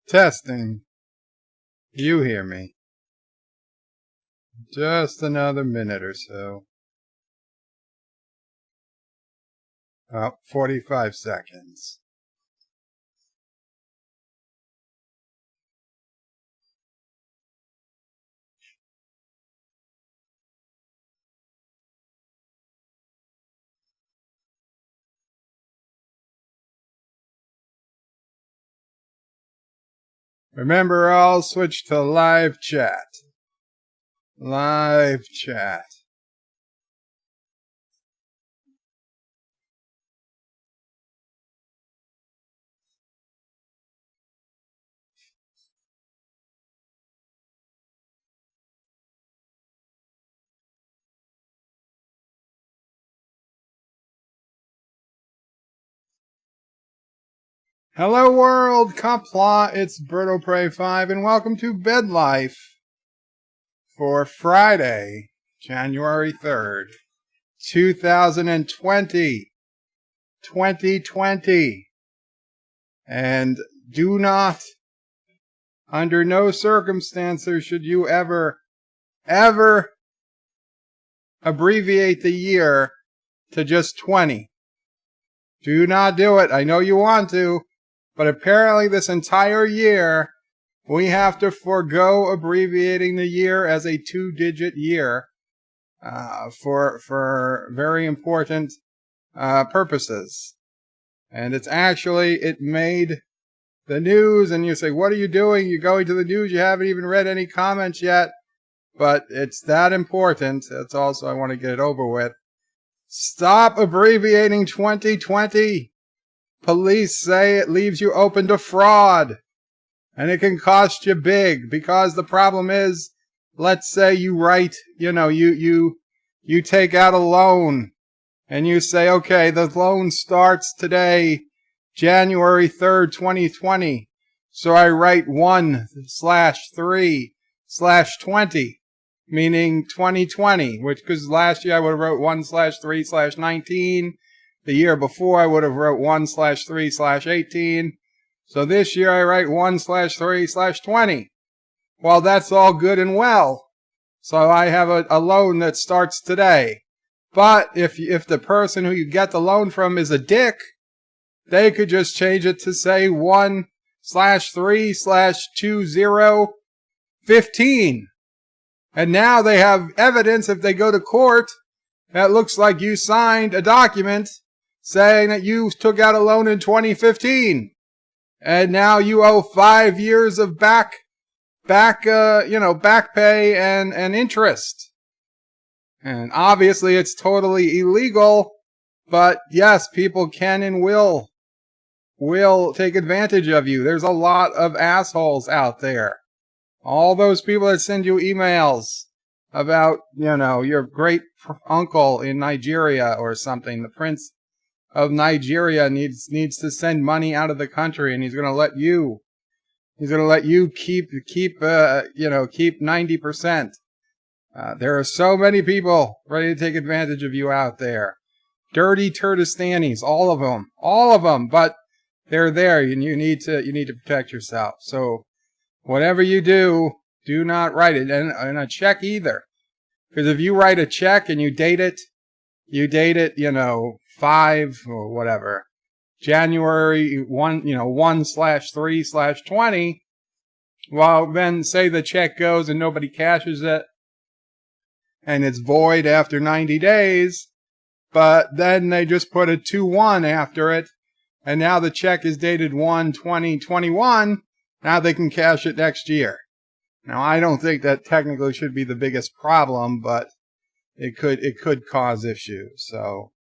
Testing. You hear me. Just another minute or so. About 45 seconds. Remember, I'll switch to live chat. Live chat. Hello world, Qapla, it's Birdo Prey 5, and welcome to BedLife for Friday, January 3rd, 2020. 2020. And do not, under no circumstances should you ever abbreviate the year to just 20. Do not do it. I know you want to. But apparently this entire year, we have to forego abbreviating the year as a 2-digit year for very important purposes. And it made the news, and you say, what are you doing? You're going to the news, you haven't even read any comments yet. But it's that important. That's also, I want to get it over with. Stop abbreviating 2020. Police say it leaves you open to fraud, and it can cost you big, because the problem is, let's say you write, you take out a loan, and you say, okay, the loan starts today, January 3rd, 2020, so I write 1/3/20, meaning 2020, because last year I would have wrote 1/3/19, the year before, I would have wrote 1/3/18. So this year, I write 1/3/20. Well, that's all good and well. So I have a loan that starts today. But if the person who you get the loan from is a dick, they could just change it to say 1/3/2015. And now they have evidence, if they go to court, that looks like you signed a document saying that you took out a loan in 2015, and now you owe 5 years of back pay and interest. And obviously it's totally illegal, but yes, people can and will take advantage of you. There's a lot of assholes out there. All those people that send you emails about, your great uncle in Nigeria or something, the prince of Nigeria needs to send money out of the country, and he's going to let you keep 90%. There are so many people ready to take advantage of you out there. Dirty Turdistanis, all of them, but they're there, and you need to protect yourself. So whatever you do not write it, and a check either. Because if you write a check and you date it, 5 or whatever, January 1/3/20, well, then say the check goes and nobody cashes it, and it's void after 90 days, but then they just put a 2/1 after it, and now the check is dated 1/20/21, now they can cash it next year. Now, I don't think that technically should be the biggest problem, but it could cause issues. So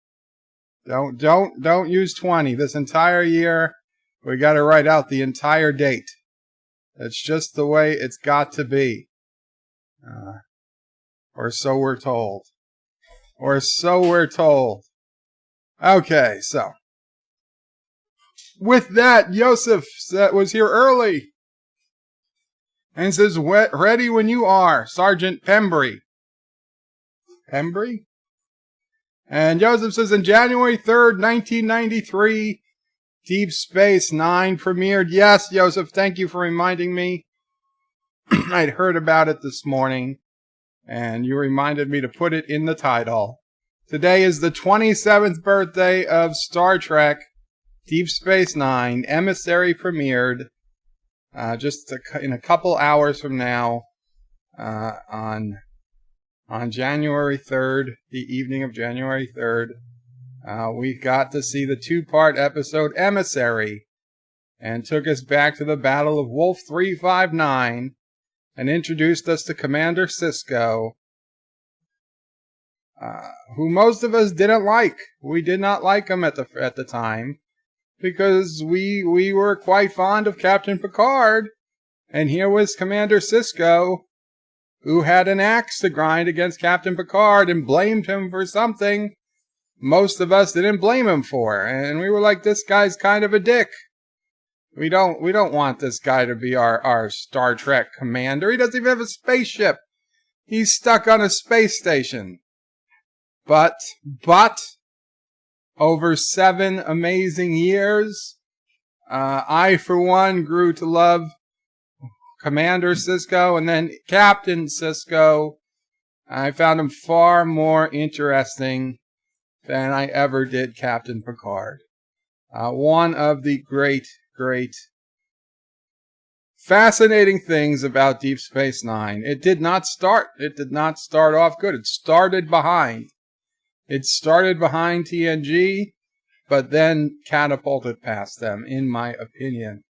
don't use 20 this entire year. We got to write out the entire date. That's just the way it's got to be, or so we're told. Okay, so with that, Joseph was here early and says, ready when you are, Sergeant Pembry. And Joseph says, on January 3rd, 1993, Deep Space Nine premiered. Yes, Joseph, thank you for reminding me. I'd heard about it this morning, and you reminded me to put it in the title. Today is the 27th birthday of Star Trek Deep Space Nine. Emissary premiered just in a couple hours from now on January 3rd, the evening of January 3rd. We got to see the two-part episode Emissary, and took us back to the Battle of Wolf 359 and introduced us to Commander Sisko, who most of us didn't like. We did not like him at the time, because we were quite fond of Captain Picard, and here was Commander Sisko, who had an axe to grind against Captain Picard and blamed him for something most of us didn't blame him for, and we were like, this guy's kind of a dick. We don't want this guy to be our Star Trek commander. He doesn't even have a spaceship. He's stuck on a space station. But over 7 amazing years, I for one grew to love Commander Sisko, and then Captain Sisko. I found him far more interesting than I ever did Captain Picard. One of the great, fascinating things about Deep Space Nine. It did not start off good. It started behind TNG, but then catapulted past them, in my opinion.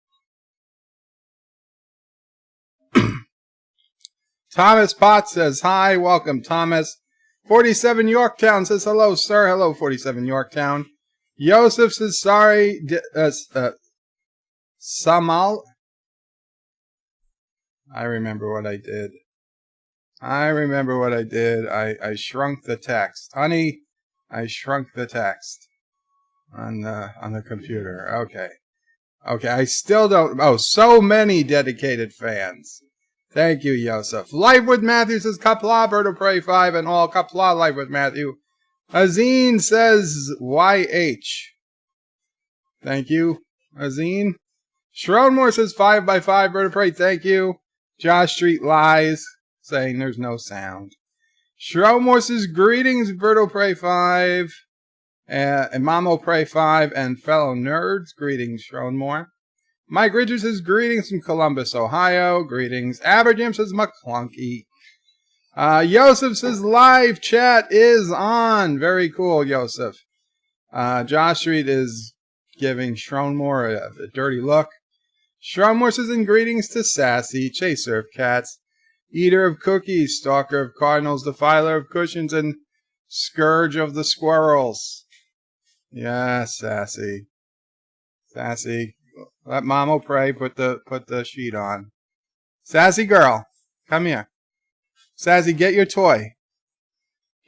Thomas Potts says hi. Welcome, Thomas. 47 Yorktown says hello, sir. Hello, 47 Yorktown. Yosef says sorry. Samal. I remember what I did. I shrunk the text. Honey, I shrunk the text on the computer. Okay, I still don't. Oh, so many dedicated fans. Thank you, Yosef. Life with Matthew says Qapla, Bird of Prey 5 and all. Qapla, Life with Matthew. Azine says YH. Thank you, Azine. Shronmore says 5x5, Bird of Prey. Thank you. Josh Street lies, saying there's no sound. Shronmore says greetings, Bird of Prey 5. And Mamo Prey 5 and fellow nerds. Greetings, Shronmore. Mike Richards says greetings from Columbus, Ohio. Greetings. Aberjam says McClunky. Yosef says live chat is on. Very cool, Yosef. Josh Street is giving Shronmore a dirty look. Shronmore says in greetings to Sassy, chaser of cats, eater of cookies, stalker of cardinals, defiler of cushions, and scourge of the squirrels. Yes, Sassy. Sassy. Let Mamo pray. Put the sheet on. Sassy girl, come here. Sassy, get your toy.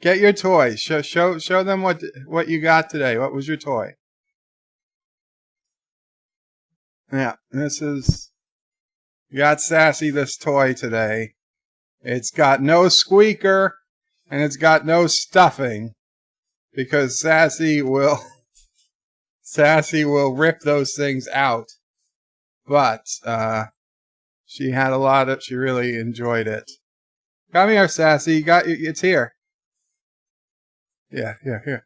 Get your toy. Show them what you got today. What was your toy? Yeah, you got Sassy this toy today. It's got no squeaker and it's got no stuffing, because Sassy will rip those things out. But she really enjoyed it. Come here, Sassy. It's here. Yeah, here.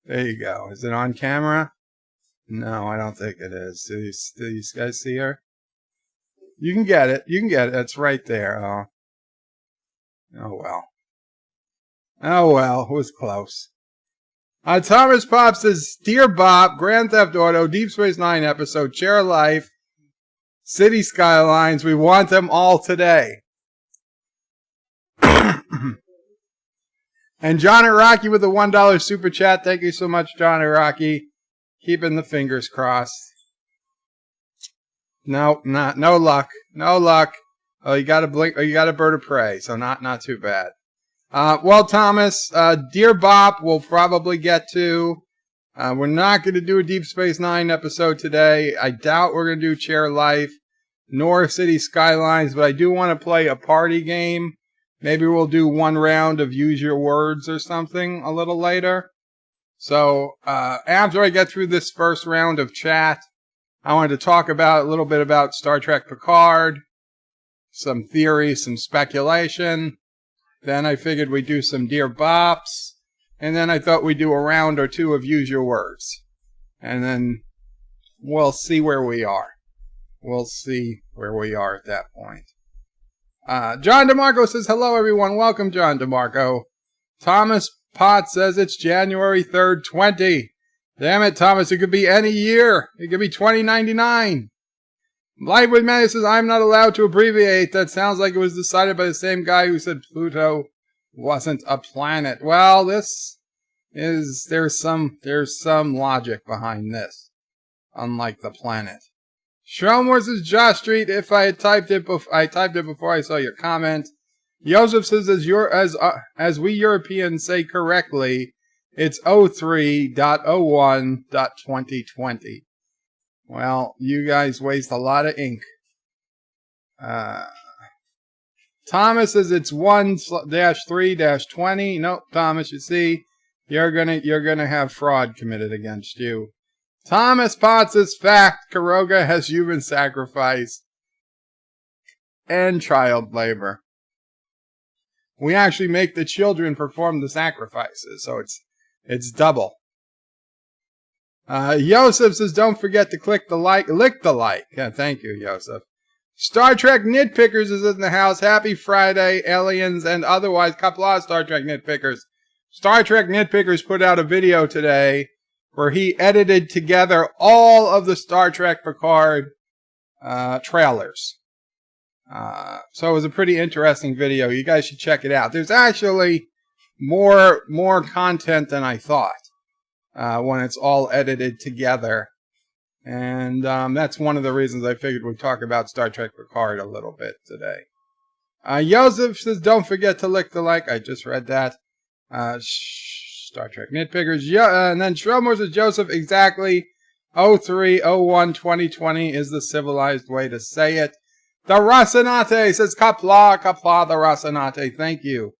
There you go. Is it on camera? No, I don't think it is. Do you guys see her? You can get it. It's right there. Oh well. It was close. Thomas Pop says, Dear Bob, Grand Theft Auto, Deep Space Nine episode, Chair of Life, City Skylines, we want them all today. And John Iraqi with the $1 super chat. Thank you so much, John Iraqi. Keeping the fingers crossed. No luck. Oh, you got a blink. Oh, you got a bird of prey. So not too bad. Well, Thomas, Dear Bop we'll probably get to. We're not going to do a Deep Space Nine episode today. I doubt we're going to do Chair Life nor City Skylines, but I do want to play a party game. Maybe we'll do one round of Use Your Words or something a little later. So, after I get through this first round of chat, I wanted to talk about a little bit about Star Trek Picard, some theory, some speculation. Then I figured we'd do some Dear Bops. And then I thought we'd do a round or two of Use Your Words. And then we'll see where we are. We'll see where we are at that point. John DeMarco says, hello everyone. Welcome, John DeMarco. Thomas Potts says it's January 3rd, 20. Damn it, Thomas. It could be any year. It could be 2099. Life with Manny says, I'm not allowed to abbreviate. That sounds like it was decided by the same guy who said Pluto wasn't a planet. Well, there's some logic behind this, unlike the planet. Shromor says, Josh Street, if I had typed it before I saw your comment. Joseph says, as we Europeans say correctly, it's 03.01.2020. Well, you guys waste a lot of ink. Thomas says it's 1-3-20. Nope, Thomas, you see, you're gonna have fraud committed against you. Thomas Potts says fact, Karoga has human sacrifice and child labor. We actually make the children perform the sacrifices, so it's double. Yosef says, don't forget to lick the like. Yeah, thank you, Yosef. Star Trek Nitpickers is in the house. Happy Friday, aliens and otherwise. Qapla All Star Trek Nitpickers. Star Trek Nitpickers put out a video today where he edited together all of the Star Trek Picard trailers. So it was a pretty interesting video. You guys should check it out. There's actually more content than I thought when it's all edited together. And that's one of the reasons I figured we'd talk about Star Trek Picard a little bit today. Joseph says, don't forget to lick the like. I just read that. Star Trek Nitpickers. And then Shromor says, Joseph, exactly 03/01/2020 is the civilized way to say it. The Rasanate says, Qapla the Rasanate. Thank you.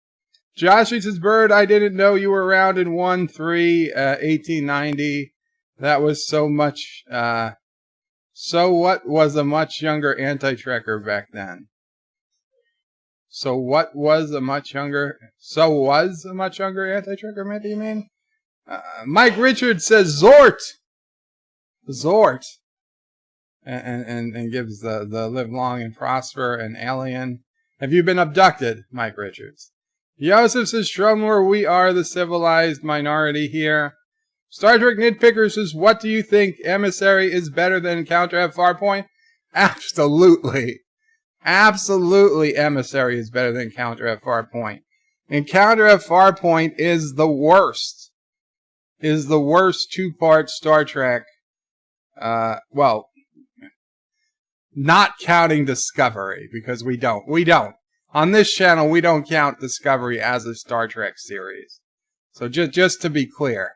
Josh says, Bird, I didn't know you were around in 1/3/1890. That was so much, so what was a much younger anti-trekker back then? So was a much younger anti-trekker, maybe you mean? Mike Richards says, Zort! And gives the live long and prosper and alien. Have you been abducted, Mike Richards? Joseph says, Shromor, we are the civilized minority here. Star Trek Nitpicker says, what do you think? Emissary is better than Encounter at Farpoint? Absolutely. Absolutely, Emissary is better than Encounter at Farpoint. Encounter at Farpoint is the worst. Is the worst two-part Star Trek. Well, not counting Discovery, because we don't. On this channel, we don't count Discovery as a Star Trek series. So just to be clear.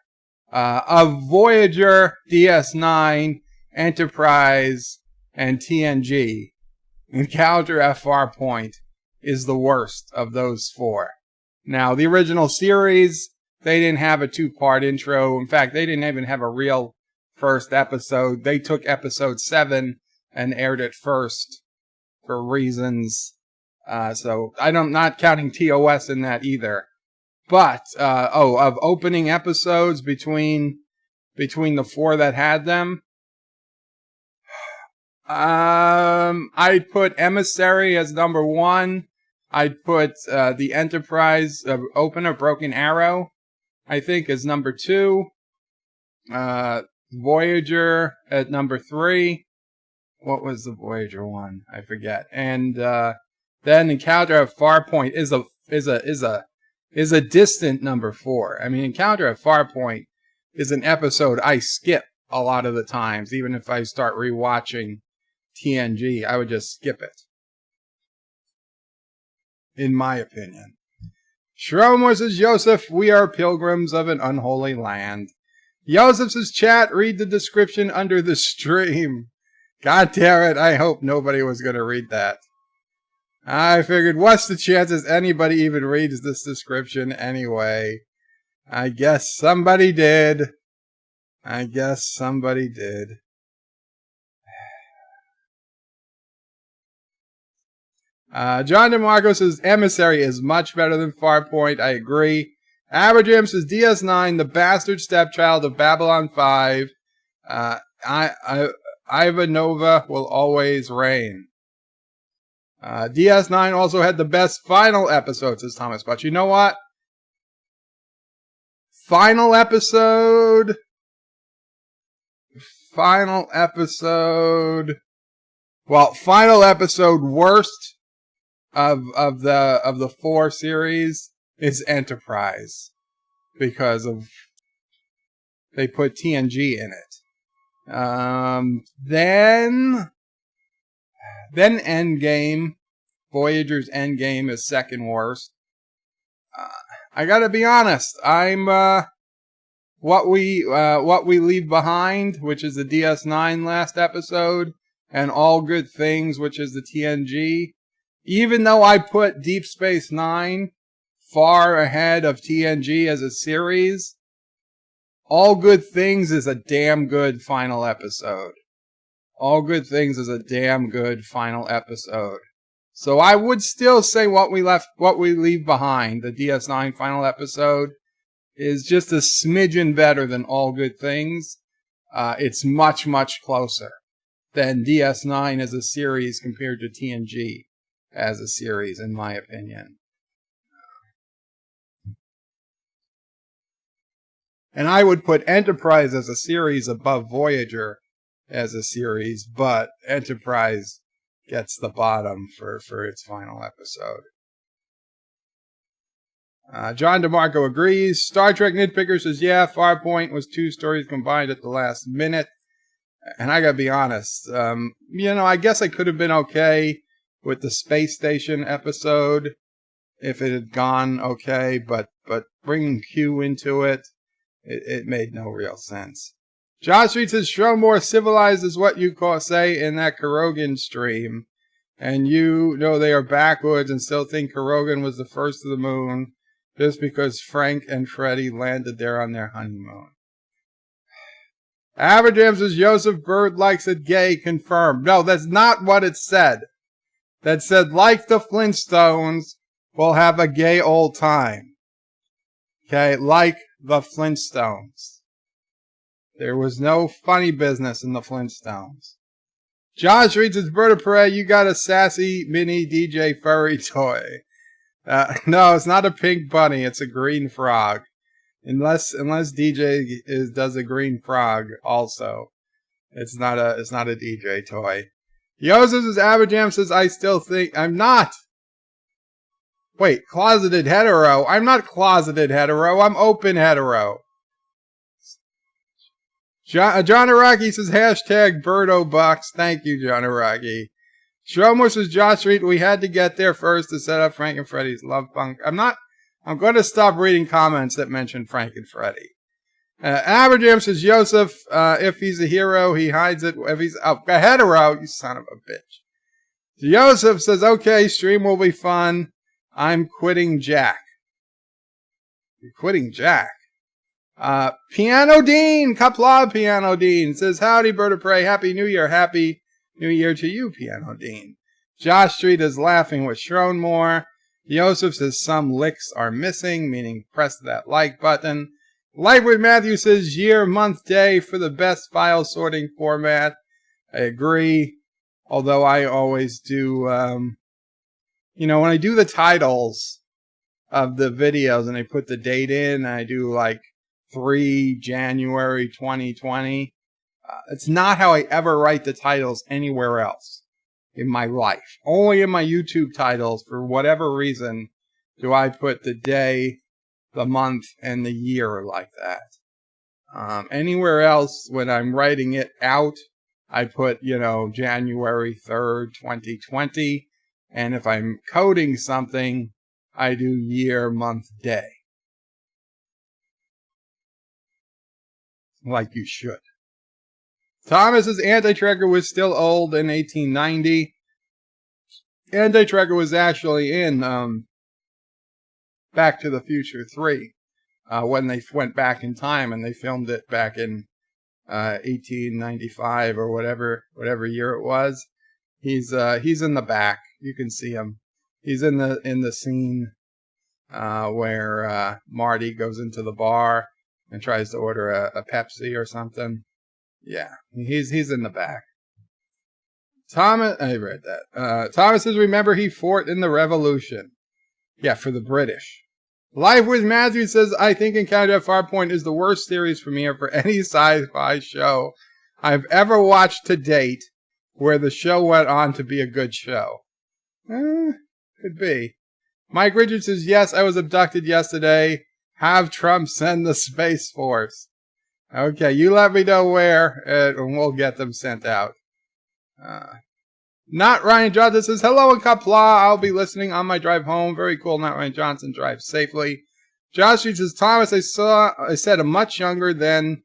Of Voyager, DS9, Enterprise, and TNG, Encounter at Farpoint is the worst of those four. Now, the original series, they didn't have a two-part intro. In fact, they didn't even have a real first episode. They took episode 7 and aired it first for reasons. So I'm not counting TOS in that either. But, of opening episodes between the four that had them, I'd put Emissary as number 1. I'd put, the Enterprise, opener, Broken Arrow, I think, as number 2. Voyager at number 3. What was the Voyager one? I forget. And, then Encounter at Farpoint is a distant number 4. I mean, Encounter at Farpoint is an episode I skip a lot of the times. Even if I start rewatching TNG, I would just skip it. In my opinion. Shromor says, Joseph, we are pilgrims of an unholy land. Joseph says, chat, read the description under the stream. God damn it, I hope nobody was going to read that. I figured, what's the chances anybody even reads this description anyway? I guess somebody did. I guess somebody did. John DeMarco says Emissary is much better than Farpoint. I agree. Aberjam says DS9, the bastard stepchild of Babylon 5. Ivanova will always reign. DS9 also had the best final episode, says Thomas. But you know what? Final episode. Well, final episode worst of the 4 series is Enterprise, because of they put TNG in it. Then Endgame, Voyager's Endgame is second worst. I gotta be honest. I'm what we leave behind, which is the DS9 last episode, and All Good Things, which is the TNG. Even though I put Deep Space Nine far ahead of TNG as a series, All Good Things is a damn good final episode. All Good Things is a damn good final episode. So I would still say what we leave behind, the DS9 final episode, is just a smidgen better than All Good Things. It's much, much closer than DS9 as a series compared to TNG as a series, in my opinion. And I would put Enterprise as a series above Voyager as a series, but Enterprise gets the bottom for its final episode. John DeMarco agrees. Star Trek Nitpicker says, yeah, Farpoint was 2 stories combined at the last minute. And I gotta be honest, I guess I could have been okay with the space station episode if it had gone okay, but bringing Q into it made no real sense. Josh Reed says, show more civilized is what you say in that Kurogan stream. And you know they are backwoods and still think Kurogan was the first to the moon just because Frank and Freddie landed there on their honeymoon. Aberjam says, Joseph Bird likes it gay, confirmed. No, that's not what it said. That said, like the Flintstones, we'll have a gay old time. Okay, like the Flintstones. There was no funny business in the Flintstones. Josh reads his Bird of Prey, you got a sassy mini DJ furry toy. No, it's not a pink bunny, it's a green frog. Unless DJ does a green frog also. It's not a DJ toy. Yosef's Aberjam says, I still think I'm not. Wait, closeted hetero. I'm not closeted hetero. I'm open hetero. John Araki says, hashtag BirdoBucks. Thank you, John Araki. Stromer says, Josh Reed, we had to get there first to set up Frank and Freddy's love bunk. I'm going to stop reading comments that mention Frank and Freddy. Aberjam says, Joseph, if he's a hero, he hides it. If he's a hetero, you son of a bitch. So Joseph says, okay, stream will be fun. I'm quitting Jack. You're quitting Jack. Piano Dean, Qapla Piano Dean says, howdy, Bird of Prey. Happy New Year. Happy New Year to you, Piano Dean. Josh Street is laughing with Schronmore. Joseph says, some licks are missing, meaning press that like button. Lightwood Matthew says, year, month, day for the best file sorting format. I agree. Although I always do, when I do the titles of the videos and I put the date in, and I do like 3 January 2020. It's not how I ever write the titles anywhere else in my life. Only in my YouTube titles, for whatever reason, do I put the day, the month, and the year like that. Anywhere else, when I'm writing it out, I put, January 3rd, 2020. And if I'm coding something, I do year, month, day. Like you should. Thomas's Anti-Tracker was still old in 1890. Anti-Tracker was actually in Back to the Future 3. when they went back in time and they filmed it back in 1895 or whatever year it was. He's in the back. You can see him. He's in the scene where Marty goes into the bar and tries to order a Pepsi or something. Yeah, he's in the back. Thomas, I read that. Thomas says, remember he fought in the Revolution. Yeah, for the British. Life with Matthew says, I think Encounter at Farpoint is the worst series for me or for any sci-fi show I've ever watched to date where the show went on to be a good show. Could be. Mike Richards says, yes, I was abducted yesterday. Have Trump send the Space Force. Okay, you let me know where, and we'll get them sent out. Not Ryan Johnson says, hello in Qapla. I'll be listening on my drive home. Very cool. Not Ryan Johnson. Drive safely. Josh Street says, Thomas, I said a much younger than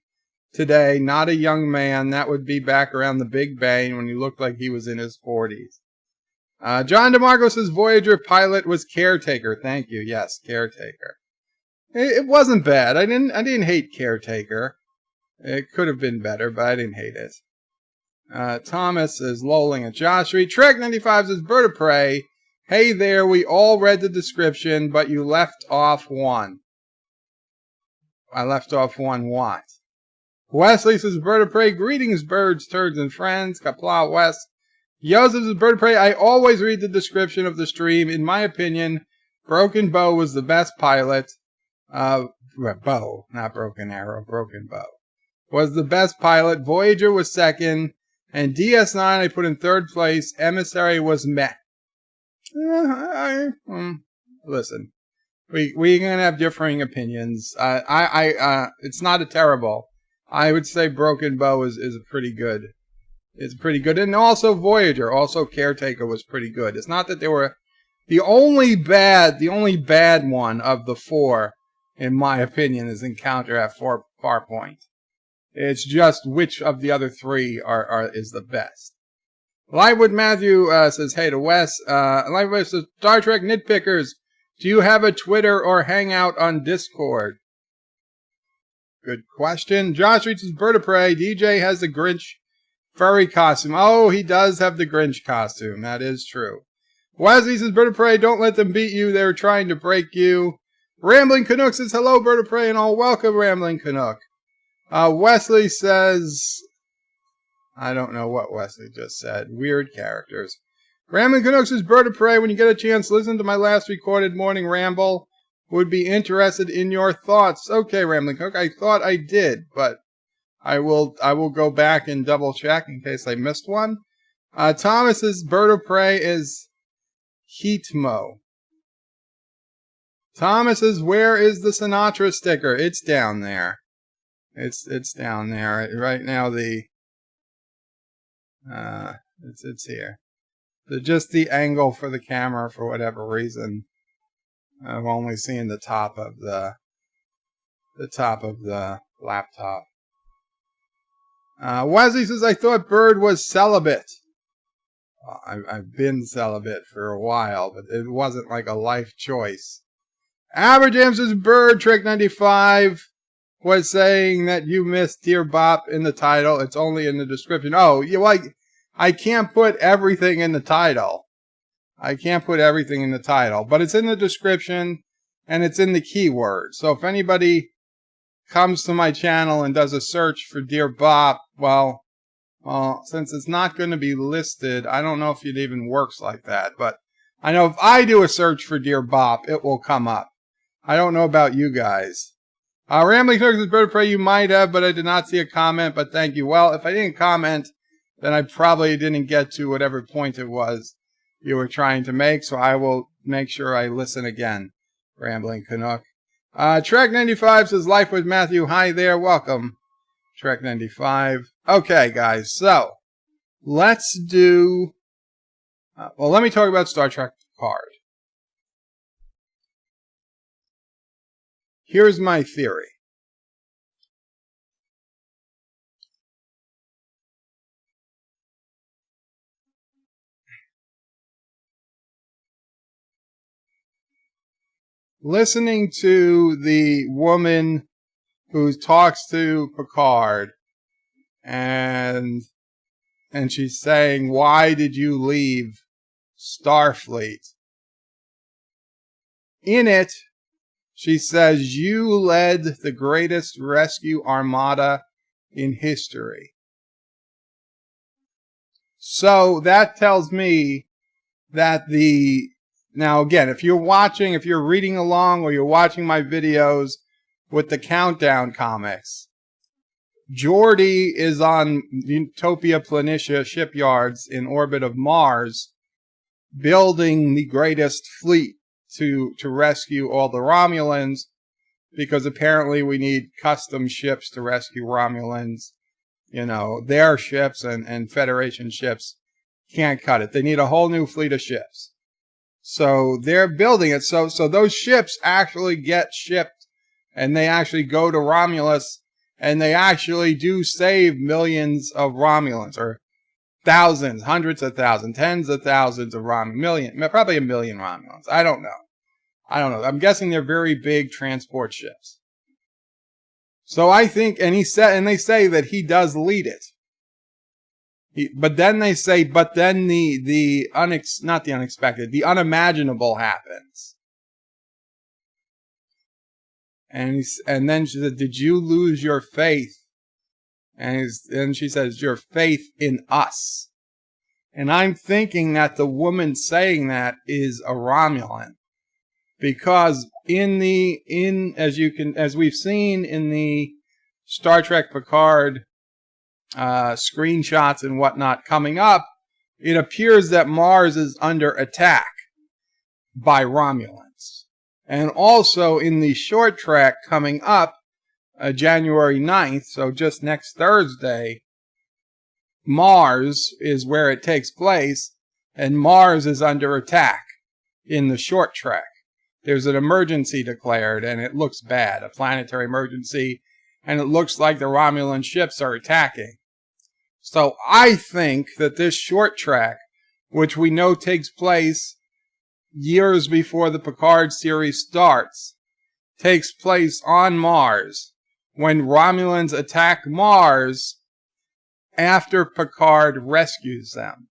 today, not a young man. That would be back around the Big Bang when he looked like he was in his 40s. John DeMarco says, Voyager pilot was Caretaker. Thank you. Yes, Caretaker. It wasn't bad. I didn't hate Caretaker. It could have been better, but I didn't hate it. Thomas is lolling at Josh Street. Trek95 says, Bird of Prey. Hey there, we all read the description, but you left off one. I left off one what? Wesley says, Bird of Prey. Greetings, birds, turds, and friends. Qapla West. Joseph says, Bird of Prey. I always read the description of the stream. In my opinion, Broken Bow was the best pilot. Bow, not Broken Arrow. Broken Bow was the best pilot. Voyager was second. And DS9 I put in third place. Emissary was meh. Listen, we're gonna have differing opinions. It's not a terrible. I would say Broken Bow is pretty good. It's pretty good, and also Voyager, also Caretaker was pretty good. It's not that they were the only bad one of the four, in my opinion, is Encounter at Farpoint. It's just which of the other three is the best. Livewood Matthew says, hey to Wes. Livewood says, Star Trek Nitpickers, do you have a Twitter or hangout on Discord? Good question. Josh reaches Bird of Prey. DJ has the Grinch furry costume. Oh, he does have the Grinch costume. That is true. Wesley says, Bird of Prey, don't let them beat you. They're trying to break you. Rambling Canuck says, hello, Bird of Prey, and all. Welcome, Rambling Canuck. Wesley says, I don't know what Wesley just said. Weird characters. Rambling Canuck says, Bird of Prey, when you get a chance, listen to my last recorded morning ramble. Would be interested in your thoughts. Okay, Rambling Canuck, I thought I did, but I will go back and double check in case I missed one. Thomas's Bird of Prey is Heatmo. Thomas's, where is the Sinatra sticker? It's down there. It's down there right now. It's here. Just the angle for the camera, for whatever reason, I've only seen the top of the laptop. Wesley says, I thought Bird was celibate. I've been celibate for a while, but it wasn't like a life choice. Aberjam says, Bird Trick 95 was saying that you missed Dear Bop in the title. It's only in the description. Oh, I can't put everything in the title. But it's in the description and it's in the keywords. So if anybody comes to my channel and does a search for Dear Bop, well, since it's not going to be listed, I don't know if it even works like that. But I know if I do a search for Dear Bop, it will come up. I don't know about you guys. Rambling Clerks with Bird of Prey, you might have, but I did not see a comment, but thank you. Well, if I didn't comment, then I probably didn't get to whatever point it was you were trying to make, so I will make sure I listen again, Rambling Canuck. Trek 95 says, Life with Matthew. Hi there, welcome, Trek 95. Okay, guys, so let's do... let me talk about Star Trek Picard. Here's my theory. listening to the woman who talks to Picard, and she's saying, "Why did you leave Starfleet?" In it, she says, "You led the greatest rescue armada in history." So that tells me that now again, if you're reading along or you're watching my videos with the Countdown comics, Geordi is on Utopia Planitia shipyards in orbit of Mars, building the greatest fleet to rescue all the Romulans, because apparently we need custom ships to rescue Romulans. You know, their ships and Federation ships can't cut it. They need a whole new fleet of ships. So they're building it. So those ships actually get shipped, and they actually go to Romulus, and they actually do save millions of Romulans, or thousands, hundreds of thousands, tens of thousands of Romulans, probably a million Romulans. I don't know. I'm guessing they're very big transport ships. So I think, and they say that he does lead it. But then they say, not the unexpected, the unimaginable happens. And then she said, "Did you lose your faith?" And she says, "Your faith in us." And I'm thinking that the woman saying that is a Romulan, because as we've seen in the Star Trek Picard screenshots and whatnot coming up, it appears that Mars is under attack by Romulans. And also in the short track coming up, January 9th, so just next Thursday, Mars is where it takes place, and Mars is under attack in the short track. There's an emergency declared, and it looks bad, a planetary emergency, and it looks like the Romulan ships are attacking. So I think that this short track, which we know takes place years before the Picard series starts, takes place on Mars, when Romulans attack Mars after Picard rescues them.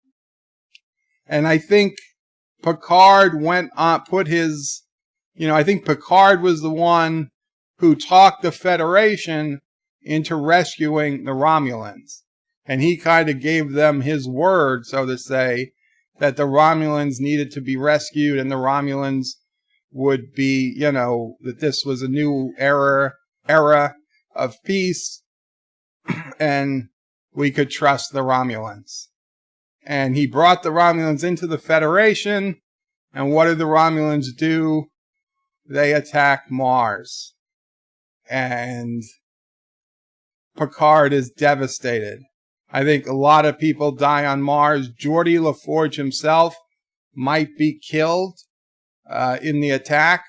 And I think Picard I think Picard was the one who talked the Federation into rescuing the Romulans. And he kind of gave them his word, so to say, that the Romulans needed to be rescued, and the Romulans would be, that this was a new era of peace, and we could trust the Romulans. And he brought the Romulans into the Federation, and what did the Romulans do? They attack Mars. And Picard is devastated. I think a lot of people die on Mars. Geordi LaForge himself might be killed in the attack.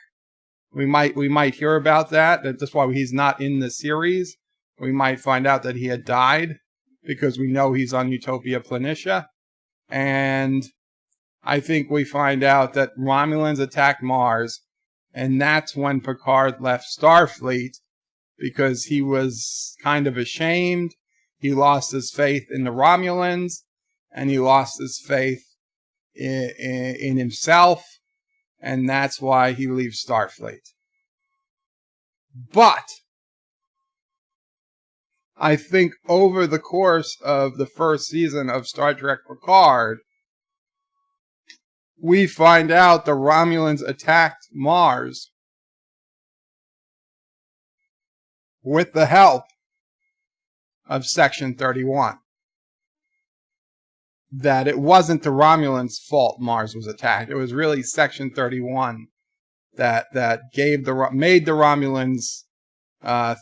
We might hear about that. That's why he's not in the series. We might find out that he had died, because we know he's on Utopia Planitia. And I think we find out that Romulans attacked Mars, and that's when Picard left Starfleet, because he was kind of ashamed. He lost his faith in the Romulans, and he lost his faith in himself, and that's why he leaves Starfleet. But I think over the course of the first season of Star Trek Picard, we find out the Romulans attacked Mars with the help of Section 31. That it wasn't the Romulans' fault Mars was attacked. It was really Section 31 that made the Romulans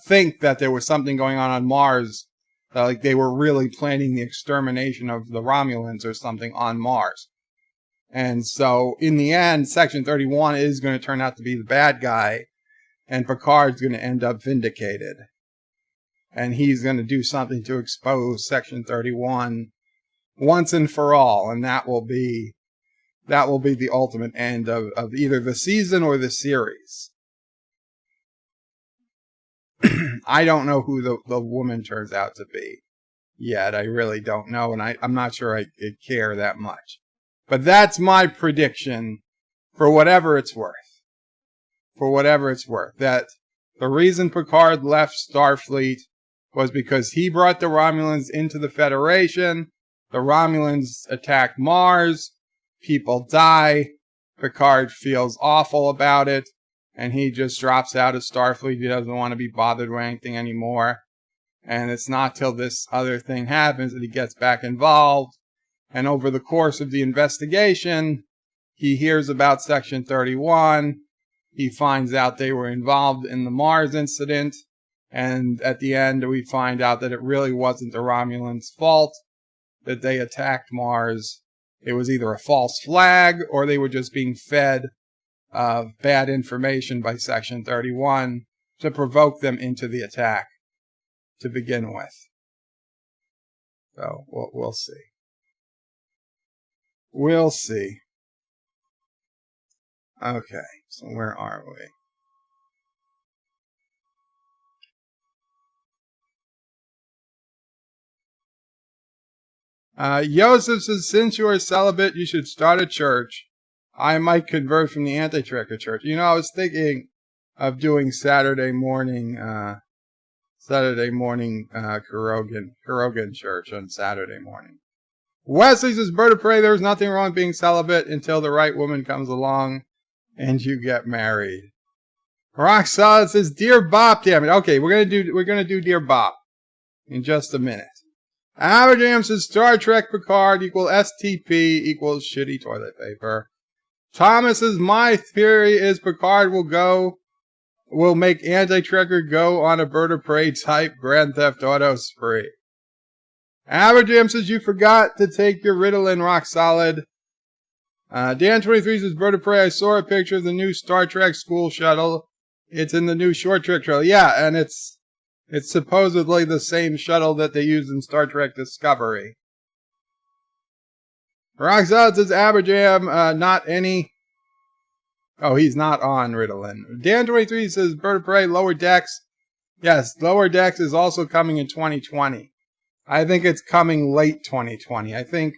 think that there was something going on Mars, like they were really planning the extermination of the Romulans or something on Mars. And so, in the end, Section 31 is going to turn out to be the bad guy, and Picard's going to end up vindicated. And he's going to do something to expose Section 31 once and for all, and that will be that will be the ultimate end of either the season or the series. I don't know who the woman turns out to be yet. I really don't know, and I'm not sure I care that much. But that's my prediction, for whatever it's worth. For whatever it's worth. That the reason Picard left Starfleet was because he brought the Romulans into the Federation. The Romulans attack Mars. People die. Picard feels awful about it. And he just drops out of Starfleet. He doesn't want to be bothered with anything anymore. And it's not till this other thing happens that he gets back involved. And over the course of the investigation, he hears about Section 31. He finds out they were involved in the Mars incident. And at the end, we find out that it really wasn't the Romulans' fault that they attacked Mars. It was either a false flag or they were just being fed bad information by Section 31 to provoke them into the attack to begin with. So we'll see. We'll see. Okay, so where are we? Joseph says, since you are celibate, you should start a church. I might convert from the anti-Trekker church. You know, I was thinking of doing Saturday morning Kurogan church on Saturday morning. Wesley says, Bird of Prey, there's nothing wrong with being celibate until the right woman comes along and you get married. Rock Solid says, Dear Bop, damn it. Okay, we're gonna do Dear Bop in just a minute. Aberjam says, Star Trek Picard equals STP equals shitty toilet paper. Thomas says, my theory is Picard will make Anti-Trekker go on a Bird of Prey type Grand Theft Auto spree. Aberjam says, you forgot to take your Ritalin, Rock Solid. Dan23 says, Bird of Prey, I saw a picture of the new Star Trek school shuttle. It's in the new short trek trailer. Yeah, and it's supposedly the same shuttle that they used in Star Trek Discovery. Rock Solid says, Aberjam, not any. Oh, he's not on Ritalin. Dan23 says, Bird of Prey, Lower Decks. Yes, Lower Decks is also coming in 2020. I think it's coming late 2020. I think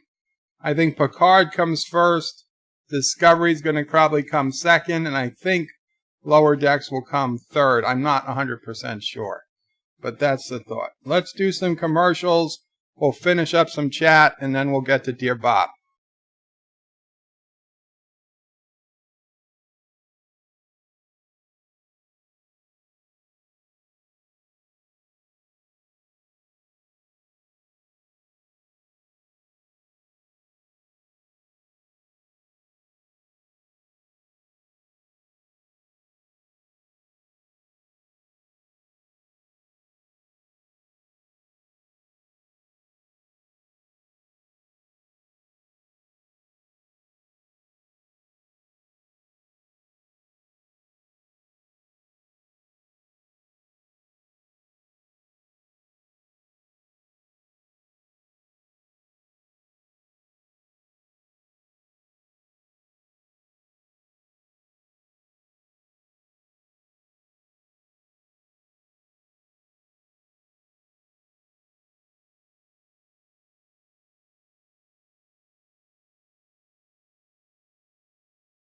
Picard comes first. Discovery's going to probably come second, and I think Lower Decks will come third. I'm not 100% sure, but that's the thought. Let's do some commercials. We'll finish up some chat, and then we'll get to Dear Bob.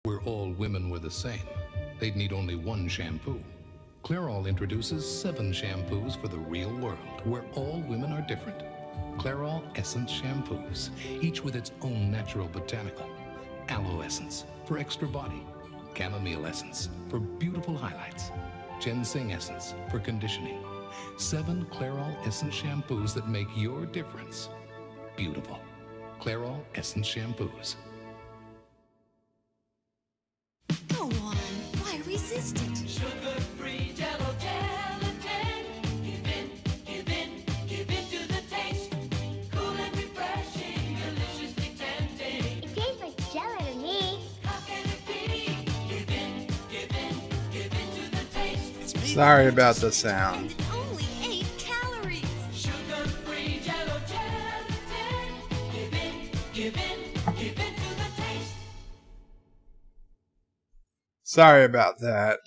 Where all women were the same, they'd need only one shampoo. Clairol introduces 7 shampoos for the real world, where all women are different. Clairol Essence shampoos, each with its own natural botanical. Aloe Essence for extra body. Chamomile Essence for beautiful highlights. Ginseng Essence for conditioning. 7 Clairol Essence shampoos that make your difference beautiful. Clairol Essence shampoos. Go on, why resist it? Sugar-free Jello gelatin. Give in to the taste. Cool and refreshing, deliciously tempting. It tastes like jello to me. How can it be? Give in to the taste. Sorry about the sound. It's only 8 calories. Sugar-free Jello gelatin. Give in to the taste. Sorry about that.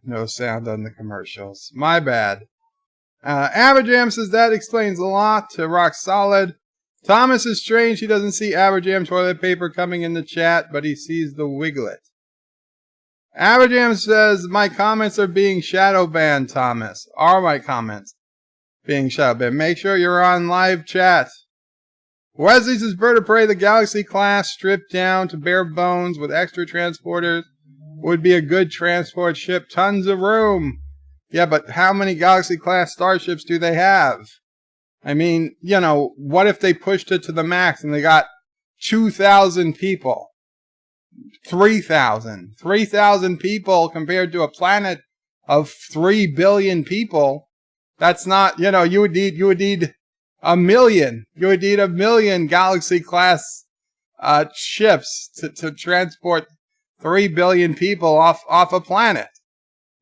No sound on the commercials. My bad. Aberjam says that explains a lot to Rock Solid. Thomas is strange. He doesn't see Aberjam toilet paper coming in the chat, but he sees the Wiglet. Aberjam says, my comments are being shadow banned, Thomas. Are my comments being shadow banned? Make sure you're on live chat. Wesley says, Bird of Prey, the Galaxy class stripped down to bare bones with extra transporters would be a good transport ship. Tons of room. Yeah, but how many Galaxy class starships do they have? I mean, you know, what if they pushed it to the max and they got 2,000 people? 3,000. 3,000 people compared to a planet of 3 billion people. That's not, you know, you would need a million. You would need a million Galaxy class ships to transport 3 billion people off a planet.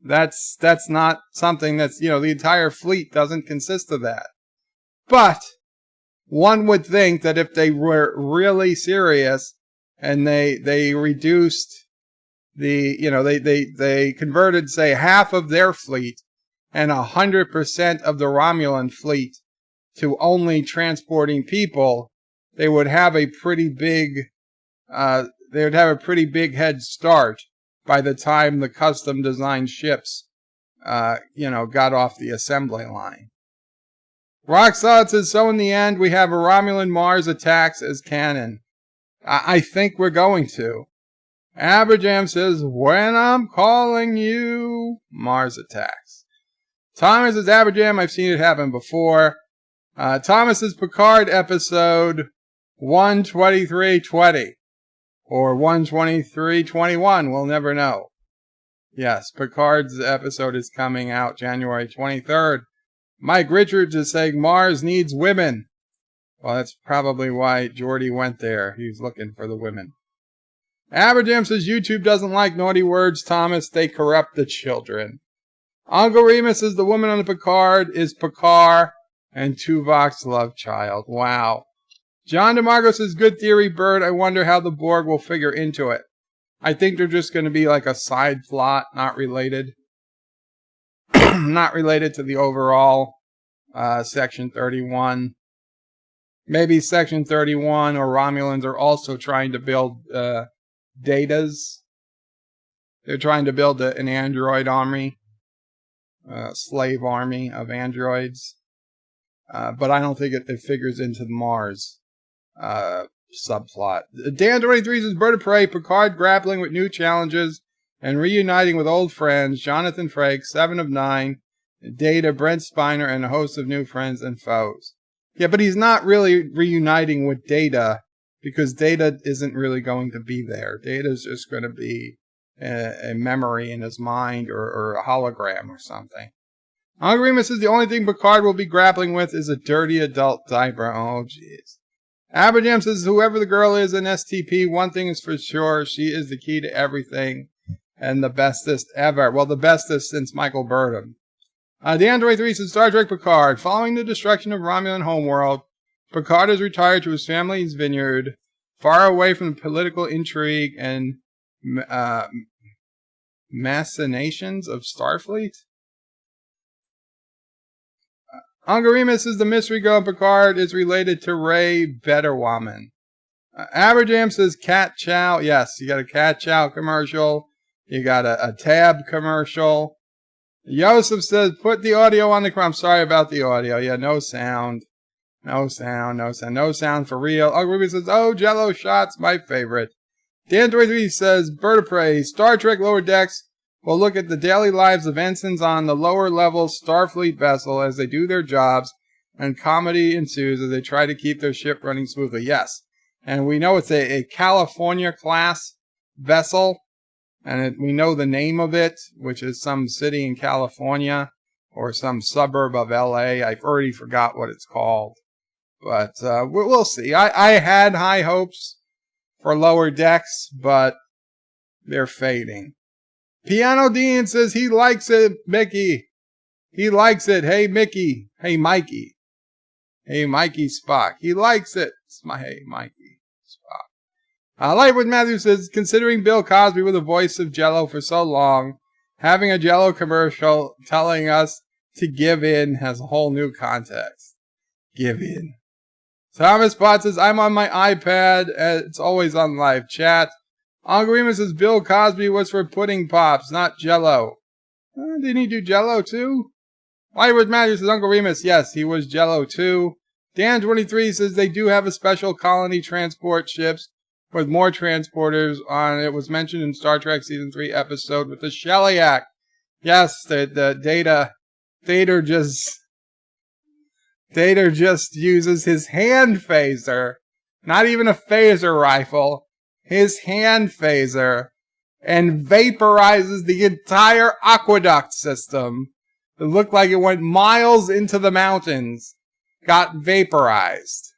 That's not something that's, you know, the entire fleet doesn't consist of that. But one would think that if they were really serious and they reduced the, you know, they converted, say, half of their fleet and 100% of the Romulan fleet to only transporting people, they would have a pretty big head start by the time the custom designed ships, you know, got off the assembly line. Rock Solid says, so in the end, we have a Romulan Mars attacks as canon. I think we're going to. Aberjam says, when I'm calling you, Mars attacks. Thomas says, Aberjam, I've seen it happen before. Thomas says, Picard episode 12320. Or 12321, we'll never know. Yes, Picard's episode is coming out January 23rd. Mike Richards is saying Mars needs women. Well, that's probably why Geordi went there. He was looking for the women. Aberjam says YouTube doesn't like naughty words, Thomas. They corrupt the children. Uncle Remus says the woman on the Picard is Picard and Tuvok's love child. Wow. John DeMarco says, good theory, Bird. I wonder how the Borg will figure into it. I think they're just going to be like a side plot, not related. Not related to the overall Section 31. Maybe Section 31 or Romulans are also trying to build datas. They're trying to build an android army. Slave army of androids. But I don't think it figures into the Mars subplot. Dan23 says, Bird of Prey, Picard grappling with new challenges and reuniting with old friends, Jonathan Frakes, 7 of 9, Data, Brent Spiner, and a host of new friends and foes. Yeah, but he's not really reuniting with Data because Data isn't really going to be there. Data's just going to be a memory in his mind or a hologram or something. Uncle Remus says the only thing Picard will be grappling with is a dirty adult diaper. Oh, jeez. Aberjam says whoever the girl is in STP, one thing is for sure, she is the key to everything and the bestest ever. Well, the bestest since Michael Burnham. Dan23 says Star Trek Picard. Following the destruction of Romulan homeworld, Picard is retired to his family's vineyard, far away from the political intrigue and machinations of Starfleet. Uncle Remus says the mystery girl in Picard is related to Ray Betterwoman. Aberjam says Cat Chow. Yes, you got a Cat Chow commercial. You got a Tab commercial. Yosef says put the audio on the... I'm sorry about the audio. Yeah, no sound. No sound for real. Uncle Remus says, oh, Jello shots, my favorite. Dan23 says Bird of Prey, Star Trek Lower Decks will look at the daily lives of ensigns on the lower level Starfleet vessel as they do their jobs, and comedy ensues as they try to keep their ship running smoothly. Yes, and we know it's a California class vessel, and we know the name of it, which is some city in California or some suburb of LA. I've already forgot what it's called, but we'll see. I had high hopes for Lower Decks, but they're fading. Piano Dean says he likes it, Mickey. He likes it. Hey, Mickey. Hey, Mikey. Hey, Mikey Spock. He likes it. Hey, Mikey Spock. Lightwood Matthews says, considering Bill Cosby was the voice of Jell-O for so long, having a Jell-O commercial telling us to give in has a whole new context. Give in. Thomas Bott says, I'm on my iPad. It's always on live chat. Uncle Remus says, Bill Cosby was for pudding pops, not Jell-O. Didn't he do Jell-O too? Lightwood Matthews says, Uncle Remus, yes, he was Jell-O too. Dan23 says they do have a special colony transport ships with more transporters on. It was mentioned in Star Trek Season 3 episode with the Shellyak. Yes, the Data just uses his hand phaser, not even a phaser rifle, his hand phaser, and vaporizes the entire aqueduct system. It looked like it went miles into the mountains, got vaporized.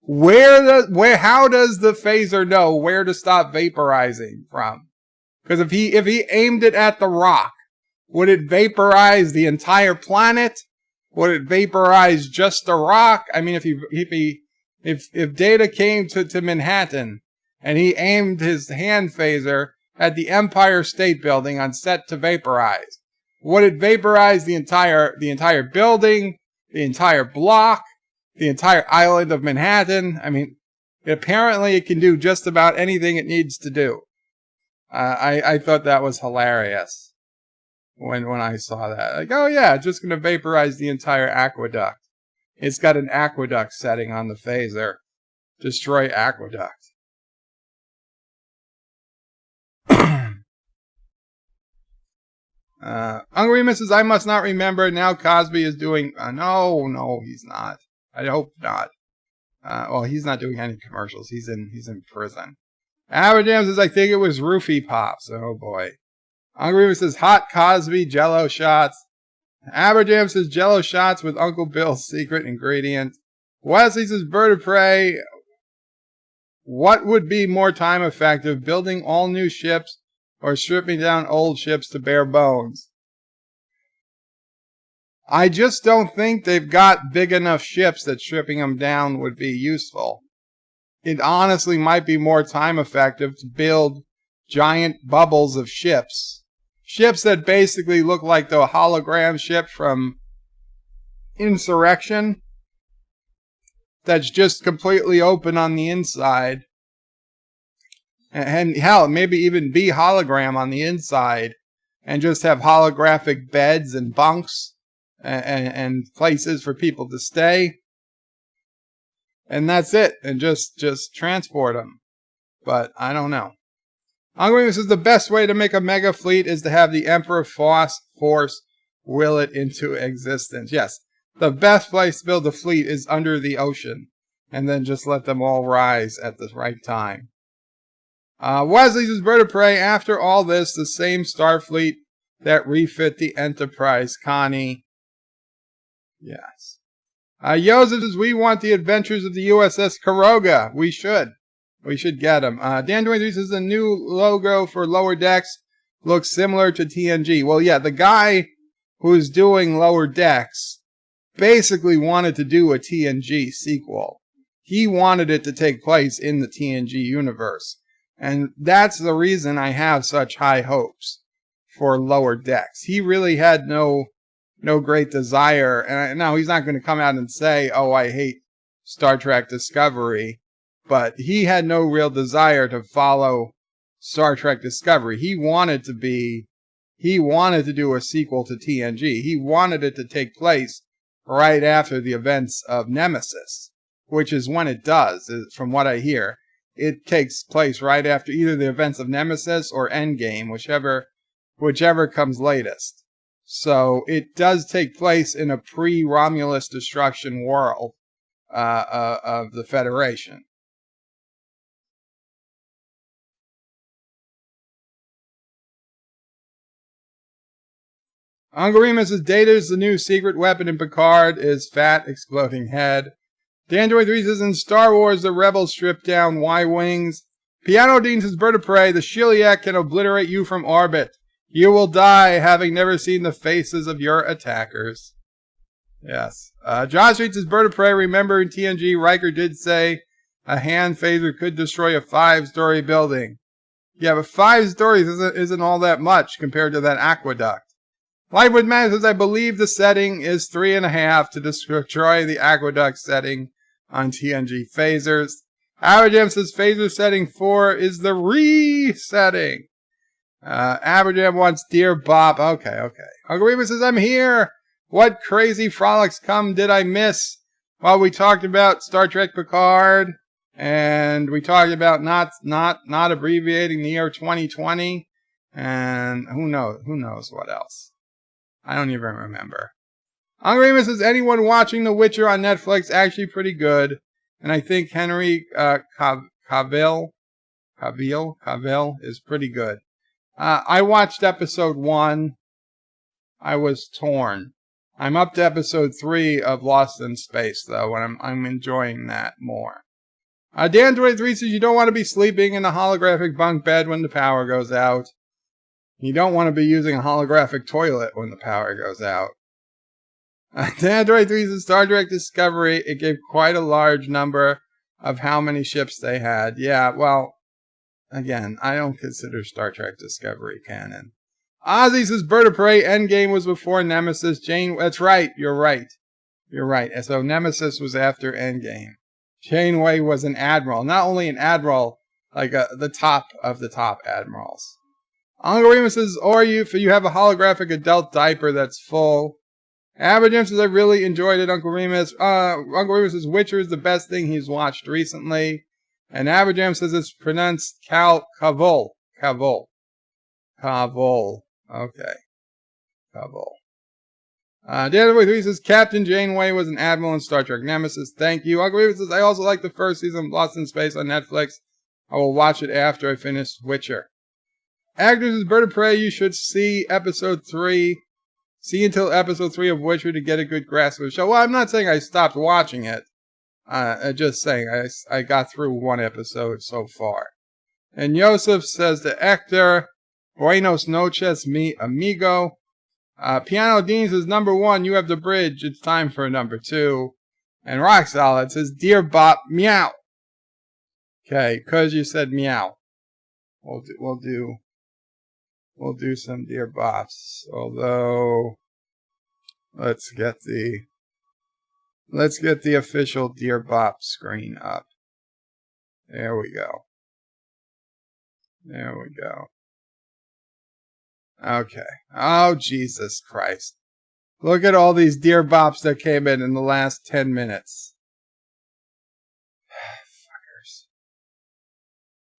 How does the phaser know where to stop vaporizing from? Because if he aimed it at the rock, would it vaporize the entire planet? Would it vaporize just the rock? I mean, if Data came to Manhattan and he aimed his hand phaser at the Empire State Building on set to vaporize, would it vaporize the entire building, the entire block, the entire island of Manhattan? I mean, apparently it can do just about anything it needs to do. I thought that was hilarious when I saw that. Like, oh yeah, it's just going to vaporize the entire aqueduct. It's got an aqueduct setting on the phaser. Destroy aqueduct. Uncle Remus says, I must not remember. Now Cosby is doing... no, he's not. I hope not. Well, he's not doing any commercials. He's in prison. Aberdam says, I think it was Roofie Pops. Oh boy. Uncle Remus says, hot Cosby Jell-O shots. Aberdam says, Jell-O shots with Uncle Bill's secret ingredient. Wesley says, Bird of Prey. What would be more time effective, building all new ships or stripping down old ships to bare bones? I just don't think they've got big enough ships that stripping them down would be useful. It honestly might be more time effective to build giant bubbles of ships. Ships that basically look like the hologram ship from Insurrection. That's just completely open on the inside. And hell, maybe even be hologram on the inside. And just have holographic beds and bunks. And places for people to stay. And that's it. And just transport them. But I don't know. Uncle Remus says the best way to make a mega fleet is to have the Emperor Force will it into existence. Yes, the best place to build a fleet is under the ocean. And then just let them all rise at the right time. Wesley says, Bird of Prey, after all this, the same Starfleet that refit the Enterprise. Connie. Yes. Joseph says, we want the adventures of the USS Karoga. We should get them. Dan 23 says, the new logo for Lower Decks looks similar to TNG. Well, yeah, the guy who's doing Lower Decks basically wanted to do a TNG sequel. He wanted it to take place in the TNG universe. And that's the reason I have such high hopes for Lower Decks. He really had no great desire. And now he's not going to come out and say, oh, I hate Star Trek Discovery. But he had no real desire to follow Star Trek Discovery. He wanted to do a sequel to TNG. He wanted it to take place right after the events of Nemesis, which is when it does, from what I hear. It takes place right after either the events of Nemesis or Endgame, whichever comes latest. So it does take place in a pre-Romulus destruction world of the Federation. Uncle Remus' Data's the new secret weapon in Picard is fat exploding head. Dan 23 says in Star Wars the rebels strip down Y-Wings. Piano Dean says Bird of Prey, the Shellyak can obliterate you from orbit. You will die having never seen the faces of your attackers. Yes. Josh Street says Bird of Prey, remember in TNG Riker did say A hand phaser could destroy a 5-story building. Yeah, but 5 stories isn't all that much compared to that aqueduct. Lightwood Man says, I believe the setting is 3.5 to destroy the aqueduct setting on TNG phasers. Aberjam says phaser setting 4 is the resetting. Aberjam wants Dear Bop. Okay. Uncle Remus says, I'm here. What crazy frolics did I miss? Well, we talked about Star Trek Picard, and we talked about not abbreviating the year 2020, and who knows what else. I don't even remember. Uncle Remus says, anyone watching The Witcher on Netflix actually pretty good, and I think Henry Cavill is pretty good. I watched episode 1. I was torn. I'm up to episode 3 of Lost in Space, though, and I'm enjoying that more. Dan23 says, you don't want to be sleeping in a holographic bunk bed when the power goes out. You don't want to be using a holographic toilet when the power goes out. Dan23 says, Star Trek Discovery, it gave quite a large number of how many ships they had. Yeah, well, again, I don't consider Star Trek Discovery canon. Ozzy says, Bird of Prey Endgame was before Nemesis. Jane, that's right, you're right. And so Nemesis was after Endgame. Janeway was an admiral. Not only an admiral, like the top of the top admirals. Uncle Remus says, or if you have a holographic adult diaper that's full. Aberjam says, I really enjoyed it, Uncle Remus. Uncle Remus says, Witcher is the best thing he's watched recently. And Aberjam says it's pronounced Kavol. Okay. Kavol. Dan3 says, Captain Janeway was an admiral in Star Trek Nemesis. Thank you. Uncle Remus says, I also like the first season of Lost in Space on Netflix. I will watch it after I finish Witcher. Agnes says, Bird of Prey, you should see episode 3. See until episode 3 of Witcher to get a good grasp of the show. Well, I'm not saying I stopped watching it. Just saying I got through 1 episode so far. And Yosef says to Hector, Buenos noches, mi amigo. Piano Dean says, number 1, you have the bridge. It's time for number 2. And Rock Solid says, Dear Bop, meow. Okay, because you said meow. We'll do some Dear Bops. Although, let's get the official Dear Bop screen up. There we go. Okay. Oh, Jesus Christ. Look at all these Dear Bops that came in the last 10 minutes.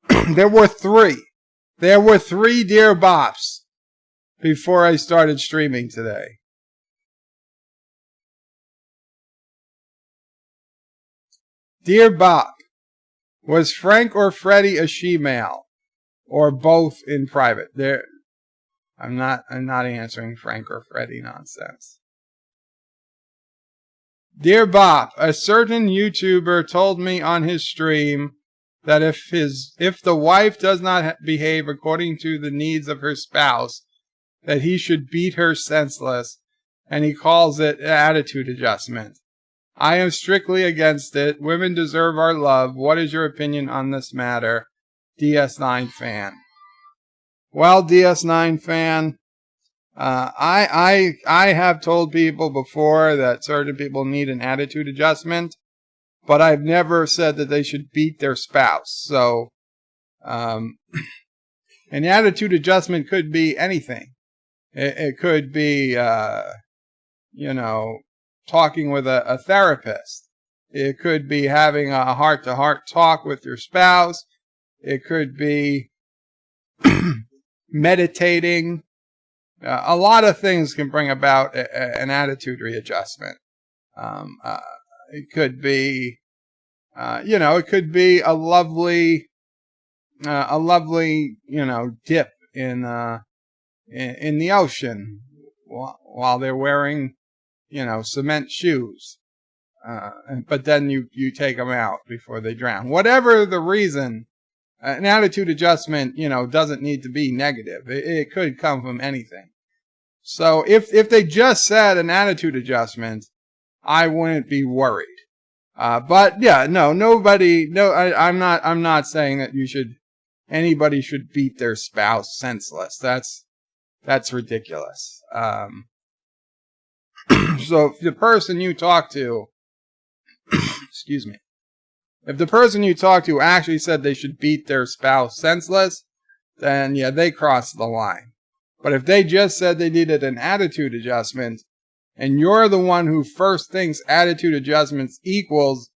Fuckers. There were 3. There were 3 Dear Bops before I started streaming today. Dear Bop, was Frank or Freddie a she-male? Or both in private? I'm not answering Frank or Freddie nonsense. Dear Bop, a certain YouTuber told me on his stream that if the wife does not behave according to the needs of her spouse, that he should beat her senseless, and he calls it attitude adjustment. I am strictly against it. Women deserve our love. What is your opinion on this matter? DS9 fan. Well, DS9 fan, I have told people before that certain people need an attitude adjustment, but I've never said that they should beat their spouse. So, an attitude adjustment could be anything. It could be, talking with a therapist. It could be having a heart-to-heart talk with your spouse. It could be meditating. A lot of things can bring about an attitude readjustment. It could be, it could be a lovely, dip in the ocean while they're wearing, cement shoes. But then you take them out before they drown. Whatever the reason, an attitude adjustment, doesn't need to be negative. It could come from anything. So if they just said an attitude adjustment, I wouldn't be worried. But yeah, no, nobody, no, I'm not saying that anybody should beat their spouse senseless. That's ridiculous. So if the person you talk to, excuse me, if the person you talk to actually said they should beat their spouse senseless, then yeah, they crossed the line. But if they just said they needed an attitude adjustment, and you're the one who first thinks attitude adjustments equals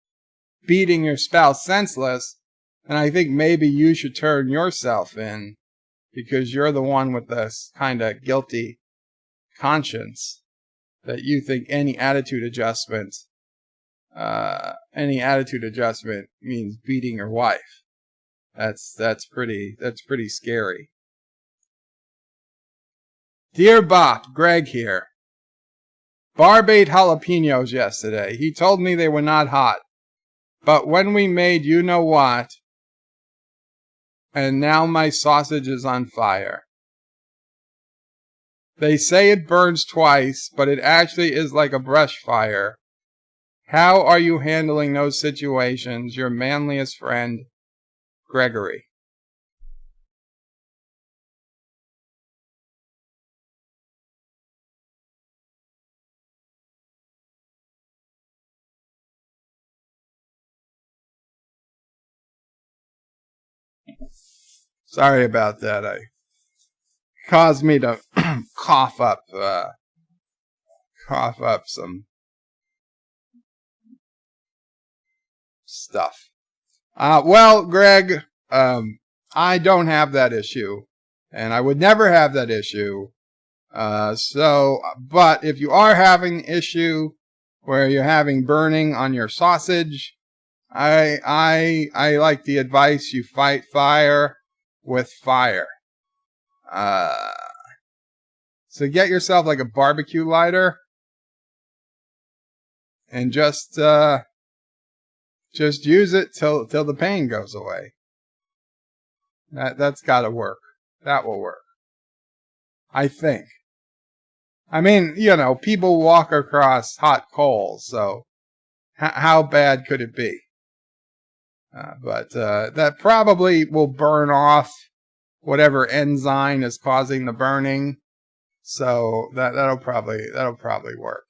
beating your spouse senseless, then I think maybe you should turn yourself in, because you're the one with this kind of guilty conscience that you think any attitude adjustment means beating your wife. That's pretty scary. Dear Bop, Greg here. Barb ate jalapenos yesterday. He told me they were not hot. But when we made you know what, and now my sausage is on fire. They say it burns twice, but it actually is like a brush fire. How are you handling those situations? Your manliest friend, Gregory. Sorry about that. It caused me to cough up some stuff. Well, Greg, I don't have that issue, and I would never have that issue. But if you are having the issue where you're having burning on your sausage, I like the advice: you fight fire with fire. So get yourself like a barbecue lighter and just use it till the pain goes away. That's gotta work. That will work, I think. I mean, people walk across hot coals, so how bad could it be? But that probably will burn off whatever enzyme is causing the burning. So that'll probably work.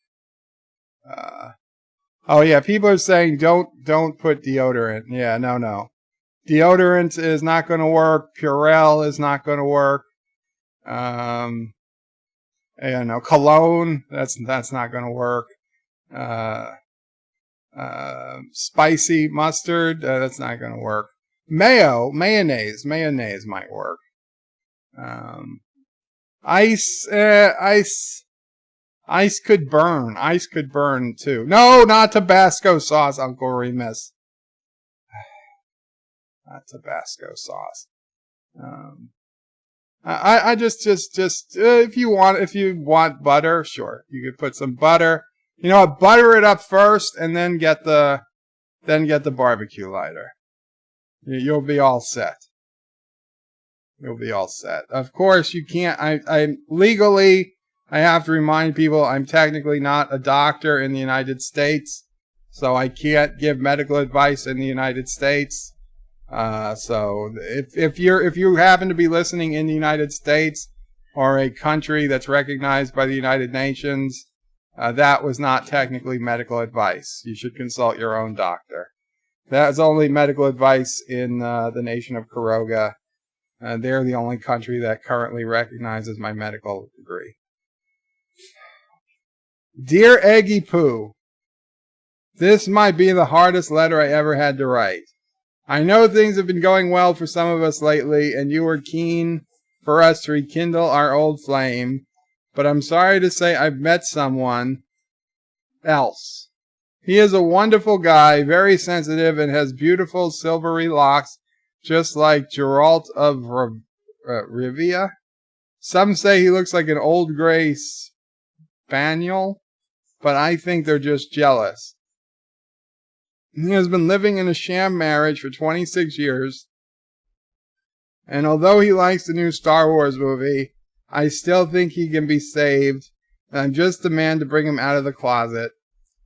Oh yeah, people are saying don't put deodorant. Yeah, no. Deodorant is not going to work. Purell is not going to work. Cologne, that's not going to work. Spicy mustard, that's not going to work. Mayonnaise might work. Ice could burn. Ice could burn too. No, not Tabasco sauce, Uncle Remus. Not Tabasco sauce. I just if you want butter, sure, you could put some butter. You know what? Butter it up first, and then get the barbecue lighter. You'll be all set. You'll be all set. Of course, you can't. I legally, I have to remind people, I'm technically not a doctor in the United States, so I can't give medical advice in the United States. So if you happen to be listening in the United States or a country that's recognized by the United Nations, that was not technically medical advice. You should consult your own doctor. That's only medical advice in the nation of Kuroga. They're the only country that currently recognizes my medical degree. Dear Eggy Poo, this might be the hardest letter I ever had to write. I know things have been going well for some of us lately, and you were keen for us to rekindle our old flame, but I'm sorry to say I've met someone else. He is a wonderful guy, very sensitive, and has beautiful silvery locks, just like Geralt of Rivia. Some say he looks like an old gray spaniel, but I think they're just jealous. He has been living in a sham marriage for 26 years, and although he likes the new Star Wars movie, I still think he can be saved, and I'm just the man to bring him out of the closet.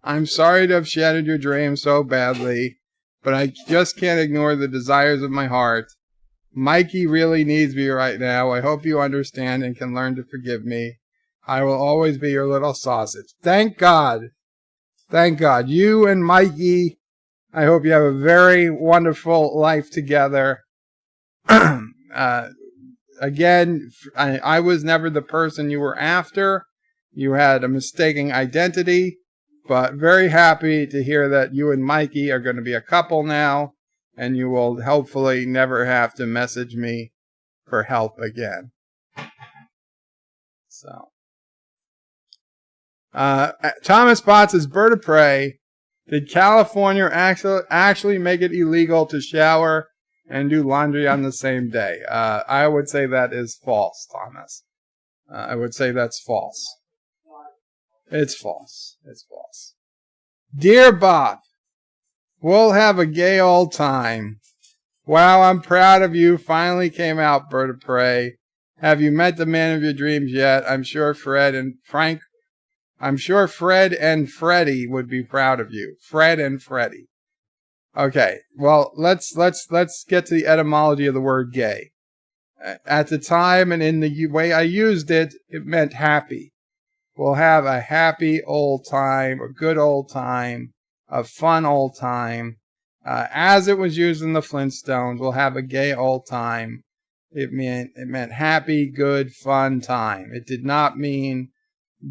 I'm sorry to have shattered your dreams so badly, but I just can't ignore the desires of my heart. Mikey really needs me right now. I hope you understand and can learn to forgive me. I will always be your little sausage. Thank God. Thank God. You and Mikey, I hope you have a very wonderful life together. Again, I was never the person you were after. You had a mistaken identity, but very happy to hear that you and Mikey are going to be a couple now, and you will hopefully never have to message me for help again. So, Thomas Potts is Bird of Prey. Did California actually make it illegal to shower and do laundry on the same day? I would say that is false, Thomas. I would say that's false. It's false. It's false. Dear Bob, we'll have a gay old time. Wow, I'm proud of you. Finally came out, Bird of Prey. Have you met the man of your dreams yet? I'm sure Fred and Freddie would be proud of you. Fred and Freddie. Okay, well, let's get to the etymology of the word gay. At the time and in the way I used it, it meant happy. We'll have a happy old time, a good old time, a fun old time. As it was used in the Flintstones, we'll have a gay old time. It meant happy, good, fun time. It did not mean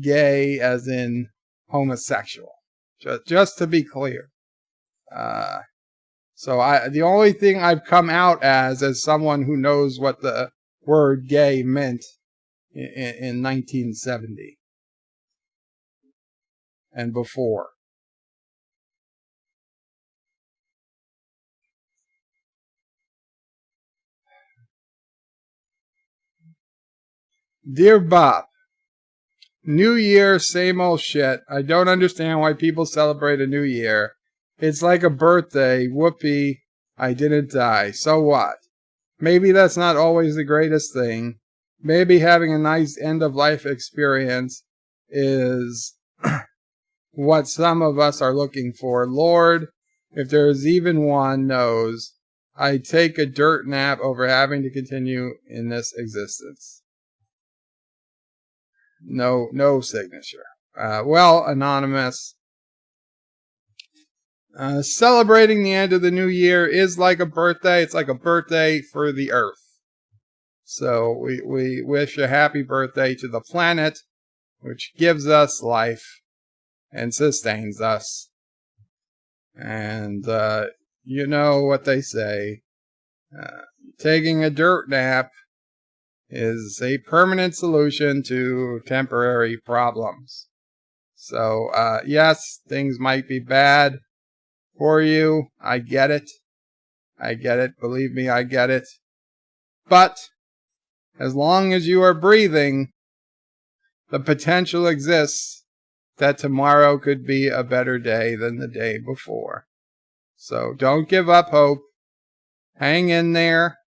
gay as in homosexual. Just to be clear. So the only thing I've come out as someone who knows what the word gay meant in 1970 and before. Dear Bob, New Year, same old shit. I don't understand why people celebrate a new year. It's like a birthday. Whoopee, I didn't die. So what? Maybe that's not always the greatest thing. Maybe having a nice end-of-life experience is what some of us are looking for. Lord, if there is even one, knows, I'd take a dirt nap over having to continue in this existence. No signature. Well, anonymous. Celebrating the end of the new year is like a birthday. It's like a birthday for the earth. So we wish a happy birthday to the planet, which gives us life and sustains us. And you know what they say. Taking a dirt nap is a permanent solution to temporary problems. So, yes, things might be bad for you. I get it. Believe me, I get it. But as long as you are breathing, the potential exists that tomorrow could be a better day than the day before. So don't give up hope. Hang in there.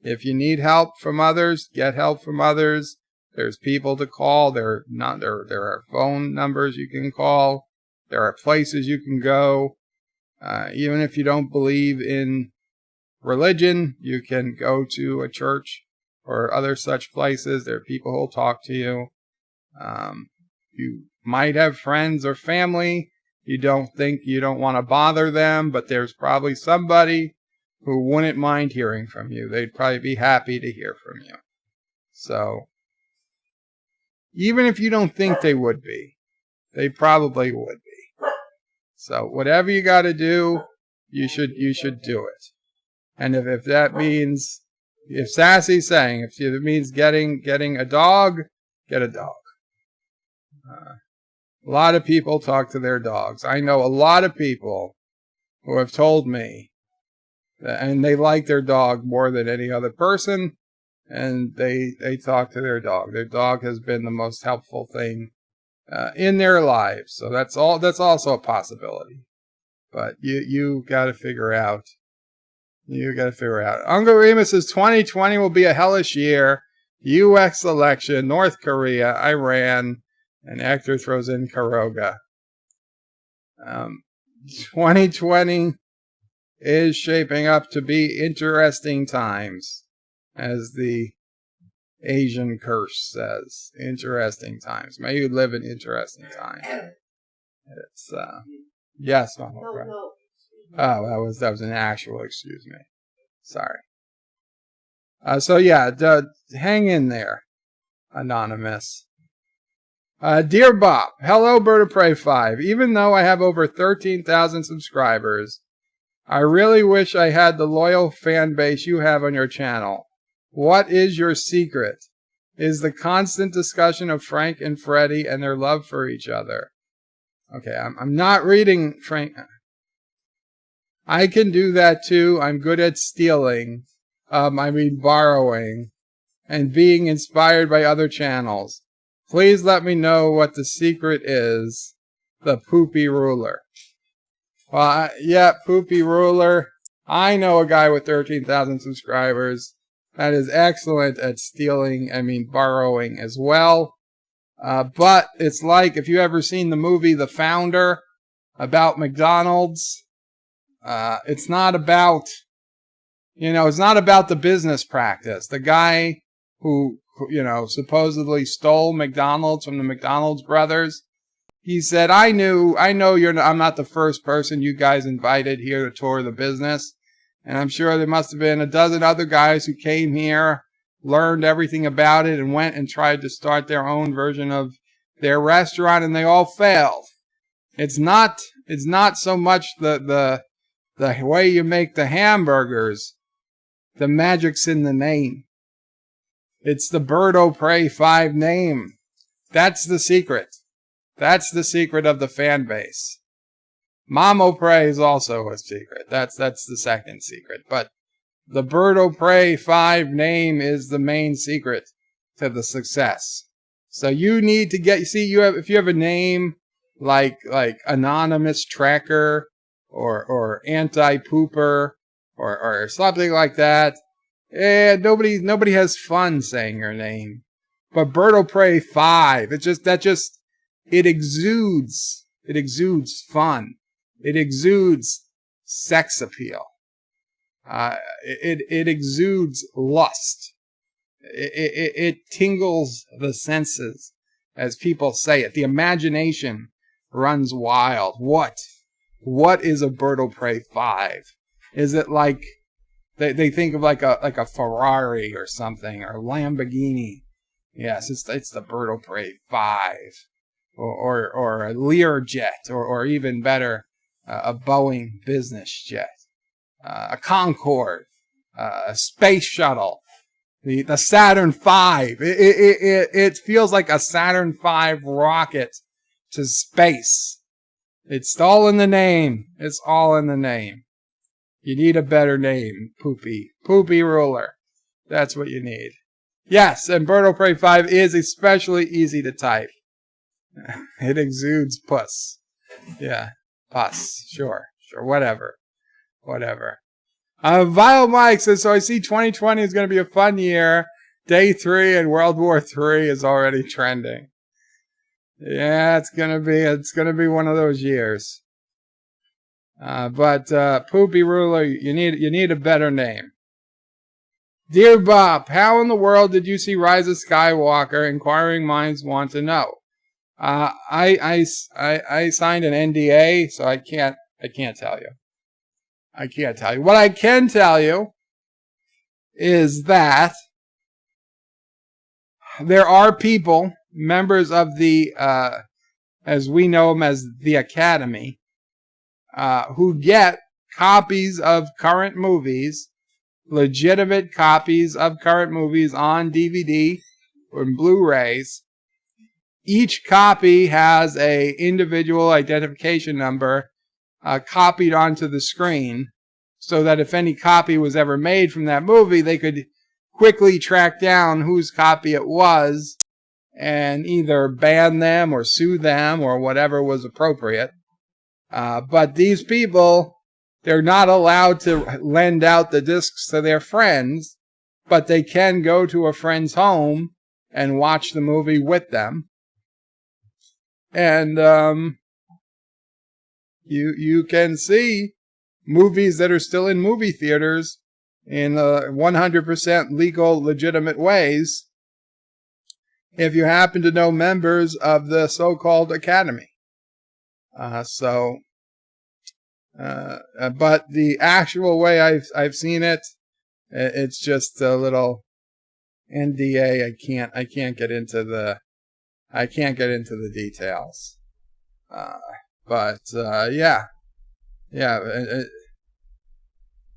If you need help from others, get help from others. There's people to call. There are phone numbers you can call. There are places you can go. Even if you don't believe in religion, you can go to a church or other such places. There are people who will talk to you. You might have friends or family. You don't want to bother them, but there's probably somebody who wouldn't mind hearing from you. They'd probably be happy to hear from you. So, even if you don't think they would be, they probably would be. So, whatever you got to do, you should do it. And if that means, if Sassy's saying, if it means getting a dog, get a dog. A lot of people talk to their dogs. I know a lot of people who have told me, and they like their dog more than any other person, and they talk to their dog. Their dog has been the most helpful thing in their lives. So that's also a possibility. But you got to figure out. Uncle Remus says 2020 will be a hellish year. U.S. election, North Korea, Iran, and Hector throws in Karoga. 2020 is shaping up to be interesting times, as the Asian curse says. Interesting times. May you live in interesting times. It's yes, Mama. No. Oh, that was an actual. Excuse me. Sorry. So yeah, hang in there, Anonymous. Dear Bob, hello, Bird of Prey 5. Even though I have over 13,000 subscribers, I really wish I had the loyal fan base you have on your channel. What is your secret? Is the constant discussion of Frank and Freddy and their love for each other. Okay, I'm not reading Frank. I can do that too. I'm good at stealing. Borrowing. And being inspired by other channels. Please let me know what the secret is. The Poopy Ruler. Well, yeah, Poopy Ruler. I know a guy with 13,000 subscribers that is excellent at stealing, borrowing as well. But it's like, if you ever seen the movie The Founder about McDonald's, it's not about, it's not about the business practice. The guy who, supposedly stole McDonald's from the McDonald's brothers, he said, I know I'm not the first person you guys invited here to tour the business. And I'm sure there must have been a dozen other guys who came here, learned everything about it, and went and tried to start their own version of their restaurant, and they all failed. It's not so much the way you make the hamburgers. The magic's in the name. It's the Bird o' Prey 5 name. That's the secret. That's the secret of the fan base. Mom o' Prey is also a secret. That's the second secret. But the Bird o' Prey 5 name is the main secret to the success. So you need to if you have a name like Anonymous Tracker or Anti-Pooper or something like that, nobody has fun saying your name. But Bird o' Prey 5, it exudes fun. It exudes sex appeal. It exudes lust. It tingles the senses, as people say it. The imagination runs wild. What is a Bird o' Prey 5? Is it like they think of like a Ferrari or something, or Lamborghini? Yes, it's the Bird o' Prey 5, or a Learjet, or even better, a Boeing business jet, a Concorde, a space shuttle, the Saturn V. It feels like a Saturn V rocket to space. It's all in the name. It's all in the name. You need a better name, Poopy Ruler. That's what you need. Yes, and Bird o' Prey 5 is especially easy to type. It exudes puss. Yeah, pus. Sure, whatever. Vile Mike says, so I see 2020 is going to be a fun year. Day 3 and World War 3 is already trending. Yeah, it's gonna be one of those years. But Poopy Ruler, you need a better name. Dear Bob, how in the world did you see Rise of Skywalker? Inquiring minds want to know. I signed an NDA, so I can't tell you. I can't tell you. What I can tell you is that there are people, members of the, as we know them as the Academy, who get copies of current movies, legitimate copies of current movies on DVD or Blu-rays. Each copy has a individual identification number copied onto the screen, so that if any copy was ever made from that movie, they could quickly track down whose copy it was and either ban them or sue them or whatever was appropriate. But these people, they're not allowed to lend out the discs to their friends, but they can go to a friend's home and watch the movie with them. And You can see movies that are still in movie theaters in 100% legal, legitimate ways if you happen to know members of the so-called Academy. But the actual way I've seen it, it's just a little NDA. I can't get into the details. Yeah.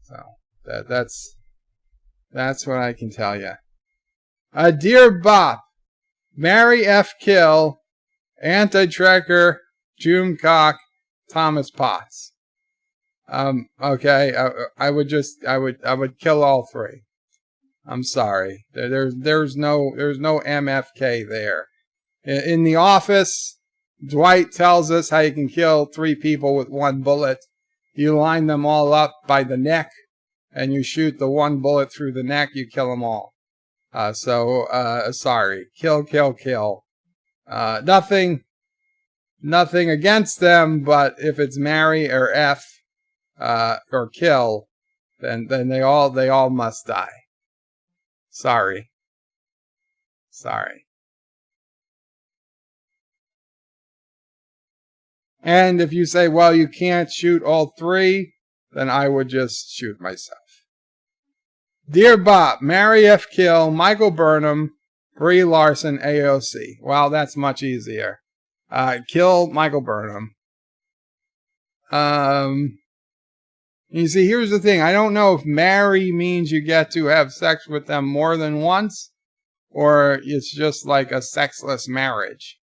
So that's what I can tell you. Dear Bop, Mary F. Kill, Anti-Trekker, Joomcock, Thomas Potts. Okay, I would kill all three. I'm sorry. There's no MFK there. In The Office, Dwight tells us how you can kill 3 people with 1 bullet. You line them all up by the neck, and you shoot the 1 bullet through the neck, you kill them all. Sorry. Kill. Nothing against them, but if it's marry or F, or kill, then they all must die. Sorry. And if you say, well, you can't shoot all 3, then I would just shoot myself. Dear Bob, Mary F. Kill, Michael Burnham, Brie Larson, AOC. Well, that's much easier. Kill Michael Burnham. You see, here's the thing. I don't know if marry means you get to have sex with them more than once, or it's just like a sexless marriage.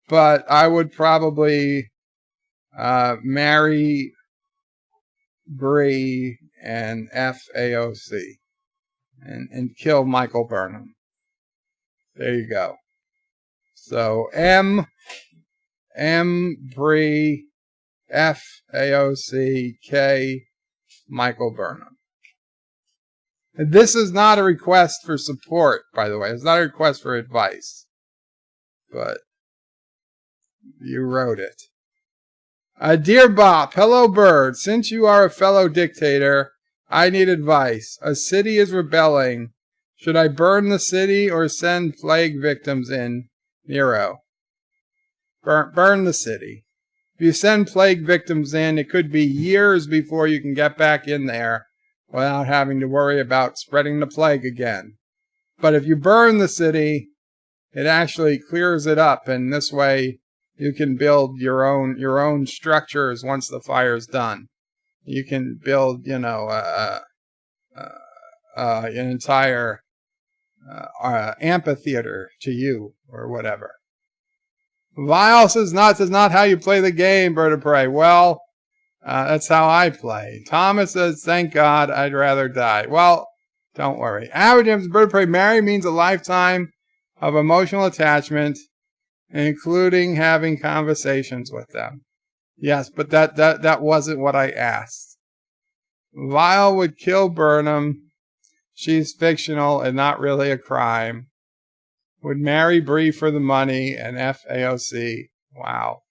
But I would probably marry Brie and FAOC and kill Michael Burnham. There you go. So M, Brie, FAOC, K, Michael Burnham. And this is not a request for support, by the way. It's not a request for advice. But you wrote it. Dear Bop, hello bird. Since you are a fellow dictator, I need advice. A city is rebelling. Should I burn the city or send plague victims in? Nero. Burn the city. If you send plague victims in, it could be years before you can get back in there without having to worry about spreading the plague again. But if you burn the city, it actually clears it up, and this way you can build your own structures once the fire's done. You can build, an entire amphitheater to you or whatever. Vile says that's not how you play the game, Bird of Prey. Well, that's how I play. Thomas says, thank God, I'd rather die. Well, don't worry. Average Bird of Prey, marry means a lifetime of emotional attachment, including having conversations with them. Yes, but that wasn't what I asked. Vile would kill Burnham. She's fictional and not really a crime. Would marry Brie for the money and FAOC. Wow.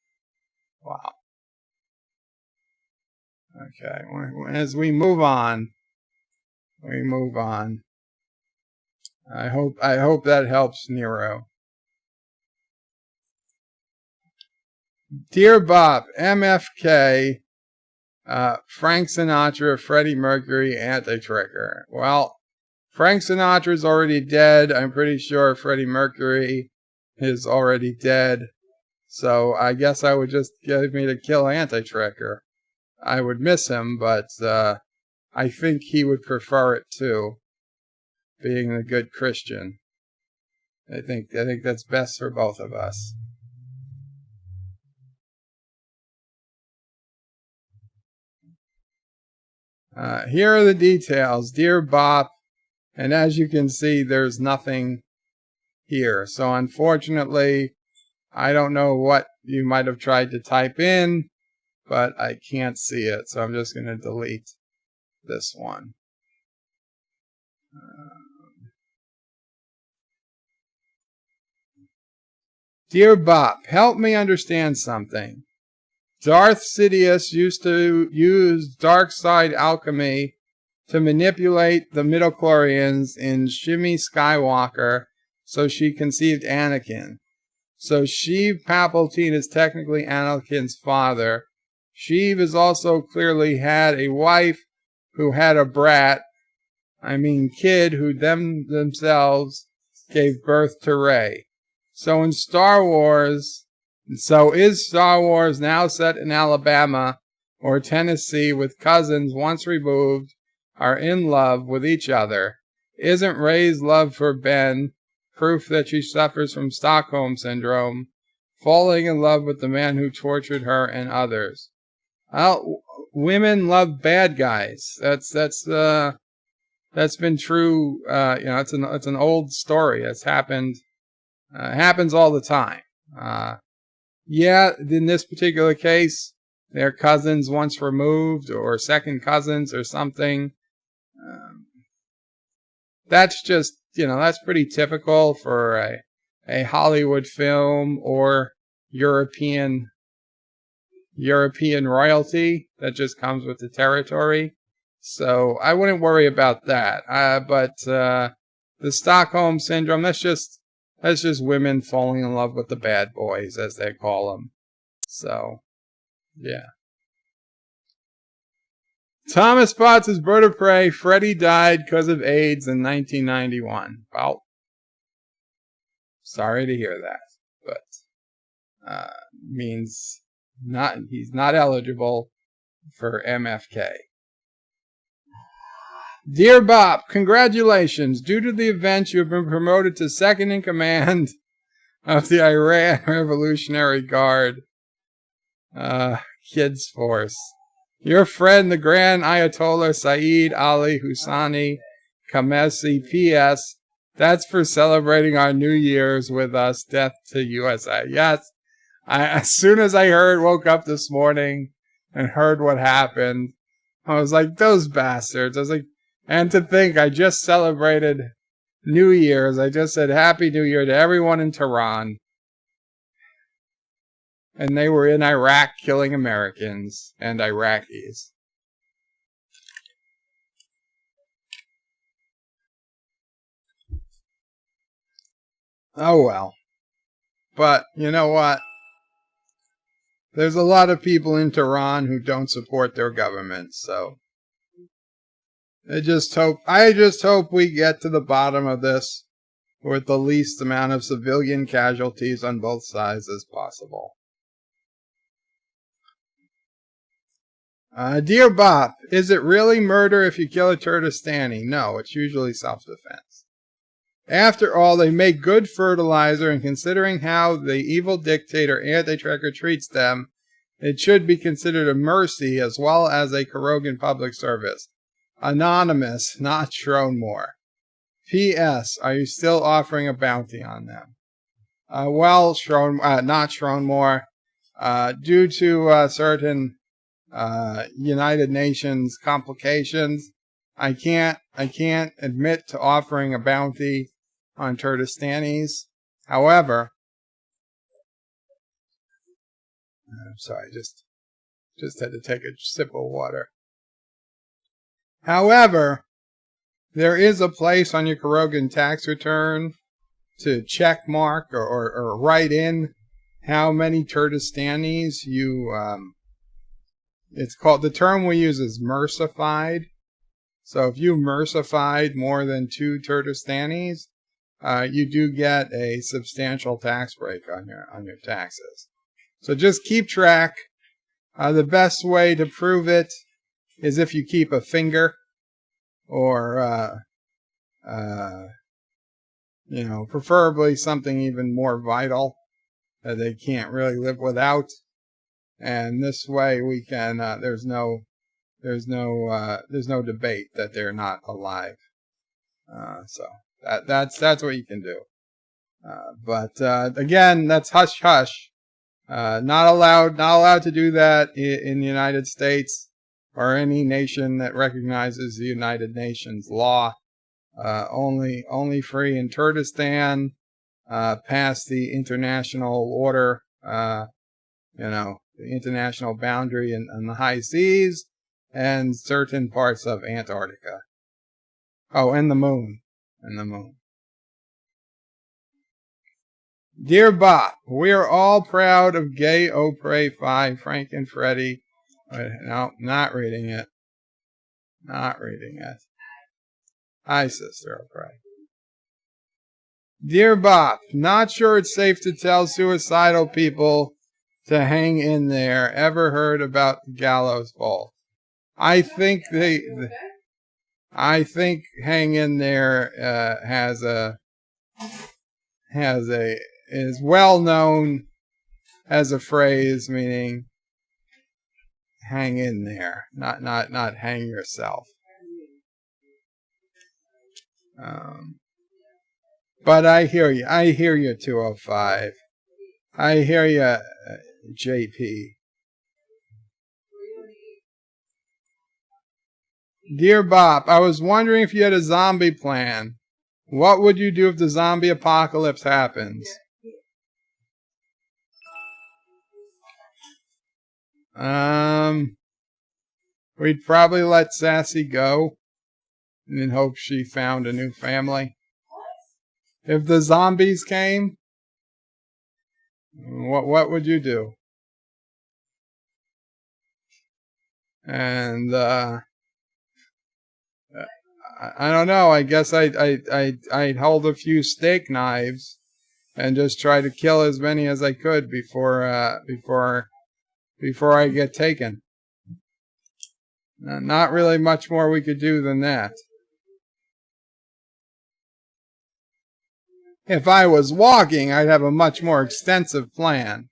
Okay, as we move on. I hope that helps Nero. Dear Bob, MFK, Frank Sinatra, Freddie Mercury, Anti-Trekker. Well, Frank Sinatra's already dead. I'm pretty sure Freddie Mercury is already dead. So I guess I would just give me to kill Anti-Trekker. I would miss him, but I think he would prefer it too, being a good Christian. I think that's best for both of us. Here are the details. Dear Bop, and as you can see, there's nothing here. So unfortunately, I don't know what you might have tried to type in, but I can't see it. So I'm just going to delete this one. Dear Bop, help me understand something. Darth Sidious used to use dark side alchemy to manipulate the midichlorians in Shmi Skywalker so she conceived Anakin. So Sheev Palpatine is technically Anakin's father. Sheev has also clearly had a wife who had a kid who themselves gave birth to Rey. So in Star Wars, is Star Wars now set in Alabama or Tennessee with cousins once removed are in love with each other? Isn't Rey's love for Ben proof that she suffers from Stockholm Syndrome, falling in love with the man who tortured her and others? Well, women love bad guys. That's been true. It's an old story. It's happened. Happens all the time. In this particular case, they're cousins once removed or second cousins or something. That's just, that's pretty typical for a Hollywood film or European royalty that just comes with the territory. So I wouldn't worry about that. But the Stockholm Syndrome, that's just women falling in love with the bad boys, as they call them. So, yeah. Thomas Potts' Bird of Prey. Freddie died because of AIDS in 1991. Well, sorry to hear that, but means he's not eligible for MFK. Dear Bop, congratulations. Due to the events, you have been promoted to second in command of the Iran Revolutionary Guard Kids Force. Your friend, the Grand Ayatollah Saeed Ali Husseini Kamesi, P.S. That's for celebrating our New Year's with us. Death to USA. Yes, as soon as I woke up this morning and heard what happened, I was like, those bastards. I was like, and to think I just celebrated New Year's. I just said Happy New Year to everyone in Tehran. And they were in Iraq killing Americans and Iraqis. Oh well. But you know what? There's a lot of people in Tehran who don't support their government, so I just hope we get to the bottom of this with the least amount of civilian casualties on both sides as possible. Dear Bob, is it really murder if you kill a Turtistani? No, it's usually self-defense. After all, they make good fertilizer, and considering how the evil dictator Anti-Tracker treats them, it should be considered a mercy as well as a Kurogan public service. Anonymous, not Shronmore. P.S. Are you still offering a bounty on them? Not Shronmore. Due to certain United Nations complications, I can't admit to offering a bounty on Turtistanis. However, I'm sorry, just had to take a sip of water. However, there is a place on your Kurogan tax return to check mark or write in how many Turtistanis you it's called, the term we use is mercified. So if you mercified more than 2 Turtistanis, you do get a substantial tax break on your taxes. So just keep track. The best way to prove it is if you keep a finger, or preferably something even more vital that they can't really live without. And this way we can there's no debate that they're not alive. So that's what you can do. But again, that's hush hush. Not allowed to do that in the United States or any nation that recognizes the United Nations law. Only free in Turkestan, past the international order. the international boundary in the high seas, and certain parts of Antarctica. Oh, and the moon. And the moon. Dear Bop, we are all proud of Gay Opre 5, Frank and Freddie. No, not reading it. Not reading it. Hi, Sister Opre. Dear Bop, not sure it's safe to tell suicidal people to hang in there. Ever heard about the gallows bowl? I think hang in there is well known as a phrase meaning hang in there, not hang yourself. But I hear you. I hear you, 205. I hear you, JP. Dear Bop, I was wondering if you had a zombie plan. What would you do if the zombie apocalypse happens? We'd probably let Sassy go and in hope she found a new family. If the zombies came, what would you do? And I don't know. I guess I'd hold a few steak knives and just try to kill as many as I could before I get taken. Not really much more we could do than that. If I was walking, I'd have a much more extensive plan,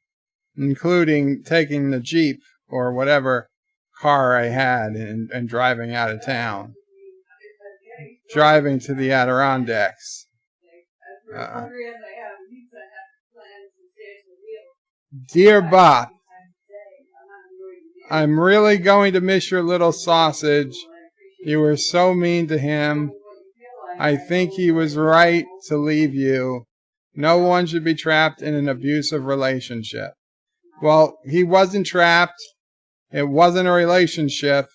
including taking the Jeep or whatever car I had and driving out of town. Driving to the Adirondacks. Dear Bop, I'm really going to miss your little sausage. You were so mean to him. I think he was right to leave you. No one should be trapped in an abusive relationship. Well, he wasn't trapped. It wasn't a relationship.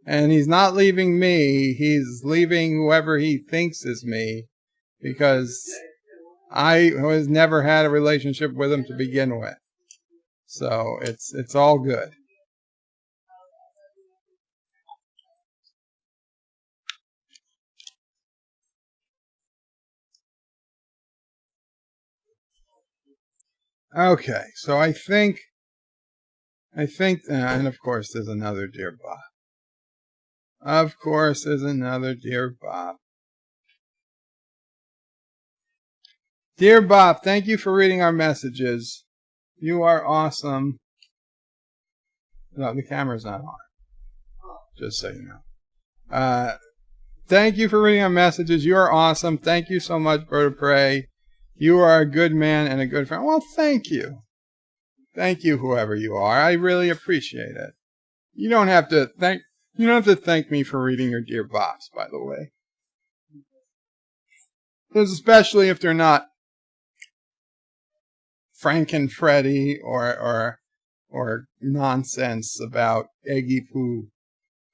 And he's not leaving me. He's leaving whoever he thinks is me. Because I was never had a relationship with him to begin with. So it's all good. Okay, so I think, and of course there's another Dear Bop. Of course there's another Dear Bop. Dear Bop, thank you for reading our messages. You are awesome. No, the camera's not on. Just so you know. Thank you for reading our messages. You are awesome. Thank you so much, Bird of Prey. You are a good man and a good friend. Well, thank you. Thank you, whoever you are. I really appreciate it. You don't have to thank me for reading your Dear Bops, by the way. Especially if they're not Frank and Freddie or nonsense about eggy poo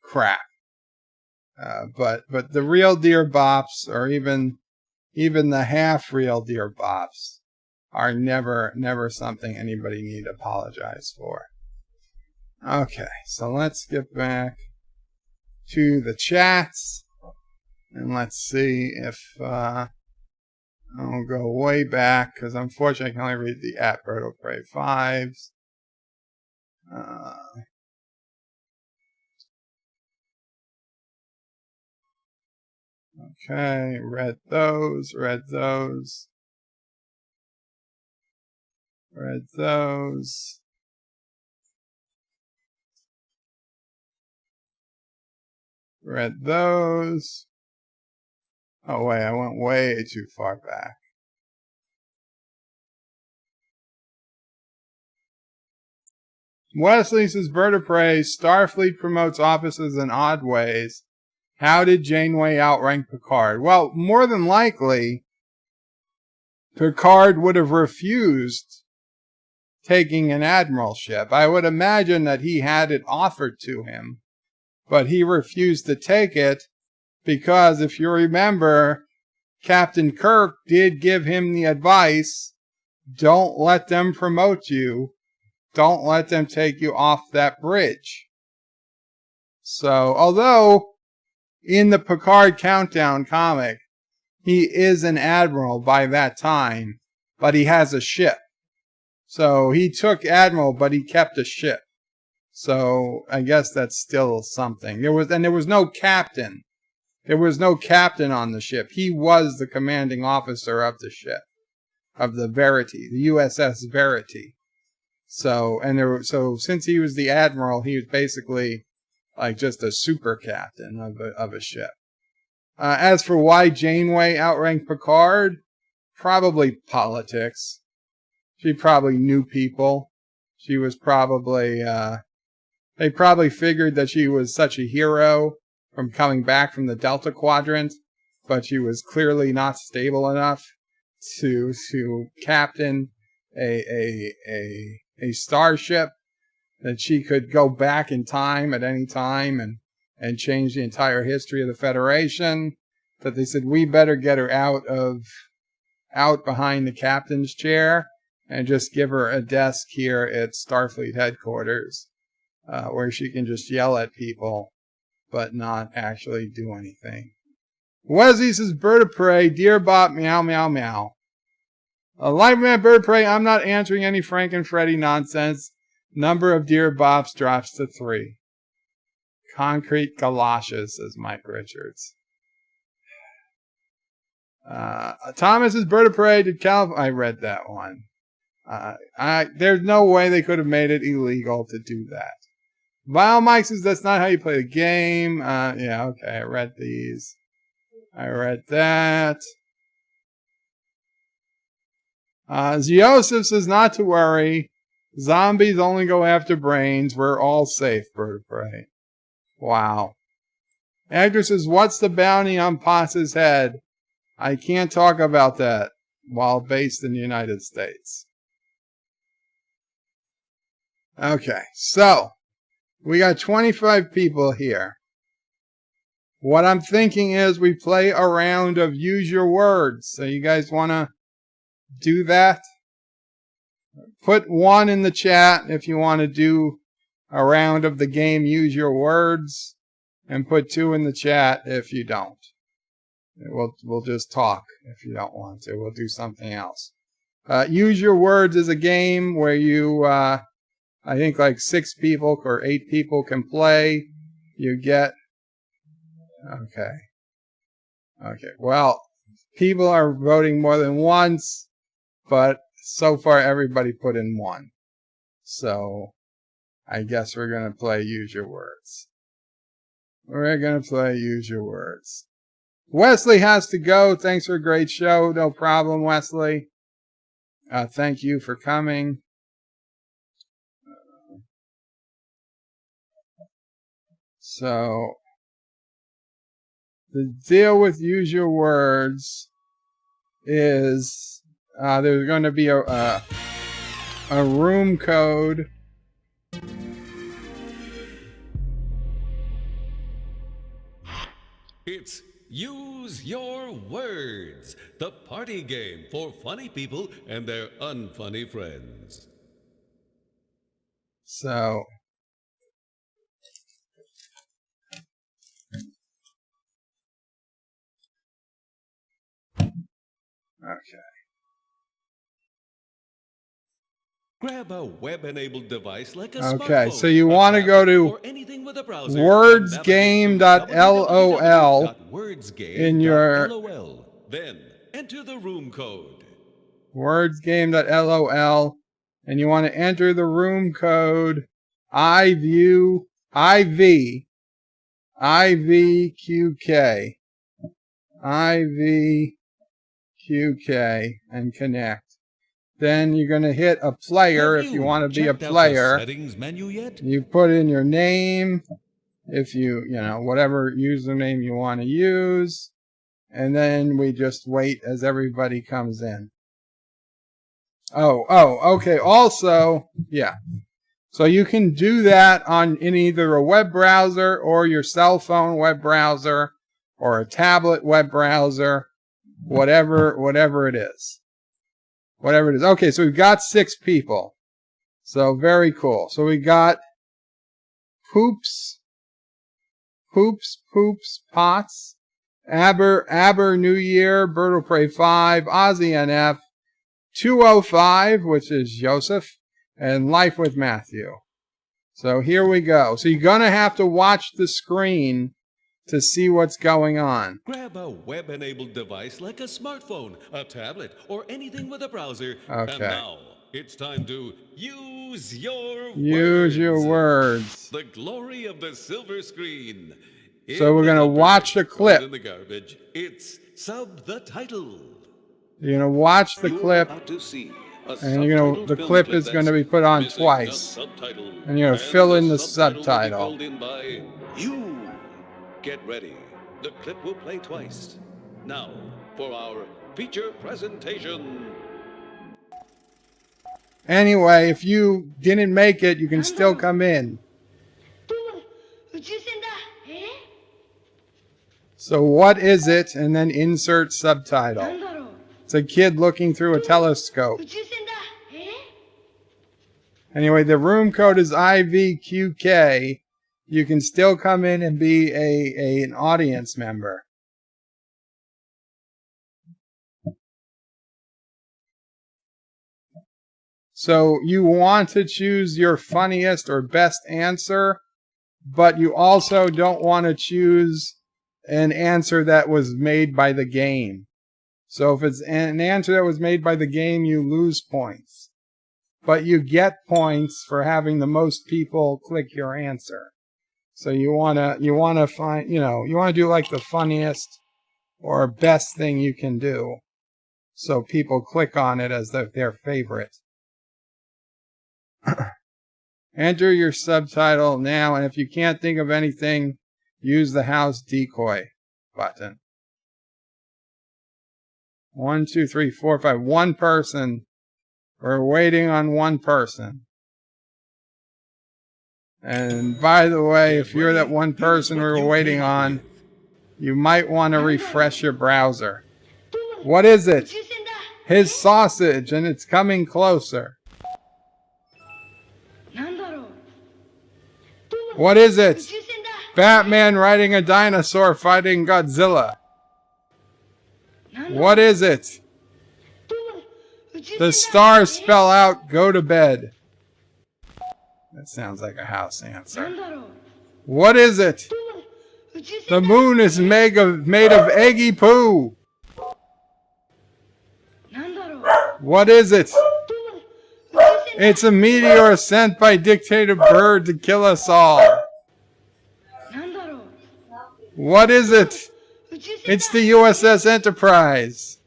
crap. But the real Dear Bops, or even the half real Dear Bops, are never something anybody need apologize for. Okay, so let's get back to the chats, and let's see if I'll go way back, because unfortunately I can only read the at Bird of Prey 5s. Okay, read those. Read those. Oh wait, I went way too far back. Wesley says, Bird of Prey, Starfleet promotes offices in odd ways. How did Janeway outrank Picard? Well, more than likely, Picard would have refused taking an admiralship. I would imagine that he had it offered to him, but he refused to take it because, if you remember, Captain Kirk did give him the advice, don't let them promote you. Don't let them take you off that bridge. So, although in the Picard Countdown comic, he is an admiral by that time, but he has a ship. So he took admiral, but he kept a ship. So I guess that's still something. There was no captain. There was no captain on the ship. He was the commanding officer of the ship, of the Verity, the USS Verity. So since he was the admiral, he was basically like just a super captain of a ship. As for why Janeway outranked Picard, probably politics. She probably knew people. She was probably, they probably figured that she was such a hero from coming back from the Delta Quadrant, but she was clearly not stable enough to captain a starship, that she could go back in time at any time and change the entire history of the Federation. That they said, we better get her out behind the captain's chair and just give her a desk here at Starfleet headquarters, where she can just yell at people but not actually do anything. Wesley says, Bird of Prey, Dear Bop, meow, meow, meow. Live Man Bird of Prey, I'm not answering any Frank and Freddy nonsense. Number of Dear Bops drops to 3. Concrete galoshes, says Mike Richards. Thomas is Bird of Prey. I read that one. There's no way they could have made it illegal to do that. Vile Mike says that's not how you play the game. Yeah, okay, I read these. I read that. Ziosif says not to worry. Zombies only go after brains. We're all safe, Bird of Prey. Wow. Edgar says, what's the bounty on Potts's head? I can't talk about that while based in the United States. Okay, so we got 25 people here. What I'm thinking is we play a round of Use Your Words. So you guys want to do that? Put 1 in the chat if you want to do a round of the game Use Your Words, and put 2 in the chat if you don't. We'll just talk if you don't want to. We'll do something else. Use Your Words is a game where you, I think like 6 people or 8 people can play. You get, okay. Well, people are voting more than once, but so far everybody put in 1. So I guess we're going to play Use Your Words. We're going to play Use Your Words. Wesley has to go. Thanks for a great show. No problem, Wesley. Thank you for coming. So, the deal with Use Your Words is there's going to be a room code. It's Use Your Words, the party game for funny people and their unfunny friends. So, okay. Grab a web-enabled device like a Okay, smartphone, so you a want to go tablet, to or anything with a browser, wordsgame.lol in your www.wordsgame.lol. Then enter the room code. wordsgame.lol, and you want to enter the room code IVQK, and connect. Then you're going to hit a player if you want to be a player. Settings menu yet? You put in your name, if you whatever username you want to use, and then we just wait as everybody comes in. Okay. Also, yeah. So you can do that in either a web browser or your cell phone web browser or a tablet web browser, whatever it is. Whatever it is. Okay, so we've got 6 people. So very cool. So we got Poops, Potts, Aber New Year, Bird will Pray 5, Ozzy NF, 205, which is Joseph, and Life with Matthew. So here we go. So you're going to have to watch the screen to see what's going on. Grab a web-enabled device like a smartphone, a tablet, or anything with a browser. Okay. And now, it's time to use your words. The glory of the silver screen. So we're going to watch the clip. In the garbage, it's sub the title. You're going to watch the clip, And the clip is going to be put on twice. And you're going to fill in the subtitle. You. Get ready. The clip will play twice. Now, for our feature presentation. Anyway, if you didn't make it, you can still come in. So what is it? And then insert subtitle. It's a kid looking through a telescope. Anyway, the room code is IVQK. You can still come in and be an audience member. So you want to choose your funniest or best answer, but you also don't want to choose an answer that was made by the game. So if it's an answer that was made by the game, you lose points. But you get points for having the most people click your answer. So you wanna find, you wanna do like the funniest or best thing you can do, so people click on it as their favorite. Enter your subtitle now, and if you can't think of anything, use the house decoy button. 1, 2, 3, 4, 5. One person. We're waiting on one person. And by the way, if you're that one person we're waiting on, you might want to refresh your browser. What is it? His sausage, and it's coming closer. What is it? Batman riding a dinosaur fighting Godzilla. What is it? The stars spell out, go to bed. That sounds like a house answer. What is it? The moon is made of eggy poo. What is it? It's a meteor sent by Dictator Bird to kill us all. What is it? It's the USS Enterprise.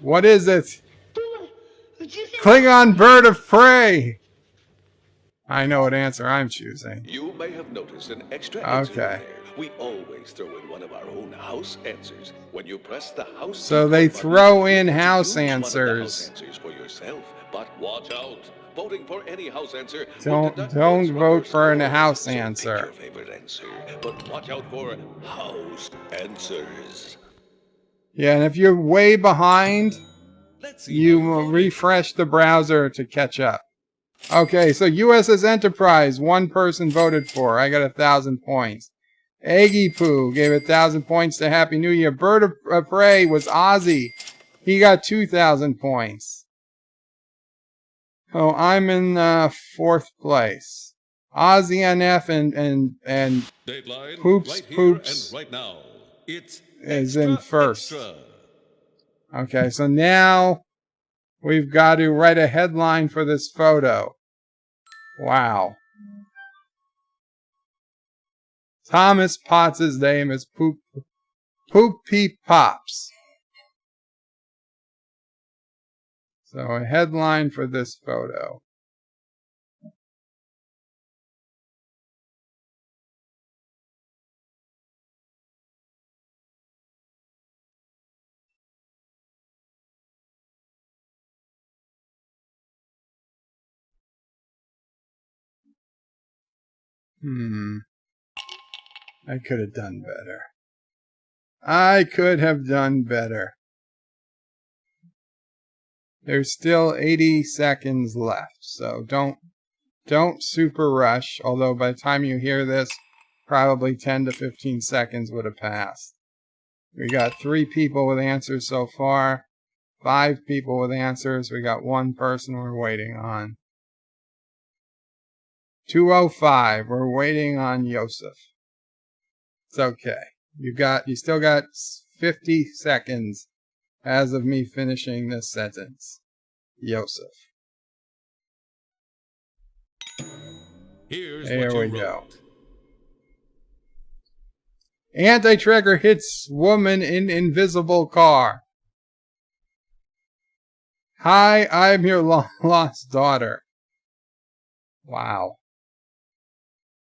What is it? Klingon bird of prey. I know what answer I'm choosing. You may have noticed an extra answer there. We always throw in one of our own house answers. When you press the house, so they throw in house answers. For yourself, but watch out. Voting for any house answer. Don't vote for a house answer. Pick your favorite answer, but watch out for house answers. Yeah, and if you're way behind, you will refresh the browser to catch up. Okay, so USS Enterprise, one person voted for. I got 1,000 points. Eggy Poo gave 1,000 points to Happy New Year. Bird of Prey was Ozzy. He got 2,000 points. Oh, I'm in 4th place. Ozzy NF and Dateline, Poops right now. It's is in 1st. Extra. Okay, so now we've got to write a headline for this photo. Wow. Thomas Potts' name is Poopy Pops. So a headline for this photo. I could have done better. I could have done better. There's still 80 seconds left, so don't super rush, although by the time you hear this, probably 10 to 15 seconds would have passed. We got 3 people with answers so far, 5 people with answers. We got 1 person we're waiting on. 2:05, we're waiting on Yosef. It's okay. You still got 50 seconds as of me finishing this sentence. Yosef. Here's There what we you go. wrote. Anti-tracker hits woman in invisible car. Hi, I'm your lost daughter. Wow.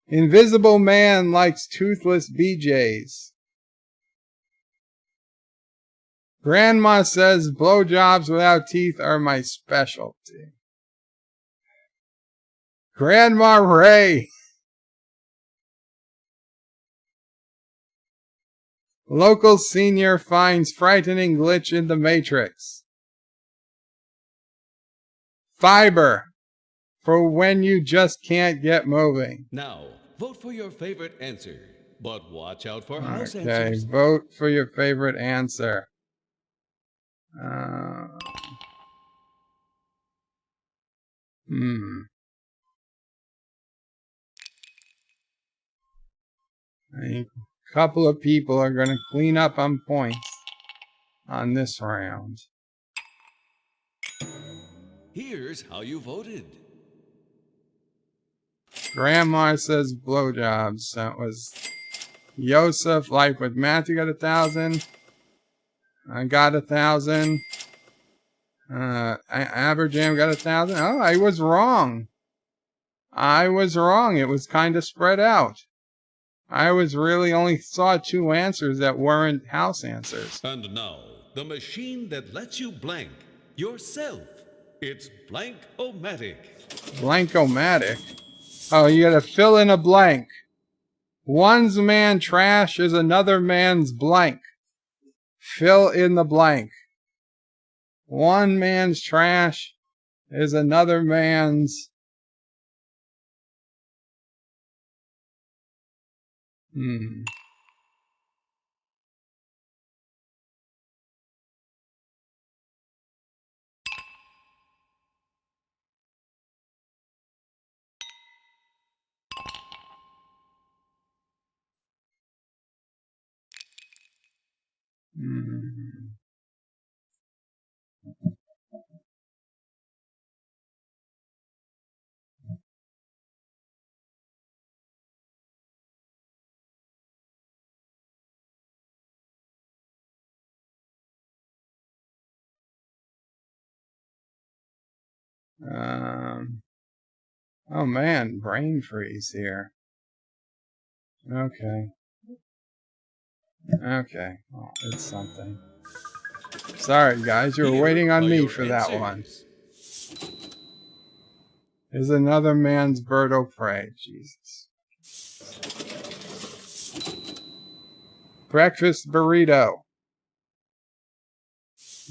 Invisible man likes toothless BJs. Grandma says blowjobs without teeth are my specialty. Grandma Ray. Local senior finds frightening glitch in the Matrix. Fiber. For when you just can't get moving. Now, vote for your favorite answer, but watch out for house Okay, answers. vote for your favorite answer. I think a couple of people are going to clean up on points on this round. Here's how you voted. Grandma says blowjobs. That was Yosef. Life with Matthew got 1,000. I got 1,000. Aberjam got 1,000. Oh, I was wrong. I was wrong. It was kind of spread out. I was really only saw 2 answers that weren't house answers. And now, the machine that lets you blank yourself. It's Blank-O-Matic. Blank-O-Matic? Oh, you gotta fill in a blank. One's man trash is another man's blank. Fill in the blank. One man's trash is another man's... Oh man, brain freeze here. Okay. Okay, well, it's something. Sorry guys, you were Here waiting on are me your for that one. answers. Is another man's bird of prey. Jesus. Breakfast burrito.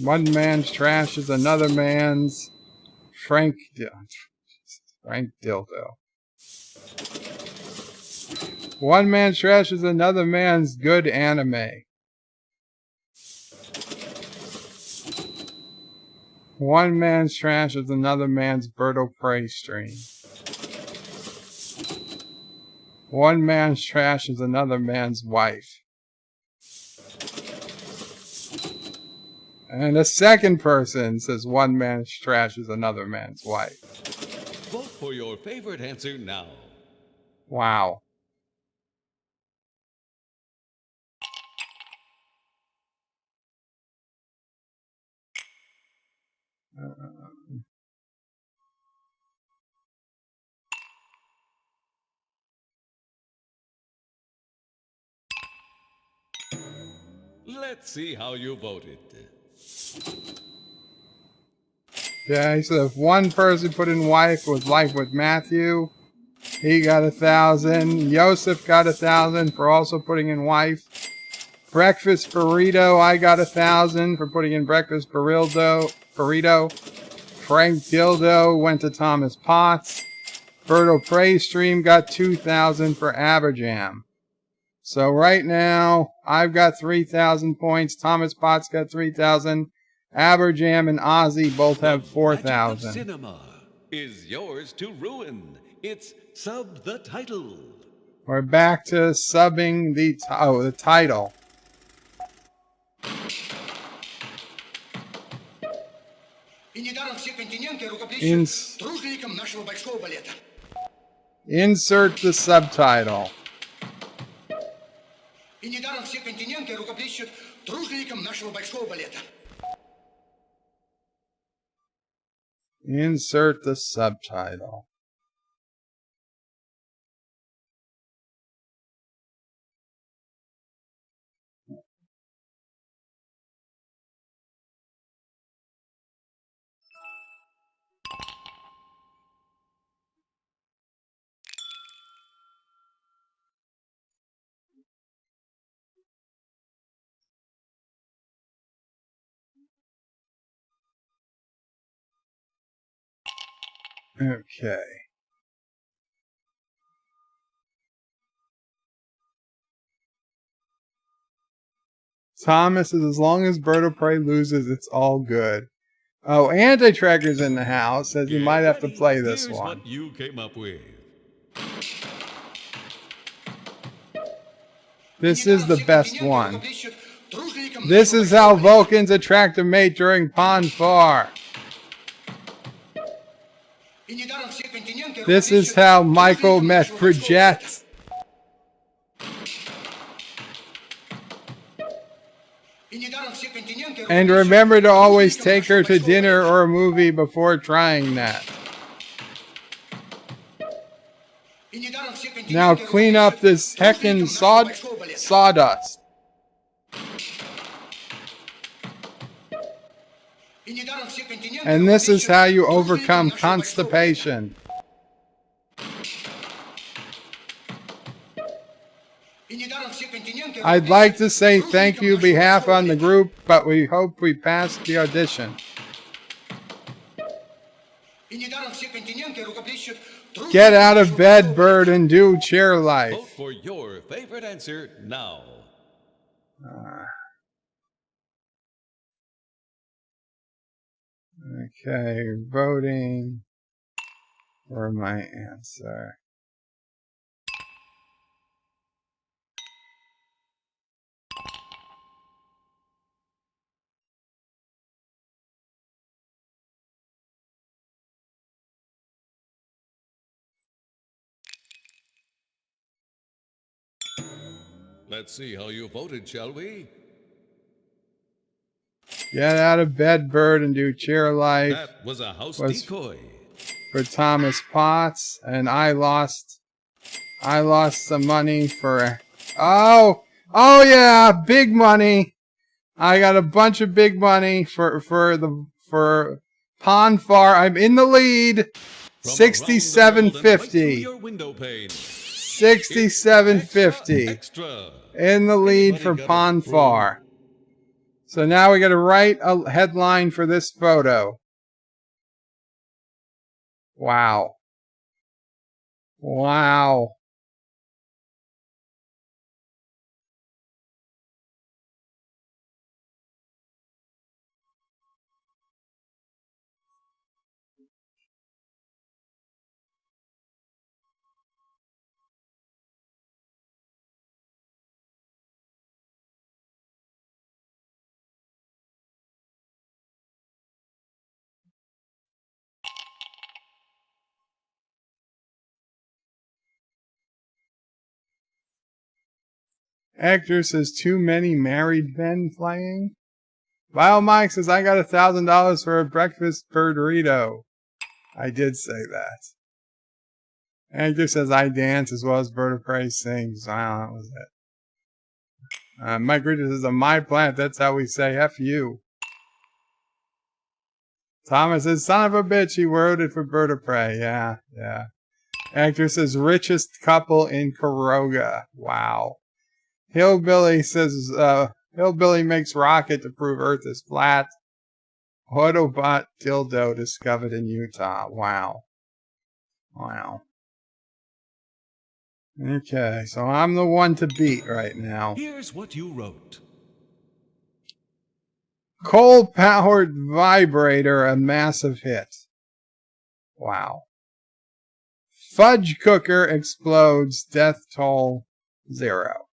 One man's trash is another man's Frank Dildo. One man's trash is another man's good anime. One man's trash is another man's bird of prey stream. One man's trash is another man's wife. And a second person says one man's trash is another man's wife. Vote for your favorite answer now. Wow. Let's see how you voted. Okay, so if one person put in wife with Life with Matthew, He got 1,000. Yosef got 1,000 for also putting in wife. Breakfast burrito, I got 1,000 for putting in breakfast burrito. Frank Dildo went to Thomas Potts. Berto Prey Stream got 2,000 for Aberjam. So right now, I've got 3,000 points. Thomas Potts got 3,000. Aberjam and Ozzy both have 4,000. Cinema is yours to ruin. It's Sub the Title. We're back to subbing the title. Insert the subtitle. Insert the subtitle. Okay. Thomas says, as long as Berto Prey loses, it's all good. Oh, Anti-Tracker's in the house. Says you might have to play this Here's one. what you came up with. This is the best one. This is how Vulcans attract a mate during Pon Far. This is how Michael met Bridget. And remember to always take her to dinner or a movie before trying that. Now clean up this heckin' sawdust. And this is how you overcome constipation. I'd like to say thank you behalf on the group, but we hope we passed the audition. Get out of bed, bird, and do chair Vote life. for your favorite answer now. Okay, voting for my answer. Let's see how you voted, shall we? Get out of bed, bird, and do chair life. That was a house Was- decoy. For Thomas Potts, and I lost some money for, oh yeah, big money. I got a bunch of big money for Pon Far. I'm in the lead. From 67.50. your window pane. 67.50 Extra. in the lead for Anybody got a Pon clue? Far. So now we got to write a headline for this photo. Wow. Wow. Hector says too many married men playing. Bio Mike says I got $1,000 for a breakfast burrito. I did say that. Hector says I dance as well as Bird of Prey sings. Wow, that was it. Mike Richards says on my plant, that's how we say F you. Thomas says son of a bitch, he wrote it for Bird of Prey. Yeah. Actress's richest couple in Kuroga. Wow. Hillbilly says, Hillbilly makes rocket to prove Earth is flat. Autobot dildo discovered in Utah. Wow. Wow. Okay, so I'm the one to beat right now. Here's what you wrote. Coal-powered vibrator, a massive hit. Wow. Fudge cooker explodes, death toll 0.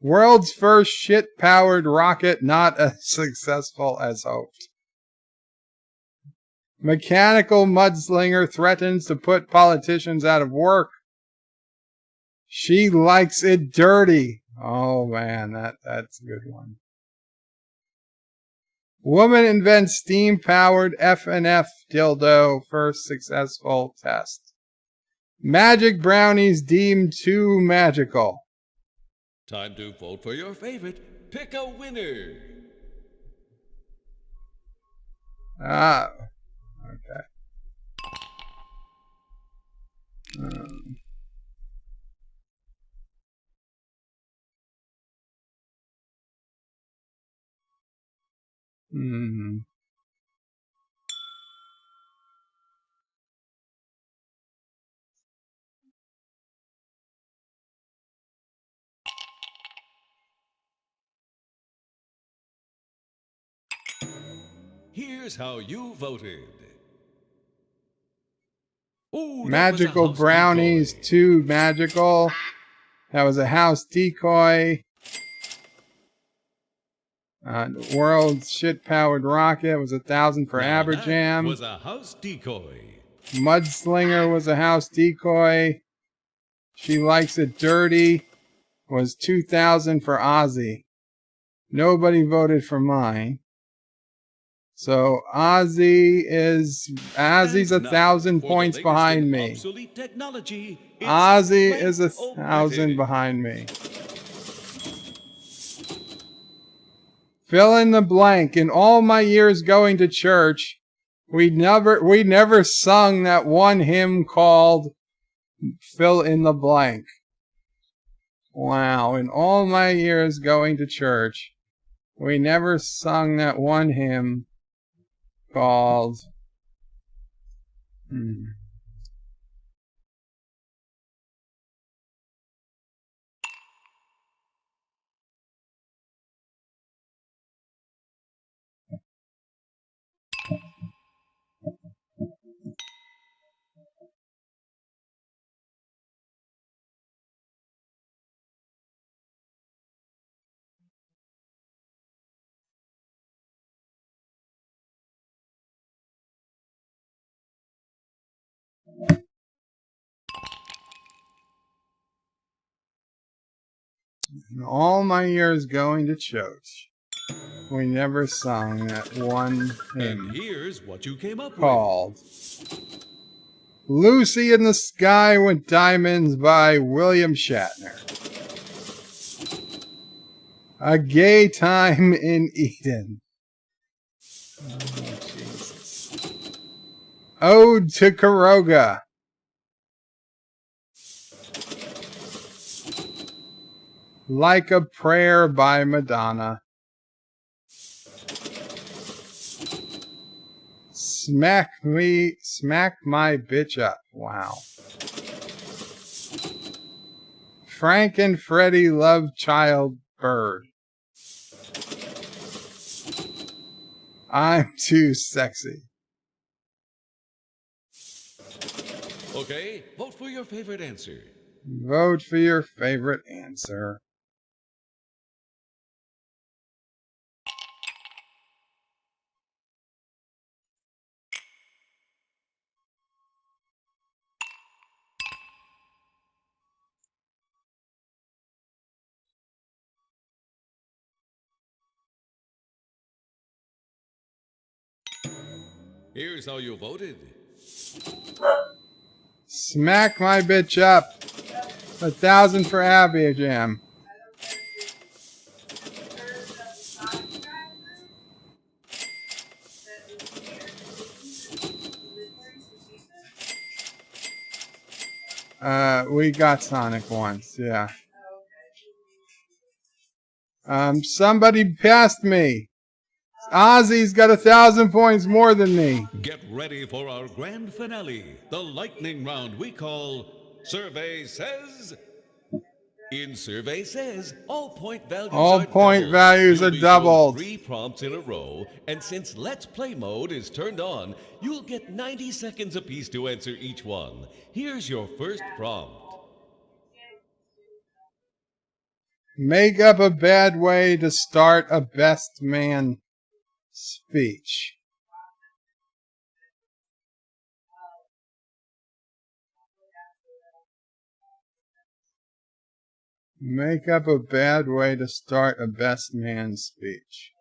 World's first shit-powered rocket not as successful as hoped. Mechanical mudslinger threatens to put politicians out of work. She likes it dirty. Oh man, that's a good one. Woman invents steam-powered F&F dildo, first successful test. Magic brownies deemed too magical. Time to vote for your favorite. Pick a winner. Ah, okay. Here's how you voted. Ooh, Magical brownies, too magical. That was a house decoy. World's shit-powered rocket was 1,000 for Aberjam. Was a house decoy. Mudslinger was a house decoy. She likes it dirty was 2,000 for Ozzy. Nobody voted for mine. So Ozzy's 1,000 points behind me. Ozzy is 1,000 behind me. Fill in the blank. In all my years going to church, we never sung that one hymn called fill in the blank. Wow. In all my years going to church, we never sung that one hymn called in all my years going to church, we never sung that one hymn. And here's what you came up called Lucy in the Sky with Diamonds by William Shatner. A Gay Time in Eden. Oh, Jesus. Ode to Kuroga. Like a Prayer by Madonna. Smack my bitch up. Wow. Frank and Freddie love child bird. I'm too sexy. Okay, vote for your favorite answer. Vote for your favorite answer. Here's how you voted. Smack my bitch up. 1,000 for Abby Jam. We got Sonic once, yeah. Somebody passed me. Ozzy's got 1,000 points more than me. Get ready for our grand finale, the lightning round we call Survey Says. In Survey Says, all point values All are point doubled. values You'll are be doubled. shown 3 prompts in a row, and since Let's Play mode is turned on, you'll get 90 seconds apiece to answer each one. Here's your first prompt. Make up a bad way to start a best man speech. Make up a bad way to start a best man speech.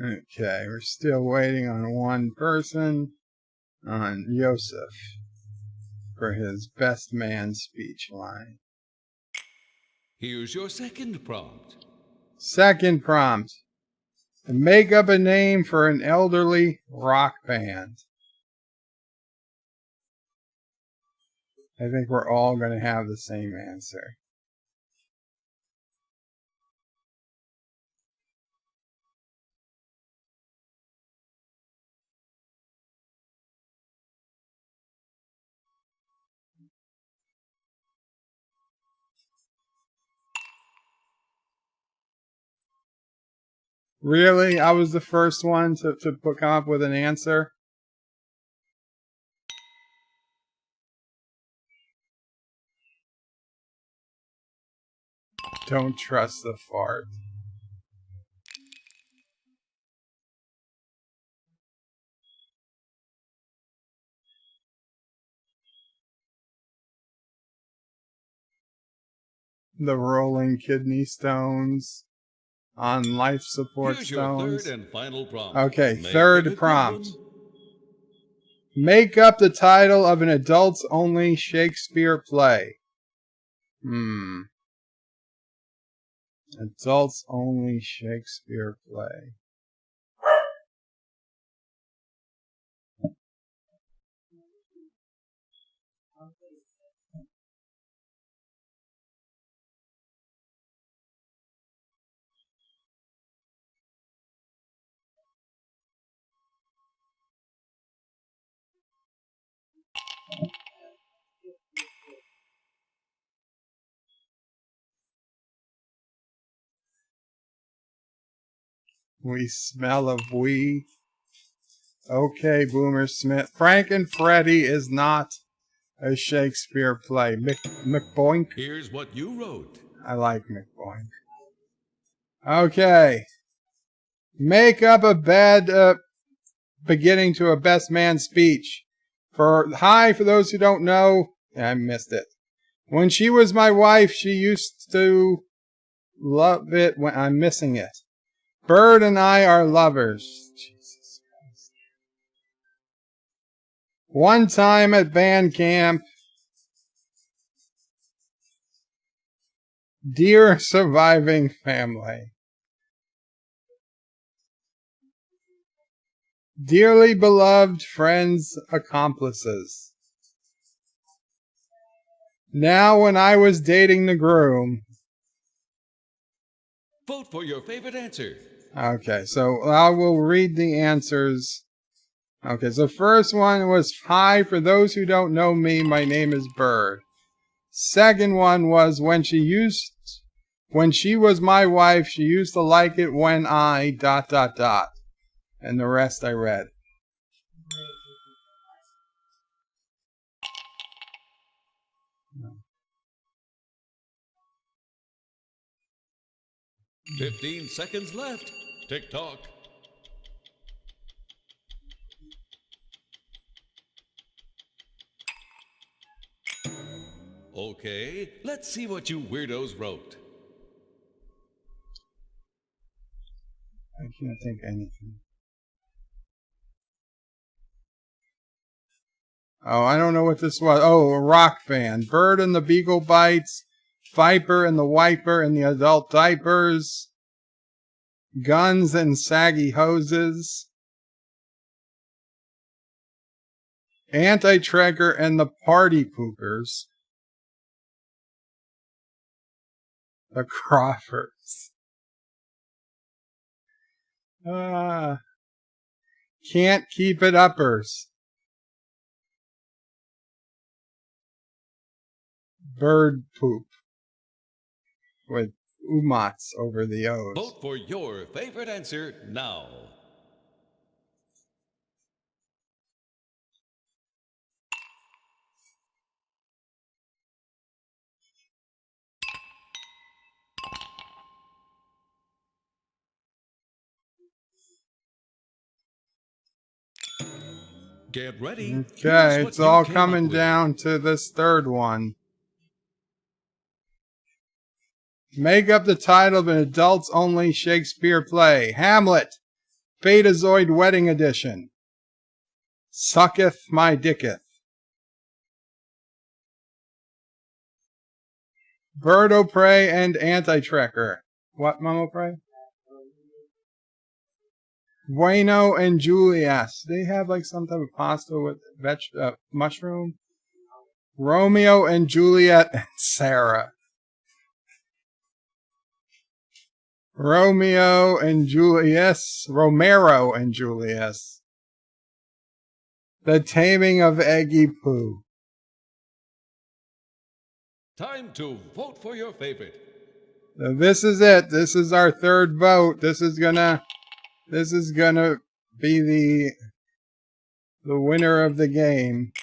Okay, we're still waiting on one person, on Yosef, for his best man speech line. Here's your second prompt. Second prompt. Make up a name for an elderly rock band. I think we're all going to have the same answer. Really? I was the first one to come up with an answer? Don't trust the fart. The rolling kidney stones on life support Here's stones. your third and final prompt. Okay, Make it a third good prompt. one. Make up the title of an adults-only Shakespeare play. Adults-only Shakespeare play. We smell of we. Okay, Boomer Smith. Frank and Freddie is not a Shakespeare play. McBoink. Here's what you wrote. I like McBoink. Okay. Make up a bad beginning to a best man speech. For those who don't know, I missed it. When she was my wife, she used to love it when I'm missing it. Bird and I are lovers. Jesus Christ. One time at band camp, dear surviving family. Dearly beloved friends, accomplices. Now when I was dating the groom. Vote for your favorite answer. Okay, so I will read the answers. Okay, so first one was, hi, for those who don't know me, my name is Bird. Second one was, when she was my wife, she used to like it when I ... And the rest I read. 15 seconds left. Tick-tock. Okay, let's see what you weirdos wrote. I can't think of anything. Oh, I don't know what this was. Oh, a rock band. Bird and the Beagle Bites. Viper and the Wiper and the Adult Diapers. Guns and Saggy Hoses. Anti-Tracker and the Party Poopers. The Crawfords. Can't Keep It Uppers. Bird Poop. With umats over the O's. Vote for your favorite answer now. Get ready. Okay, it's all coming down to this third one. Make up the title of an adults-only Shakespeare play. Hamlet, Betazoid Wedding Edition. Sucketh My Dicketh. Bird o' Prey and Anti-Tracker. What, Momo Prey? Bueno and Julius. They have like some type of pasta with mushroom. Romeo and Juliet and Sarah. Romeo and Julius. Romero and Julius. The Taming of Eggy Poo. Time to vote for your favorite. So this is it. This is our third vote. This is gonna be the winner of the game.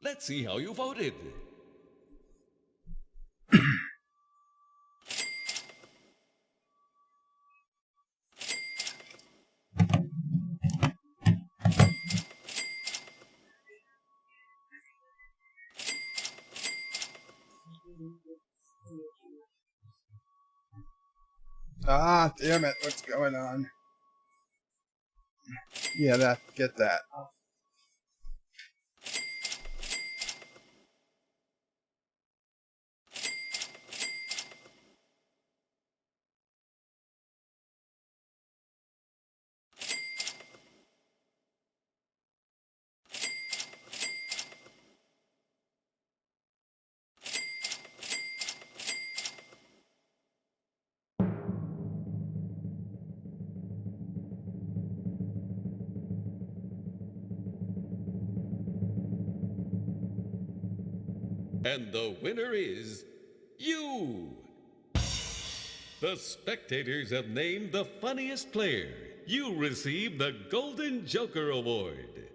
Let's see how you voted. Ah, damn it. What's going on? Yeah, get that. And the winner is you. The spectators have named the funniest player. You receive the Golden Joker Award.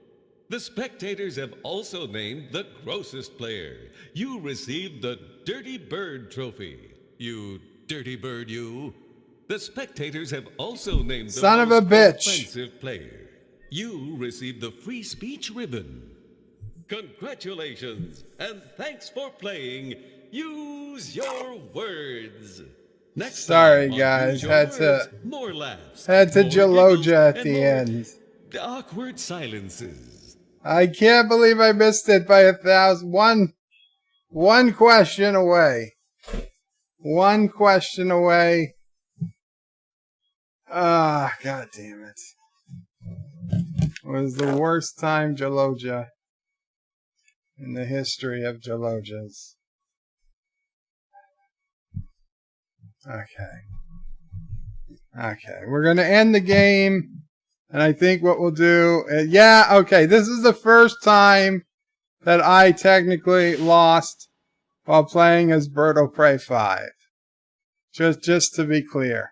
The spectators have also named the grossest player. You receive the Dirty Bird Trophy. You dirty bird, you. The spectators have also named the Son of a most bitch. offensive player. You receive the Free Speech Ribbon. Congratulations, and thanks for playing Use Your Words. Next Sorry, time on guys. Use Your Had Words, to- more laughs. Had to more Jaloja giggles, at and the more end. Awkward silences. I can't believe I missed it by 1,000. One question away. One question away. Ah, god damn it. It was the worst time Jaloja in the history of Jalojas. Okay. Okay, we're going to end the game. And I think what we'll do... okay, this is the first time that I technically lost while playing as Bird of Prey 5. Just to be clear.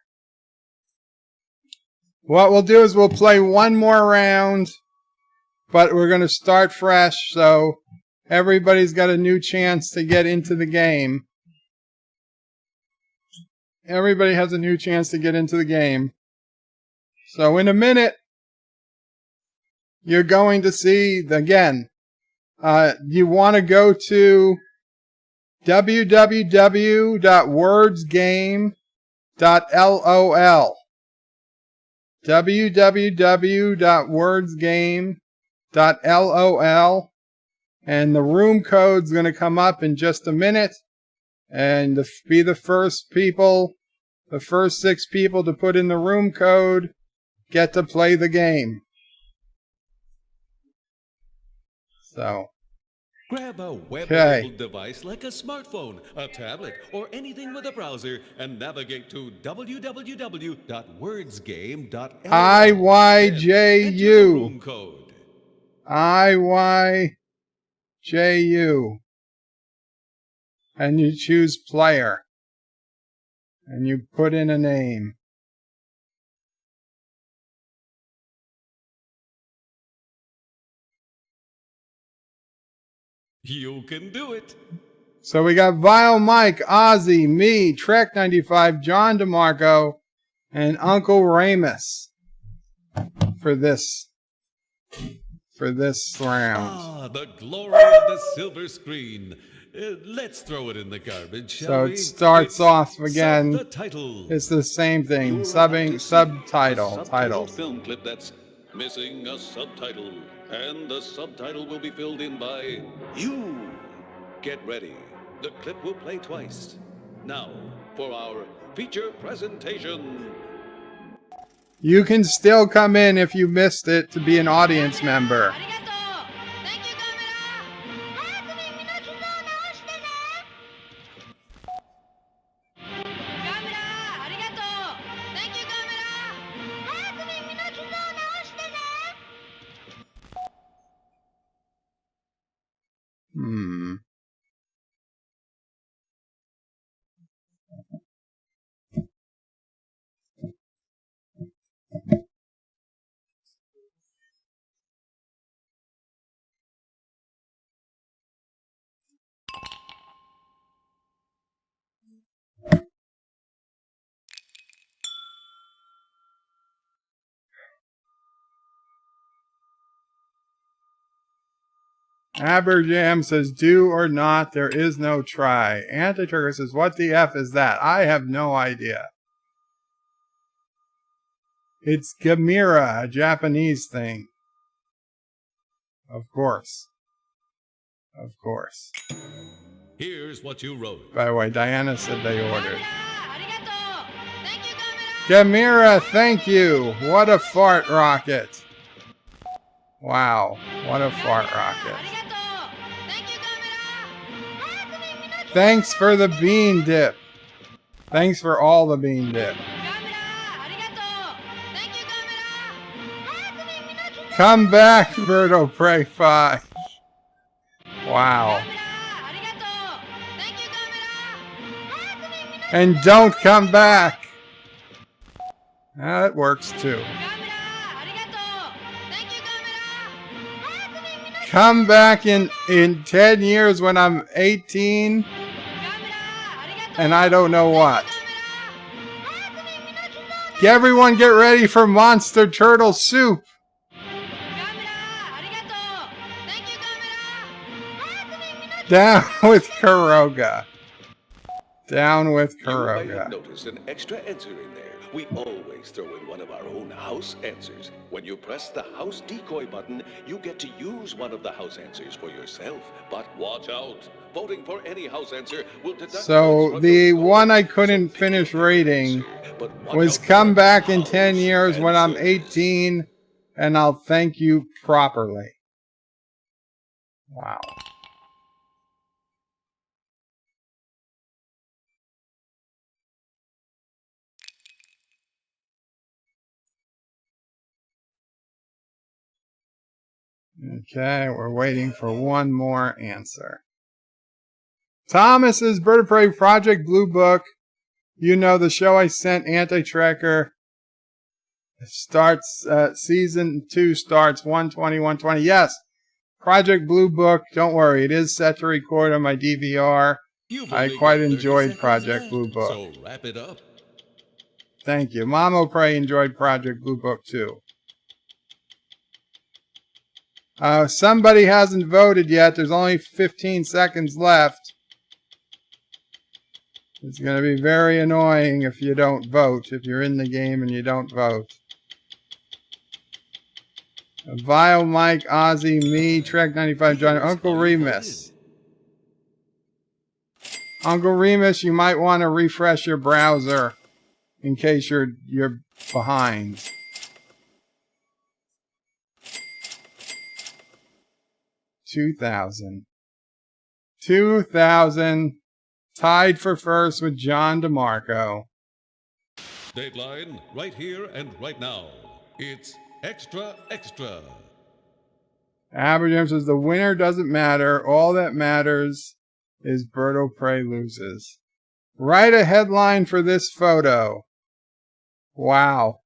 What we'll do is we'll play one more round, but we're going to start fresh, so everybody's got a new chance to get into the game. Everybody has a new chance to get into the game. So in a minute, you're going to see, again, you want to go to www.wordsgame.lol. www.wordsgame.lol. And the room code's going to come up in just a minute. And be the first 6 people to put in the room code get to play the game. So. Grab a web-enabled device like a smartphone, a tablet, or anything with a browser and navigate to www.wordsgame.lol. IYJU. Room code. IYJU. And you choose player. And you put in a name. You can do it. So we got Vile Mike, Ozzy, me, Trek95, John DeMarco, and Uncle Ramus for this round. Ah, the glory of the silver screen. Let's throw it in the garbage, shall So we? it starts off again. Subtitle. It's the same thing. You're about to see Subtitle. a Title. subtitled film clip that's missing a subtitle, and the subtitle will be filled in by you. Get ready. The clip will play twice. Now, for our feature presentation. You can still come in if you missed it to be an audience member. Aberjam says, do or not, there is no try. Antitrigger says, what the F is that? I have no idea. It's Gamera, a Japanese thing. Of course. Of course. Here's what you wrote. By the way, Diana said they ordered. Gamera, thank you. What a fart rocket. Wow, what a fart rocket. Thanks for the bean dip. Thanks for all the bean dip. Come back, Birdo Prey 5. Wow. And don't come back. That works too. Come back in 10 years when I'm 18 and I don't know what. Everyone get ready for Monster Turtle Soup. Down with Kuroga. Down with You may have Kuroga. noticed an extra answer in there. We always throw in one of our own house answers. When you press the house decoy button, you get to use one of the house answers for yourself. But watch out. Voting for any house answer will deduct points So from the your score. one I couldn't finish reading was come back in 10 years when I'm 18 and I'll thank you properly. Wow. Okay, we're waiting for one more answer. Thomas's Bird of Prey Project Blue Book. You know, the show I sent, Anti-Tracker, starts, season 2 starts 1/20/1/20. Yes, Project Blue Book. Don't worry, it is set to record on my DVR. You've I only quite got 30 enjoyed seconds Project left, Blue Book. So wrap it up. Thank you. Mama Prey enjoyed Project Blue Book too. Somebody hasn't voted yet. There's only 15 seconds left. It's going to be very annoying if you don't vote, if you're in the game and you don't vote. Vile Mike, Ozzy, me, Trek 95, John, Uncle Remus. Uncle Remus, you might want to refresh your browser in case you're behind. $2,000. Tied for first with John DeMarco. Dateline, right here and right now. It's extra, extra. Aberjam says the winner doesn't matter. All that matters is Birdo Prey loses. Write a headline for this photo. Wow.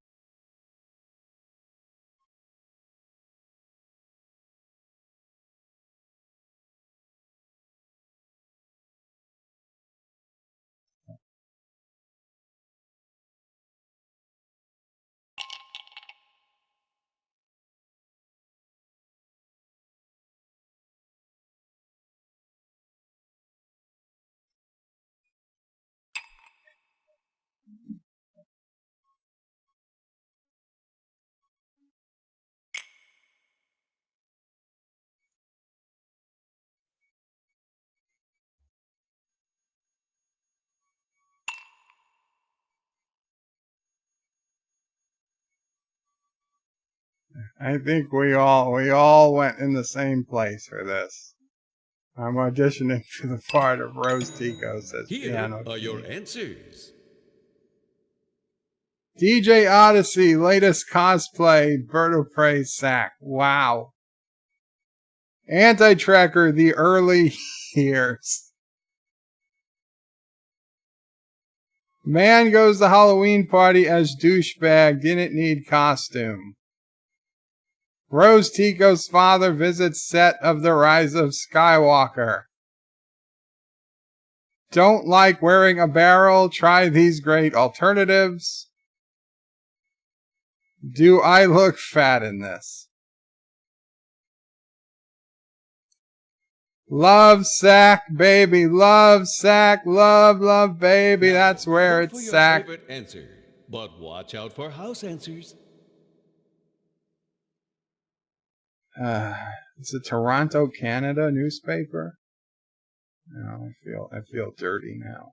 I think we all went in the same place for this. I'm auditioning for the part of Rose Tico, says Here Piano are your King. answers. DJ Odyssey, latest cosplay, Birdo Prey sack. Wow. Anti-Tracker, the early years. Man goes to Halloween party as douchebag, didn't need costume. Rose Tico's father visits set of The Rise of Skywalker. Don't like wearing a barrel? Try these great alternatives. Do I look fat in this? Love sack, baby. Love sack. Love, love, baby. Now, that's where vote for it's your sack. favorite answer, but watch out for house answers. It's a Toronto, Canada newspaper. No, I feel dirty now.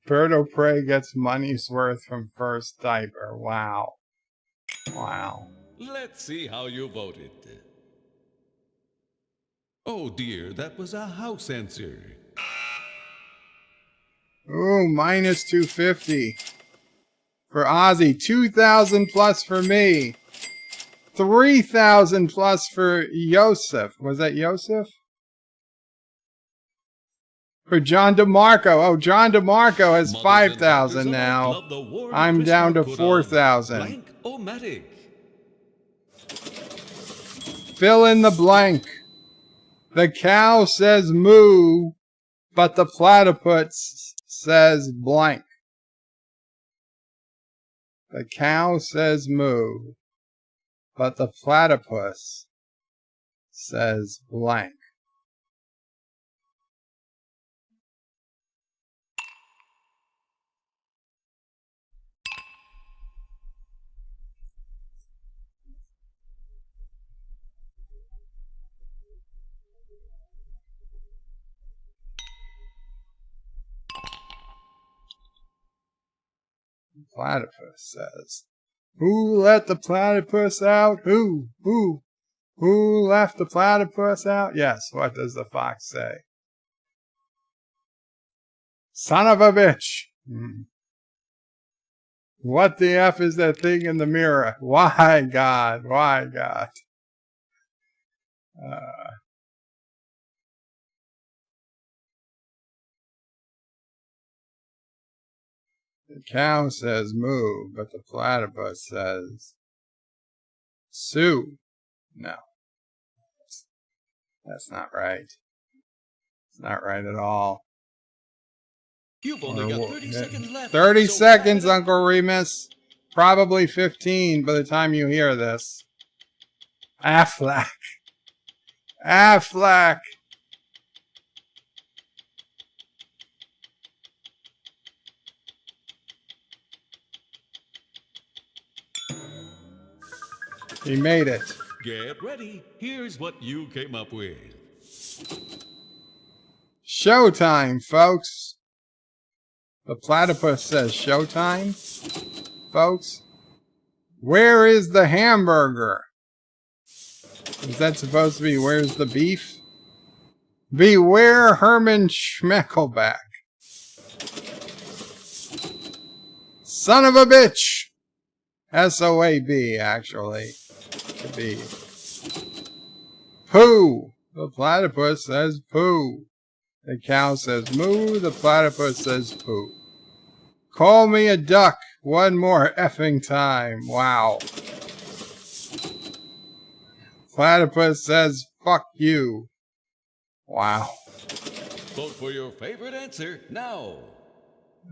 Birdo Prey gets money's worth from first diaper. Wow. Wow. Let's see how you voted. Oh dear, that was a house answer. Ooh, minus 250 for Ozzy. 2,000 plus for me. 3,000 plus for Yosef. Was that Yosef? For John DeMarco. Oh, John DeMarco has 5,000 now. I'm down to 4,000. Blank-o-matic. Fill in the blank. The cow says moo, but the platypus says blank. The cow says moo, but the platypus says blank. Platypus says, who let the platypus out? Who? Who left the platypus out? Yes, what does the fox say? Son of a bitch! What the F is that thing in the mirror? Why, God? Why, God? The cow says moo, but the platypus says sue. No. That's not right. It's not right at all. You've only got 30 seconds left. 30 so seconds, wrap it up. Uncle Remus. Probably 15 by the time you hear this. Affleck. Affleck. He made it. Get ready. Here's what you came up with. Showtime, folks. The platypus says showtime, folks. Where is the hamburger? Is that supposed to be where's the beef? Beware Herman Schmeckelback. Son of a bitch. S-O-A-B, actually. To be. Pooh. The platypus says pooh. The cow says moo. The platypus says pooh. Call me a duck one more effing time. Wow. Platypus says fuck you. Wow. Vote for your favorite answer now.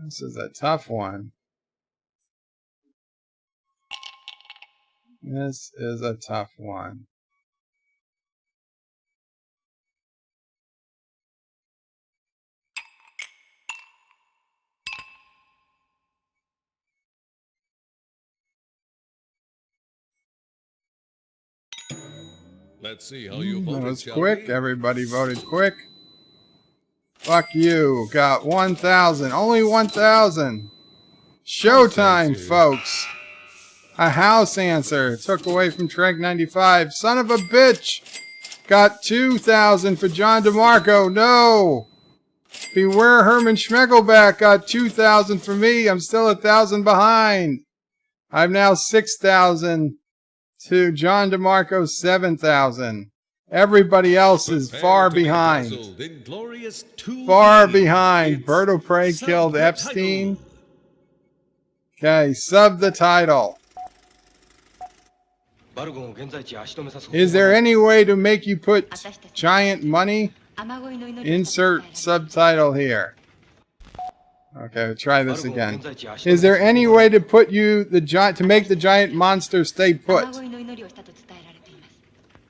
This is a tough one. This is a tough one. Let's see how you That voted, was shall quick. we? Everybody voted quick. Fuck you. Got 1,000. Only 1,000. Showtime, answer. folks. A house answer. Took away from Trek 95. Son of a bitch. Got 2,000 for John DeMarco. No. Beware Herman Schmeckelback. Got 2,000 for me. I'm still 1,000 behind. I'm now 6,000 to John DeMarco's 7,000. Everybody else is Prepare far to be behind. dazzled in glorious 2D. Far behind. It's Berto Prey killed subtitle. Epstein. Okay, sub the title. Is there any way to make you put giant money? Insert subtitle here. Okay, try this again. Is there any way to put you to make the giant monster stay put?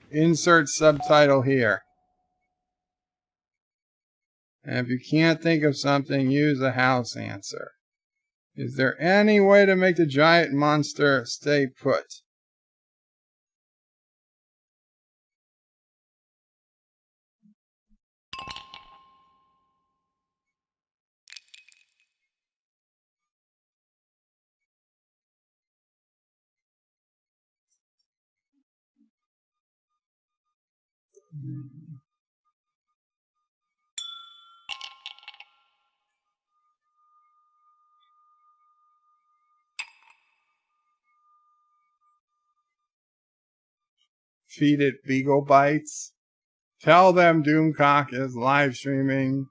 Insert subtitle here. And if you can't think of something, use a house answer. Is there any way to make the giant monster stay put? Feed it Beagle Bites. Tell them Doomcock is live streaming.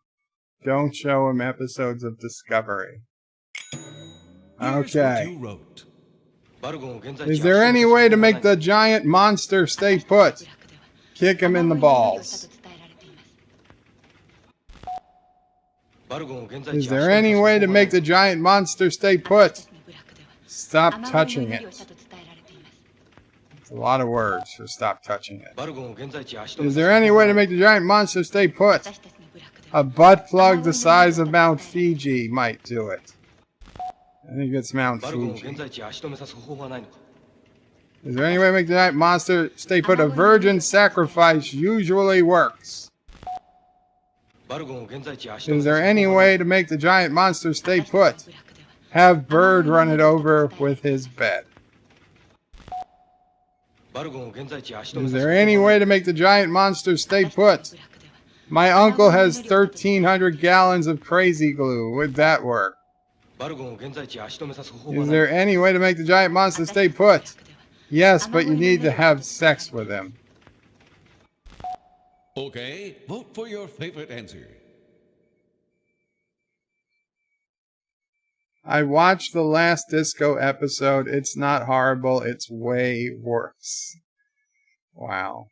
Don't show him episodes of Discovery. Here's what Okay. you wrote. Is there any way to make the giant monster stay put? Kick him in the balls. Is there any way to make the giant monster stay put? Stop touching it. It's a lot of words for stop touching it. Is there any way to make the giant monster stay put? A butt plug the size of Mount Fiji might do it. I think it's Mount Fuji. Is there any way to make the giant monster stay put? A virgin sacrifice usually works. Is there any way to make the giant monster stay put? Have Bird run it over with his bed. Is there any way to make the giant monster stay put? My uncle has 1,300 gallons of crazy glue. Would that work? Is there any way to make the giant monster stay put? Yes, but you need to have sex with him. Okay, vote for your favorite answer. I watched the last disco episode. It's not horrible. It's way worse. Wow.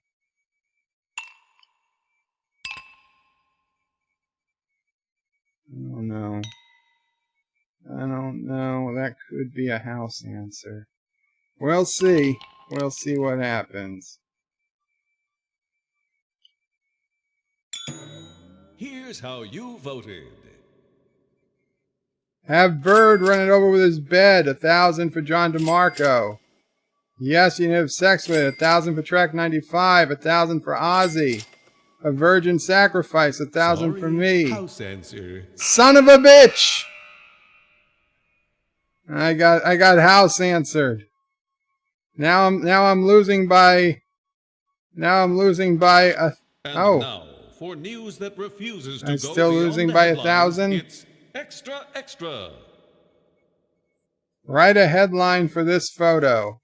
Oh no. I don't know. That could be a house answer. We'll see. We'll see what happens. Here's how you voted. Have Bird run it over with his bed. 1,000 for John DeMarco. Yes, you can have sex with it. 1,000 for Track 95. 1,000 for Ozzy. A virgin sacrifice. 1,000 for me. House answer. Son of a bitch! I got house answered. Now I'm losing by a And oh. now, for news that refuses to I'm go still beyond losing the by headlines, 1,000? It's extra, extra. Write a headline for this photo.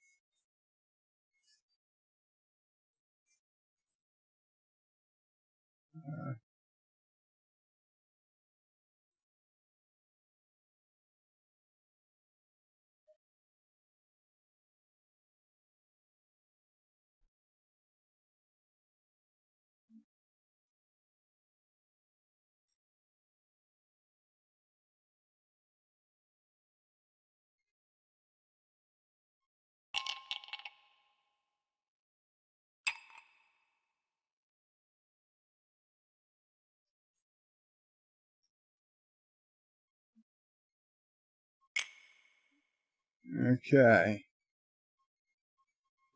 Okay.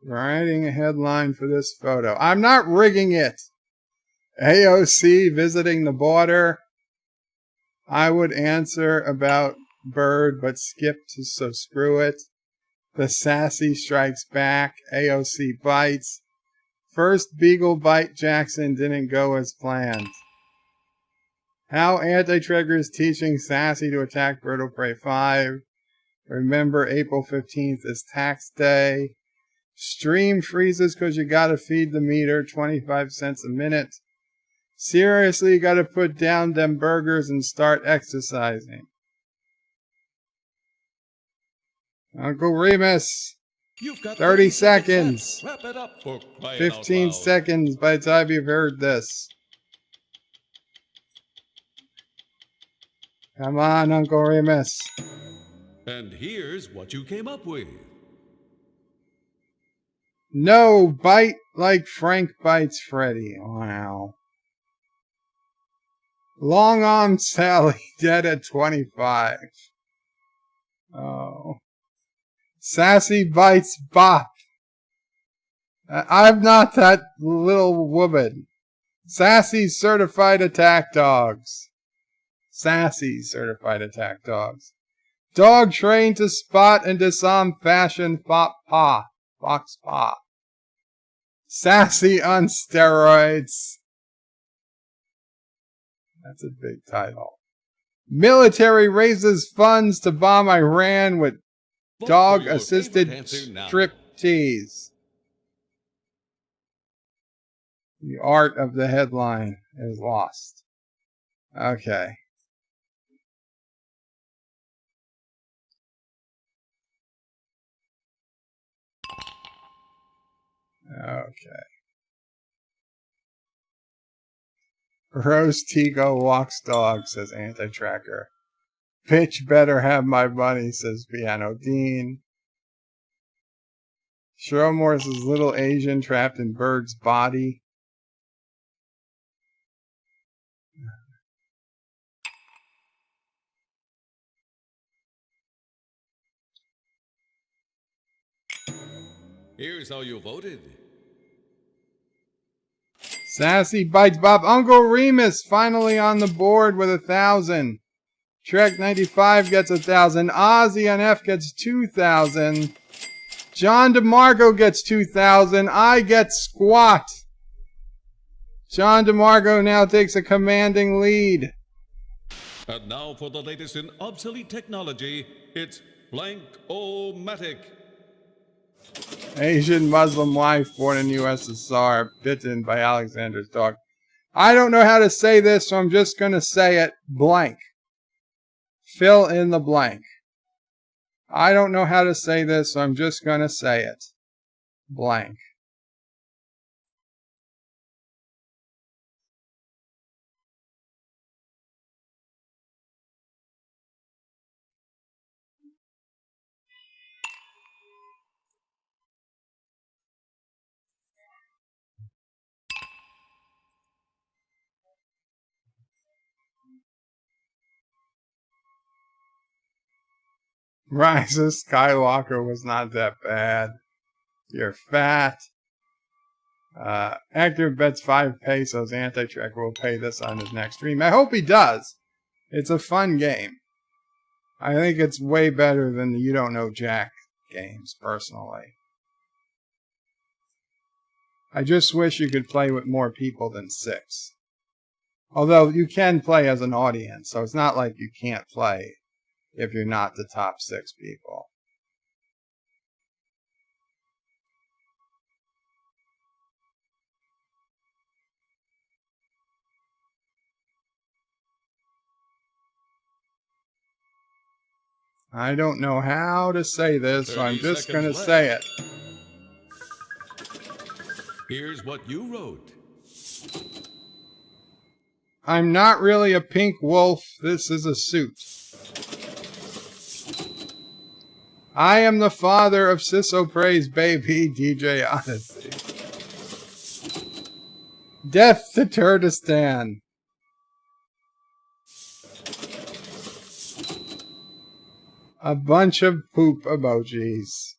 Writing a headline for this photo. I'm not rigging it. AOC visiting the border. I would answer about Bird, but skip to so screw it. The Sassy strikes back. AOC bites. First Beagle bite Jackson didn't go as planned. How Anti-Trigger is teaching Sassy to attack Bird will Prey 5. Remember April 15th is tax day. Stream freezes because you gotta feed the meter, 25 cents a minute. Seriously, you gotta put down them burgers and start exercising. Uncle Remus, You've got 30 seconds. left. Wrap it up for crying 15 out loud. seconds by the time you've heard this. Come on, Uncle Remus. And here's what you came up with. No, bite like Frank bites Freddy. Wow. Long Arm Sally, dead at 25. Oh. Sassy bites Bop. I'm not that little woman. Sassy certified attack dogs. Sassy certified attack dogs. Dog trained to spot and disarm fashion fop paw. Fox paw. Sassy on steroids. That's a big title. Military raises funds to bomb Iran with Vote for dog-assisted your favorite answer now. striptease. The art of the headline is lost. Okay. Okay. Rose Tigo walks dog, says Anti-Tracker. Pitch better have my money, says Piano Dean. Showmorse is little Asian trapped in Bird's body. Here's how you voted. Sassy bites Bob. Uncle Remus finally on the board with 1,000. Trek 95 gets 1,000. Ozzy on F gets 2,000. John DeMarco gets 2,000. I get squat. John DeMarco now takes a commanding lead. And now for the latest in obsolete technology, it's Blank-O-Matic. Asian Muslim wife born in USSR, bitten by Alexander's dog. I don't know how to say this, so I'm just going to say it blank. Fill in the blank. I don't know how to say this, so I'm just going to say it blank. Rise of Skywalker was not that bad. You're fat. Actor bets 5 pesos. Anti-Tracker will pay this on his next stream. I hope he does. It's a fun game. I think it's way better than the You Don't Know Jack games, personally. I just wish you could play with more people than 6. Although you can play as an audience, so it's not like you can't play if you're not the top 6 people. I don't know how to say this, so I'm just going to say it. Here's what you wrote. I'm not really a pink wolf. This is a suit. I am the father of Sisso Praise baby, DJ Odyssey. Death to Turdistan. A bunch of poop emojis.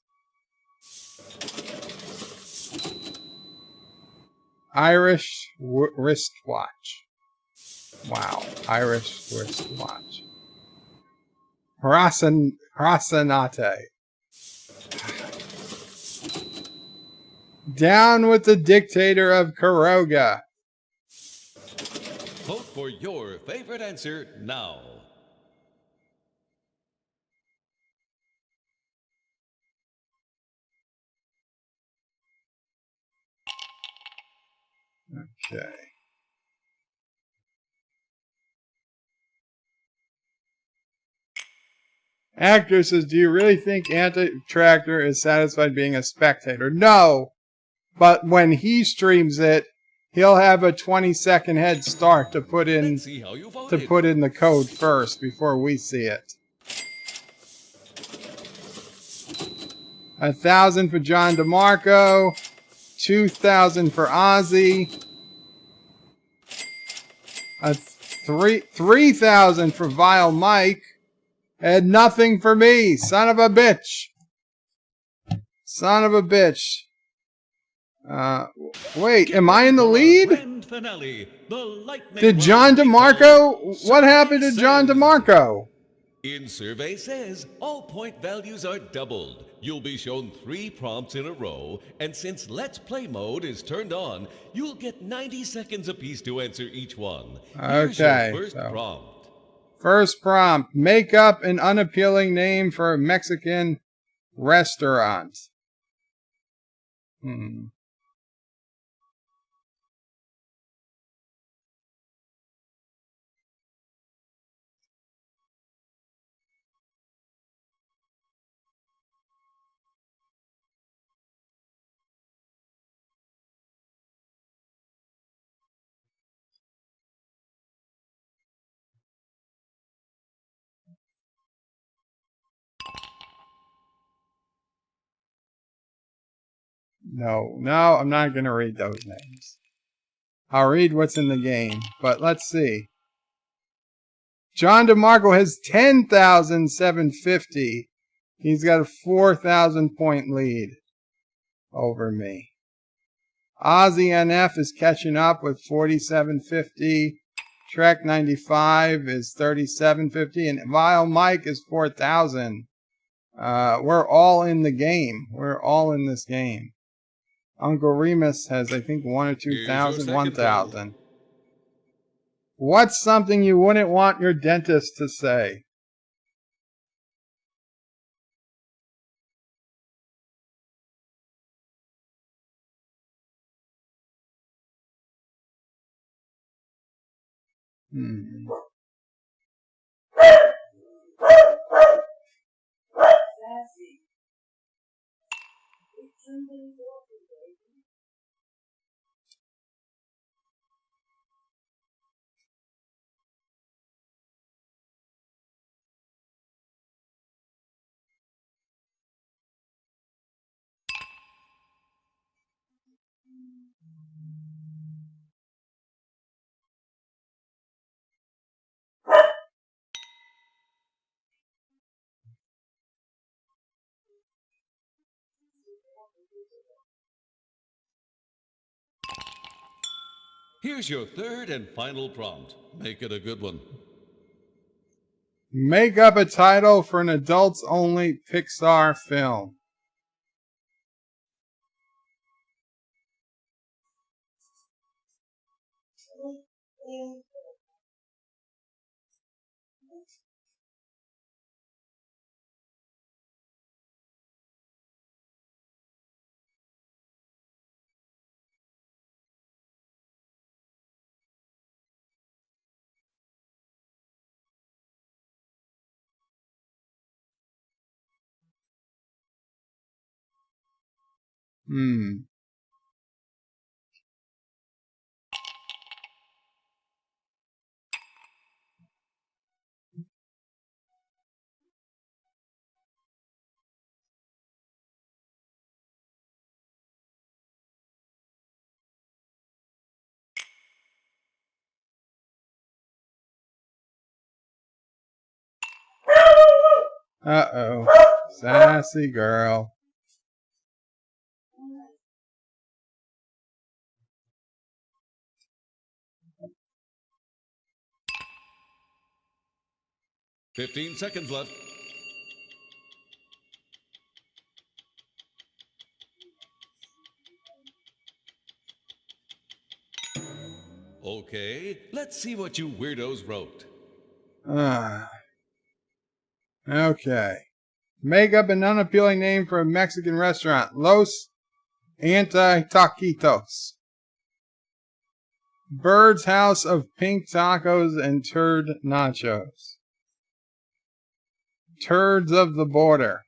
Irish wristwatch. Wow, Irish wristwatch. Rasanate. Down with the dictator of Karoga. Vote for your favorite answer now. Okay. Actor says, do you really think Anti-Tractor is satisfied being a spectator? No, but when he streams it, he'll have a 20-second head start to put in the code first before we see it. 1,000 for John DeMarco, 2,000 for Ozzy, 3,000 for Vile Mike, and nothing for me. Son of a bitch. Son of a bitch. Wait, am I in the lead? Did John DeMarco? What happened to John DeMarco? In survey says all point values are doubled. You'll be shown 3 prompts in a row, and since Let's Play mode is turned on, you'll get 90 seconds apiece to answer each one. Here's your first prompt. First prompt, make up an unappealing name for a Mexican restaurant. No, I'm not going to read those names. I'll read what's in the game, but let's see. John DeMarco has 10,750. He's got a 4,000 point lead over me. Ozzy NF is catching up with 4,750. Trek 95 is 3,750, and Vile Mike is 4,000. We're all in the game. We're all in this game. Uncle Remus has, I think, 1 or 2,000, 1,000. What's something you wouldn't want your dentist to say? Here's your third and final prompt. Make it a good one. Make up a title for an adults-only Pixar film. Uh-oh. Sassy girl. "15 seconds left. Okay, let's see what you weirdos wrote. Okay. Make up an unappealing name for a Mexican restaurant. Los Anti-Taquitos. Bird's House of Pink Tacos and Turd Nachos. Turds of the Border.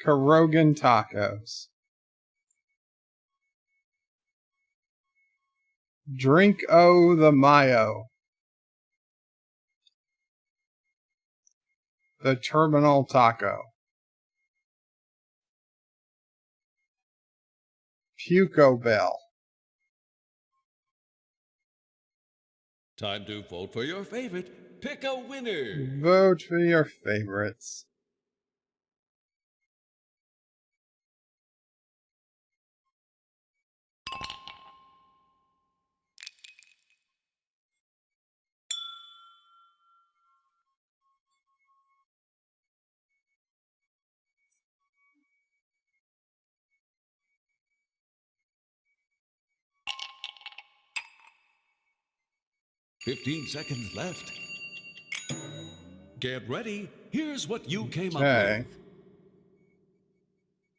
Carogan Tacos. Drink O the Mayo. The Terminal Taco. Puco Bell. Time to vote for your favorite. Pick a winner. Vote for your favorites. "15 seconds left. Get ready. Here's what you came up Okay. with.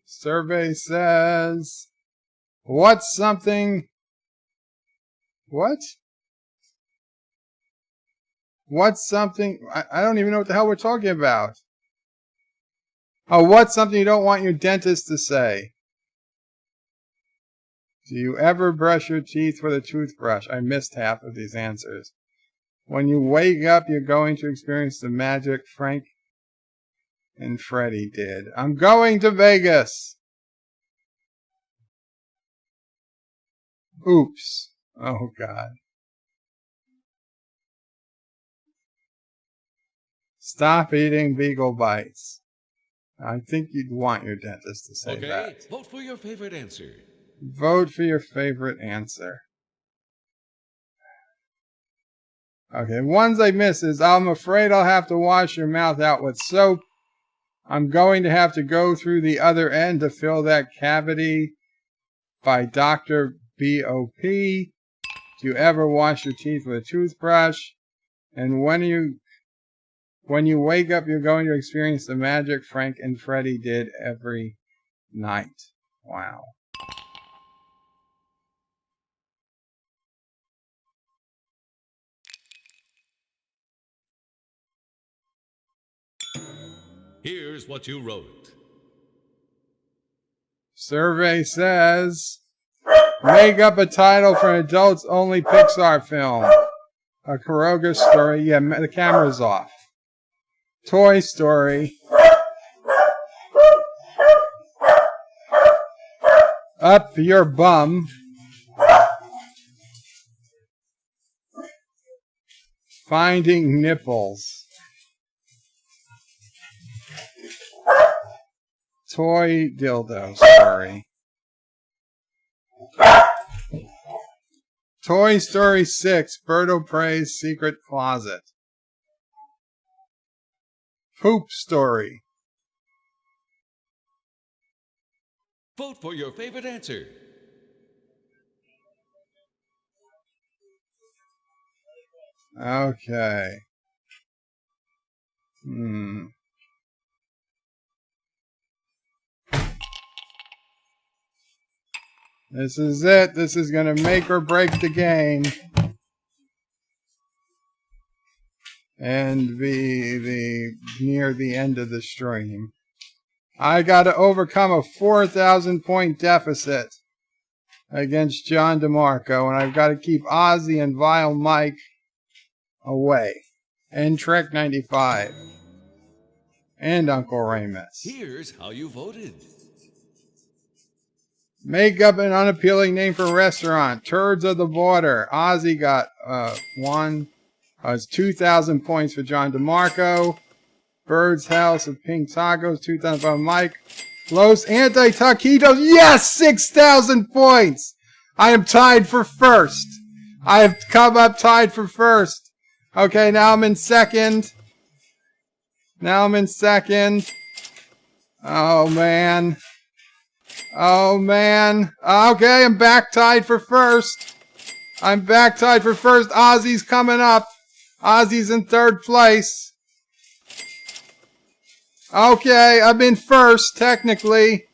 Survey says, what's something... What? What's something... I don't even know what the hell we're talking about. Oh, what's something you don't want your dentist to say? Do you ever brush your teeth with a toothbrush? I missed half of these answers. When you wake up, you're going to experience the magic Frank and Freddie did. I'm going to Vegas. Oops. Oh, God. Stop eating Beagle Bites. I think you'd want your dentist to say Okay, that. vote for your favorite answer. Vote for your favorite answer. Okay, ones I missed is, I'm afraid I'll have to wash your mouth out with soap. I'm going to have to go through the other end to fill that cavity by Dr. BOP. Do you ever wash your teeth with a toothbrush? And when you wake up, you're going to experience the magic Frank and Freddie did every night. Wow. Here's what you wrote. Survey says, make up a title for an adults-only Pixar film. A Kuroga story. Yeah, the camera's off. Toy Story. Up your bum. Finding nipples. Toy dildo story. Toy Story 6, Birdo Prey's Secret Closet. Poop Story. Vote for your favorite answer. Okay. This is it. This is going to make or break the game. And be near the end of the stream. I got to overcome a 4,000 point deficit against John DeMarco, and I've got to keep Ozzy and Vile Mike away. And Trek 95. And Uncle Ramus. Here's how you voted. Make up an unappealing name for a restaurant. Turds of the Border. Ozzy got one. It's 2,000 points for John DeMarco. Bird's House of Pink Tacos, 2,000 for Mike. Los Anti-Taquitos. Yes! 6,000 points! I am tied for first. I have come up tied for first. Okay, now I'm in second. Oh, man. Oh, man. Okay, I'm back tied for first. Ozzy's coming up. Ozzy's in third place. Okay, I'm in first, technically.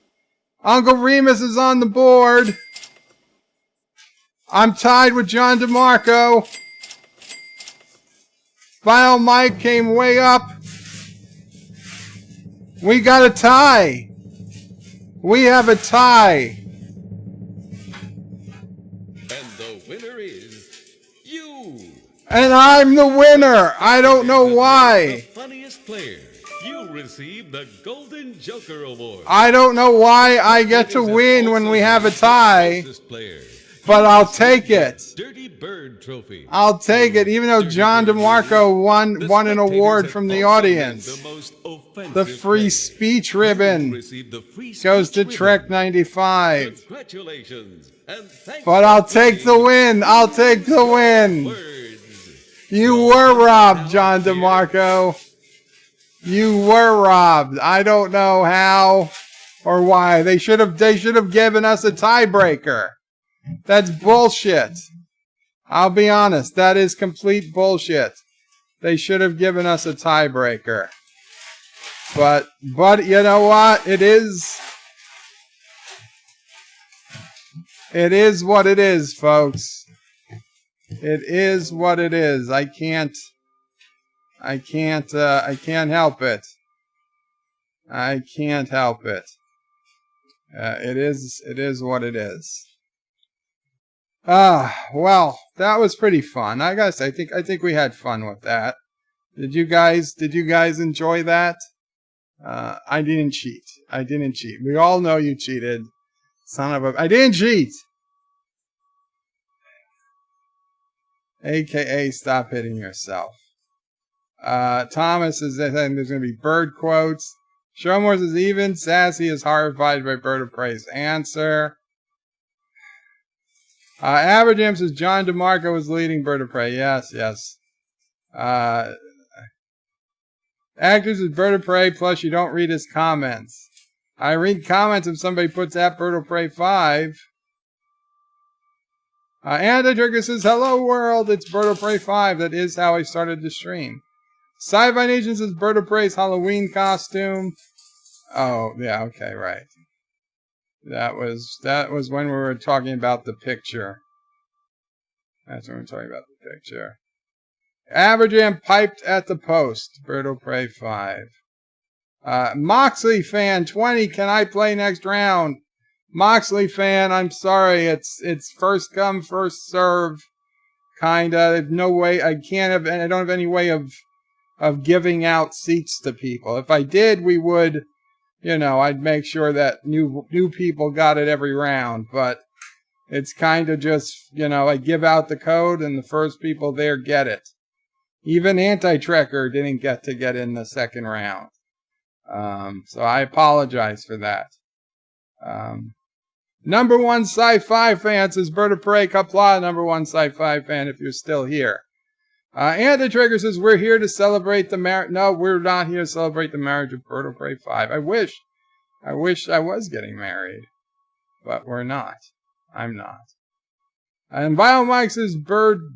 Uncle Remus is on the board. I'm tied with John DeMarco. Vile Mike came way up. We got a tie. We have a tie. And the winner is you. And I'm the winner. I don't know The why. funniest player. You received the Golden Joker Award. I don't know why I get to win when we have a tie, Player. but I'll take it. Dirty Bird Trophy. I'll take it, even though John DeMarco won an award from the audience. The free speech ribbon goes to Trek 95. Congratulations. And thanks But I'll take the win. I'll take the win. words. You were robbed, John DeMarco. You were robbed. I don't know how or why. They should have given us a tiebreaker. That's bullshit. I'll be honest. That is complete bullshit. They should have given us a tiebreaker. But you know what? It is what it is, folks. It is what it is. I can't help it. I can't help it. It is what it is. Well, that was pretty fun. I guess I think we had fun with that. Did you guys enjoy that? I didn't cheat. We all know you cheated. Son of a... I didn't cheat! AKA stop hitting yourself. Thomas is saying there's going to be bird quotes. Showmores is even. Sassy is horrified by Bird of Prey's answer. Aberjam says John DeMarco is leading Bird of Prey. Yes. Actors is Bird of Prey, plus you don't read his comments. I read comments if somebody puts at Bird of Prey 5. Anti-Trigger says, hello world, it's Bird of Prey 5. That is how I started the stream. Sci-Fi Nation says Bird of Prey's Halloween costume. Oh, yeah, okay, right. That was when we were talking about the picture. That's when we were talking about the picture. Aberjam piped at the post. Bird of Prey 5. Moxley fan 20. Can I play next round? Moxley fan, I'm sorry. It's first come, first serve. Kinda. There's no way. I don't have any way of giving out seats to people. If I did, we would, I'd make sure that new people got it every round. But it's kind of just, I give out the code and the first people there get it. Even Anti-Trekker didn't get in the second round. So I apologize for that. Number one sci-fi fan says Bird of Prey, Qapla, number one sci-fi fan if you're still here. Anti-Trigger says we're here to celebrate the marriage. No, we're not here to celebrate the marriage of Bird of Prey 5. I wish I was getting married, but we're not. I'm not. And Biomike says Birdildo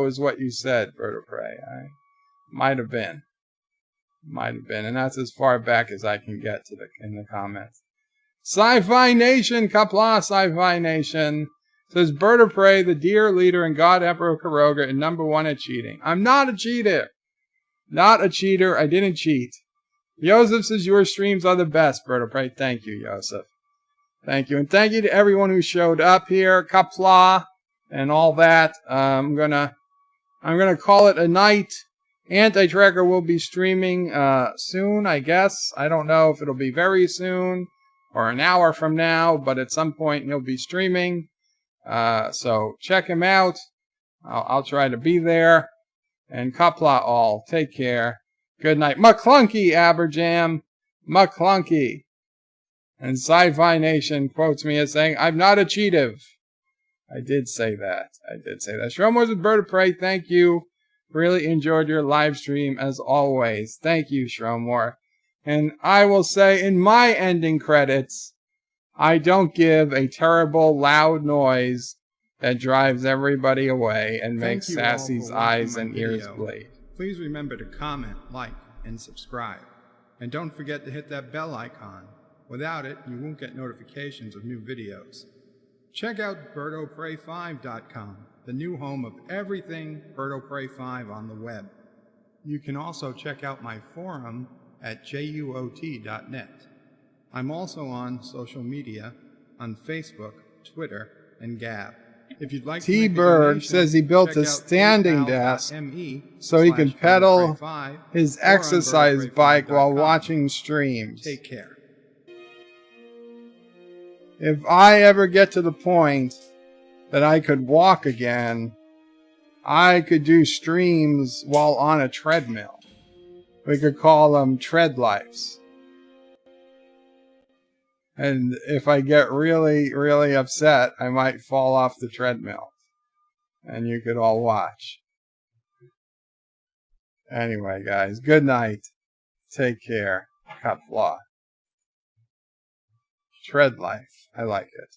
is what you said, Bird of Prey. Might have been, and that's as far back as I can get in the comments. Sci-Fi Nation, Qapla Sci-Fi Nation says Bird of Prey, the dear leader and God Emperor Kuroga, and number one at cheating. I'm not a cheater. Not a cheater. I didn't cheat. Joseph says your streams are the best, Bird of Prey. Thank you, Joseph. Thank you. And thank you to everyone who showed up here, Qapla and all that. I'm gonna call it a night. Anti-Trekker will be streaming soon, I guess. I don't know if it'll be very soon or an hour from now, but at some point he'll be streaming. So check him out. I'll try to be there. And Qapla All. Take care. Good night. McClunky, Aberjam. McClunky. And Sci-Fi Nation quotes me as saying, I'm not a cheative. I did say that. Shromores with Bird of Prey, thank you. Really enjoyed your live stream as always. Thank you, Shromore. And I will say in my ending credits, I don't give a terrible loud noise that drives everybody away and makes Sassy's eyes and ears bleed. Please remember to comment, like, and subscribe. And don't forget to hit that bell icon. Without it, you won't get notifications of new videos. Check out BirdoPrey5.com, the new home of everything Bird of Prey 5 on the web. You can also check out my forum at juot.net. I'm also on social media on Facebook, Twitter, and Gab. If you'd like T-Bird says he built a standing desk so he can pedal his exercise bike while watching streams. Take care. If I ever get to the point that I could walk again, I could do streams while on a treadmill. We could call them tread lives. And if I get really, really upset, I might fall off the treadmill. And you could all watch. Anyway, guys, good night. Take care. Qapla. Tread life. I like it.